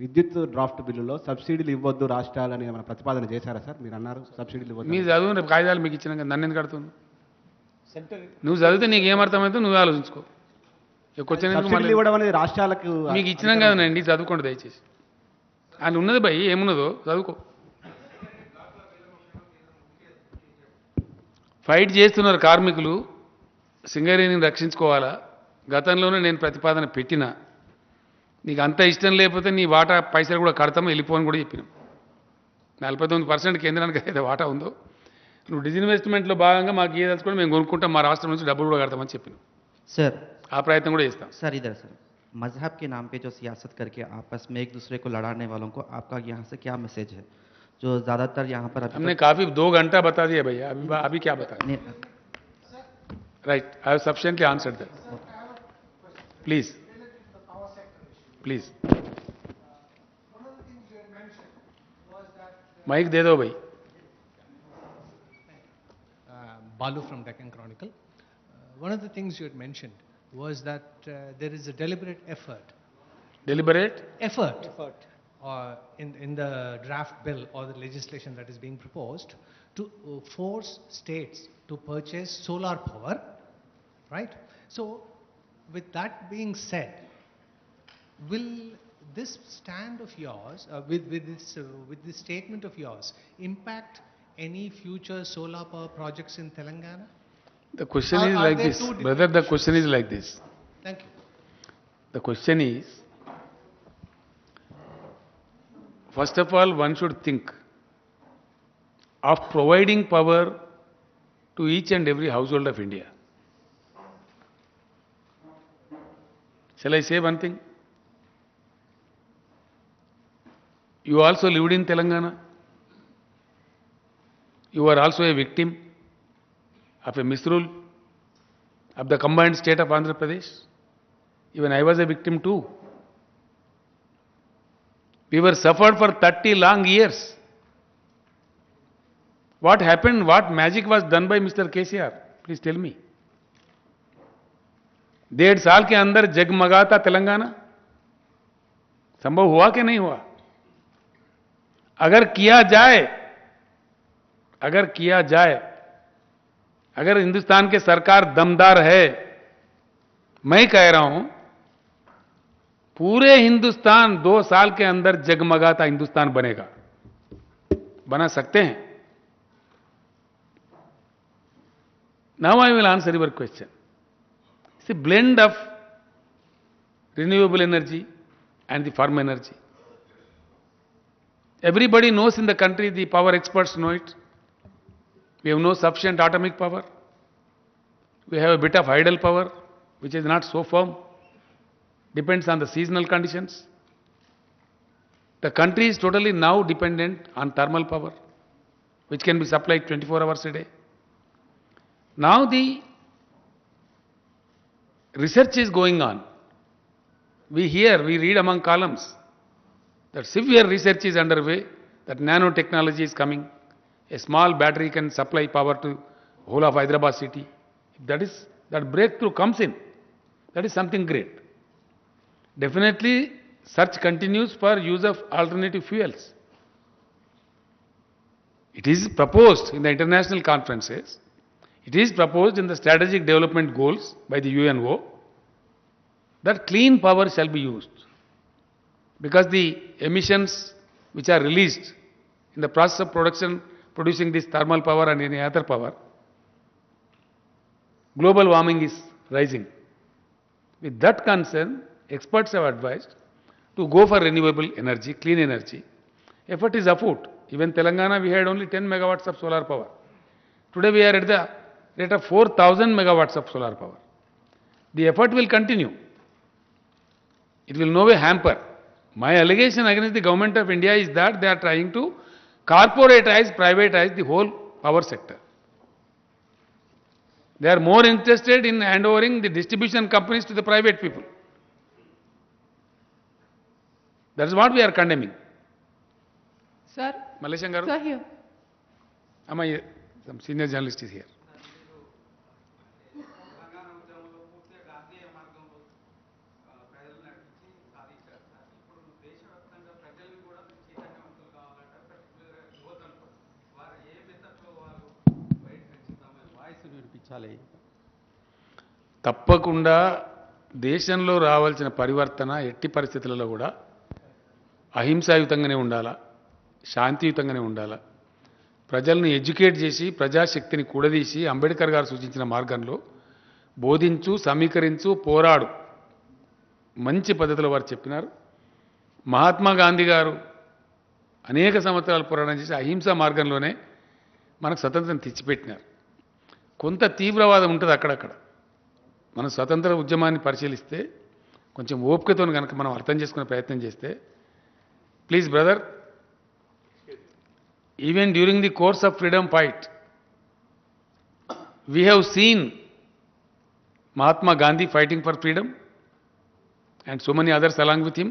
విద్యుత్ డ్రాఫ్ట్ బిల్లులో సబ్సిడీలు ఇవ్వద్దు రాష్ట్రాలని ఏమైనా ప్రతిపాదన చేశారా సార్ మీరు అన్నారు సబ్సిడీలు ఇవ్వద్దు మీ చదువు రేపు కాగితాలు మీకు ఇచ్చినాక నన్ను ఎందుకు కడుతున్నావు నువ్వు చదివితే నీకు ఏమర్థమైతే నువ్వు ఆలోచించుకో సబ్సిడీలు ఇవ్వడం అనేది రాష్ట్రాలకు మీకు ఇచ్చినాం కదండి చదువుకోండి దయచేసి అని ఉన్నది భయ్ ఏమున్నదో చదువుకో ఫైట్ చేస్తున్నారు కార్మికులు సింగరేణిని రక్షించుకోవాలా గతంలోనే నేను ప్రతిపాదన పెట్టినా నీకు అంత ఇష్టం లేకపోతే నీ వాటా పైసలు కూడా కడతాము వెళ్ళిపోని కూడా చెప్పినాం 49% కేంద్రానికి అయితే వాటా ఉందో నువ్వు డిజిన్వెస్ట్మెంట్లో భాగంగా మాకు ఏ తెలుసుకొని మేము కొనుక్కుంటాం, మా రాష్ట్రం నుంచి డబ్బులు కూడా కడతామని చెప్పినాం. सर ఆ ప్రయత్నం కూడా చేస్తాం. सर इधर सर मजहब के नाम पे जो सियासत करके आपस में एक दूसरे को लड़ाने वालों को आपका यहाँ से क्या मैसेज है, जो ज़्यादातर यहाँ पर हमने काफी 2 घंटा बता दिया भैया, अभी क्या बता. Right, I have sufficiently answered that. Please please mic दे दो भाई. Balu from Deccan Chronicle. One of the things you had mentioned was that there is a deliberate effort. Deliberate? Effort. In the draft bill or the legislation that is being proposed to force states to purchase solar power, right? So, with that being said, will this stand of yours, with this statement of yours, impact any future solar power projects in Telangana? The question is like this, brother. The question is like this. Thank you. The question is, first of all, one should think of providing power to each and every household of India. Shall I say one thing? You also lived in Telangana. You are also a victim of a misrule of the combined state of Andhra Pradesh. Even I was a victim too. We were suffered for 30 long years. What happened? What magic was done by Mr. KCR? Please tell me. 1.5 साल के अंदर जगमगाता तेलंगाना संभव हुआ कि नहीं हुआ? अगर किया जाए, अगर हिंदुस्तान के सरकार दमदार है, मैं कह रहा हूं पूरे हिंदुस्तान 2 साल के अंदर जगमगाता हिंदुस्तान बनेगा. बना सकते हैं. Now I will answer your question. It's a blend of renewable energy and the firm energy. Everybody knows in the country, the power experts know it. We have no sufficient atomic power. We have a bit of idle power, which is not so firm. Depends on the seasonal conditions. The country is totally now dependent on thermal power, which can be supplied 24 hours a day. Now the research is going on. We read among columns that severe research is underway, that nanotechnology is coming. A small battery can supply power to whole of Hyderabad city. If that breakthrough comes in, that is something great. Definitely, search continues for use of alternative fuels. It is proposed in the international conferences. It is proposed in the strategic development goals by the UNO that clean power shall be used, because the emissions which are released in the process of producing this thermal power and any other power, global warming is rising. With that concern, experts have advised to go for renewable energy, clean energy. Effort is afoot. Even Telangana, we had only 10 megawatts of solar power. Today we are at the rate of 4,000 megawatts of solar power. The effort will continue. It will no way hamper. My allegation against the government of India is that they are trying to corporatize, privatize the whole power sector. They are more interested in handovering the distribution companies to the private people. That is what we are condemning. Sir? Malaysian Garu? Sir, here. Some senior journalist is here. తప్పకుండా దేశంలో రావాల్సిన పరివర్తన ఎట్టి పరిస్థితులలో కూడా అహింసాయుతంగానే ఉండాలా, శాంతియుతంగానే ఉండాలా. ప్రజల్ని ఎడ్యుకేట్ చేసి ప్రజాశక్తిని కూడదీసి అంబేద్కర్ గారు సూచించిన మార్గంలో బోధించు, సమీకరించు, పోరాడు. మంచి పద్ధతిలో వారు చెప్పినారు. మహాత్మా గాంధీ గారు అనేక సంవత్సరాలు పోరాటం చేసి అహింసా మార్గంలోనే మనకు స్వతంత్రం తెచ్చిపెట్టినారు. కొంత తీవ్రవాదం ఉంటుంది అక్కడక్కడ. మనం స్వతంత్ర ఉద్యమాన్ని పరిశీలిస్తే కొంచెం ఓపికతో కనుక మనం అర్థం చేసుకునే ప్రయత్నం చేస్తే, please brother, even during the course of freedom fight we have seen Mahatma Gandhi fighting for freedom and so many others along with him.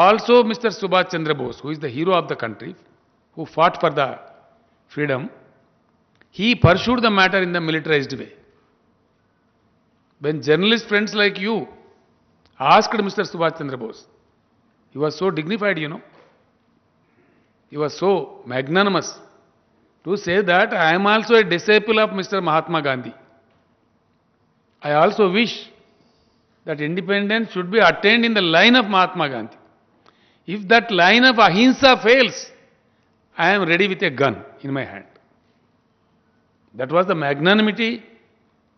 Also Mr. Subhash Chandra Bose, who is the hero of the country, who fought for the freedom, he pursued the matter in the militarized way. When journalist friends like you asked Mr. Subhash Chandra Bose, he was so dignified, he was so magnanimous to say that I am also a disciple of Mr. Mahatma Gandhi. I also wish that independence should be attained in the line of Mahatma Gandhi. If that line of ahimsa fails, I am ready with a gun in my hand. That was the magnanimity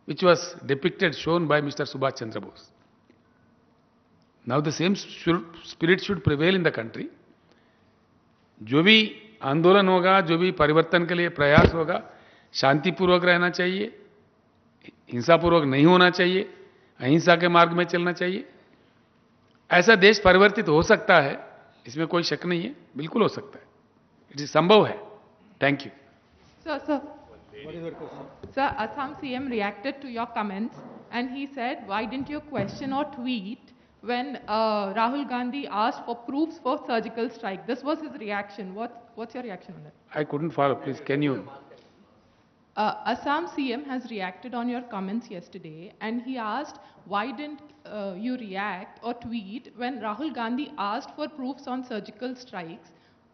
which was depicted, shown by Mr. Subhash Chandra Bose. Now the same spirit should prevail in the country. जो भी आंदोलन होगा, जो भी परिवर्तन के लिए प्रयास होगा, शांतिपूर्वक रहना चाहिए, हिंसापूर्वक नहीं होना चाहिए, अहिंसा के मार्ग में चलना चाहिए. ऐसा देश परिवर्तित हो सकता है, इसमें कोई शक नहीं है, बिल्कुल हो सकता है, इट इज संभव है. Thank you. Sir, Assam CM reacted to your comments and he said, why didn't you question or tweet when Rahul Gandhi asked for proofs for surgical strike? This was his reaction. What's your reaction on that? I couldn't follow. Please, can you? Assam CM has reacted on your comments yesterday and he asked, why didn't you react or tweet when Rahul Gandhi asked for proofs on surgical strikes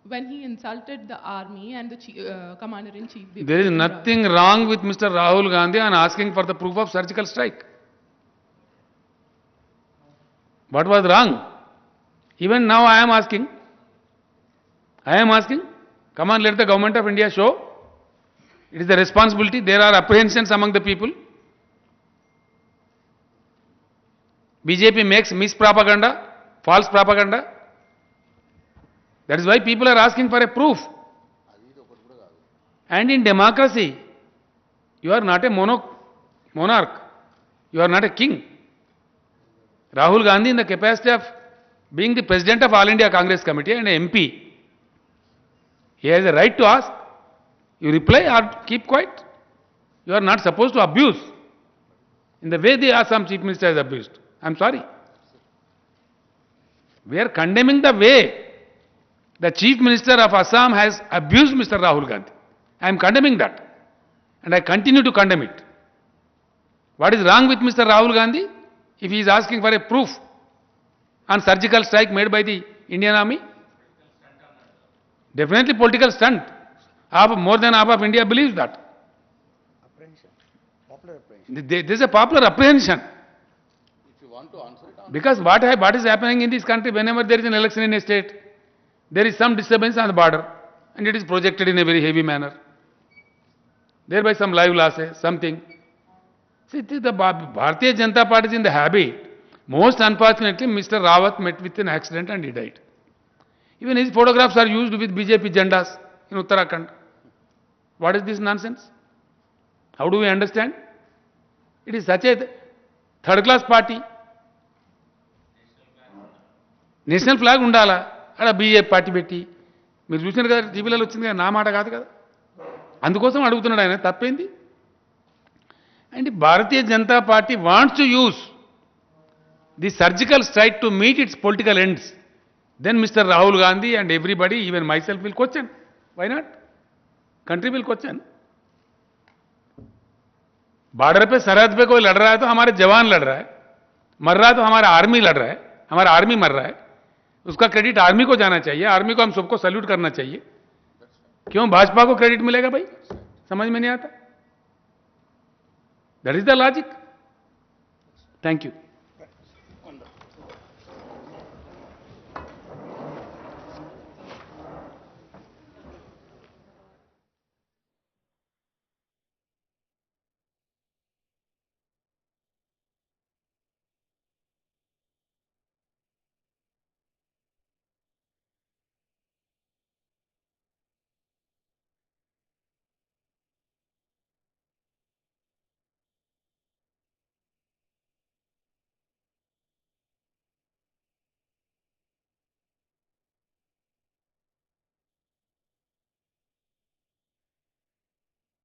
when he insulted the army and the commander-in-chief? There is nothing wrong with Mr. Rahul Gandhi on asking for the proof of surgical strike. What was wrong? Even now I am asking. Come on, let the government of India show. It is the responsibility. There are apprehensions among the people. BJP makes mispropaganda, false propaganda. That is why people are asking for a proof. And in democracy, you are not a monarch. You are not a king. Rahul Gandhi, in the capacity of being the president of All India Congress Committee and an MP, he has a right to ask. You reply or keep quiet. You are not supposed to abuse in the way the Assam Chief Minister has abused. I am sorry. We are condemning the way the Chief Minister of Assam has abused Mr. Rahul Gandhi. I am condemning that. And I continue to condemn it. What is wrong with Mr. Rahul Gandhi if he is asking for a proof on surgical strike made by the Indian Army? Definitely political stunt. More than half of India believes that. There is a popular apprehension. Because what is happening in this country, whenever there is an election in a state, there is some disturbance on the border and it is projected in a very heavy manner. Thereby some live losses, something. See, the Bharatiya Janata Party is in the habit. Most unfortunately, Mr. Rawat met with an accident and he died. Even his photographs are used with BJP jandas in Uttarakhand. What is this nonsense? How do we understand? It is such a third-class party. National flag ఉండాలా? అక్కడ BJP party పెట్టి మీరు చూసినారు కదా, టీవీలలో వచ్చింది కదా, నా మాట కాదు కదా. అందుకోసం అడుగుతున్నాడు ఆయన, తప్పేంది? And Bharatiya Janata Party wants to use the surgical strike to meet its political ends. Then Mr. Rahul Gandhi and everybody, even myself, will question. Why not? Country will question. Border पे सरहद पे कोई लड़ रहा है तो हमारे जवान लड़ रहा है, मर रहा है तो हमारा आर्मी लड़ रहा है, हमारा आर्मी मर रहा है. उसका क्रेडिट आर्मी को जाना चाहिए, आर्मी को हम सबको सैल्यूट करना चाहिए. क्यों भाजपा को क्रेडिट मिलेगा भाई? समझ में नहीं आता. That is the logic. Thank you.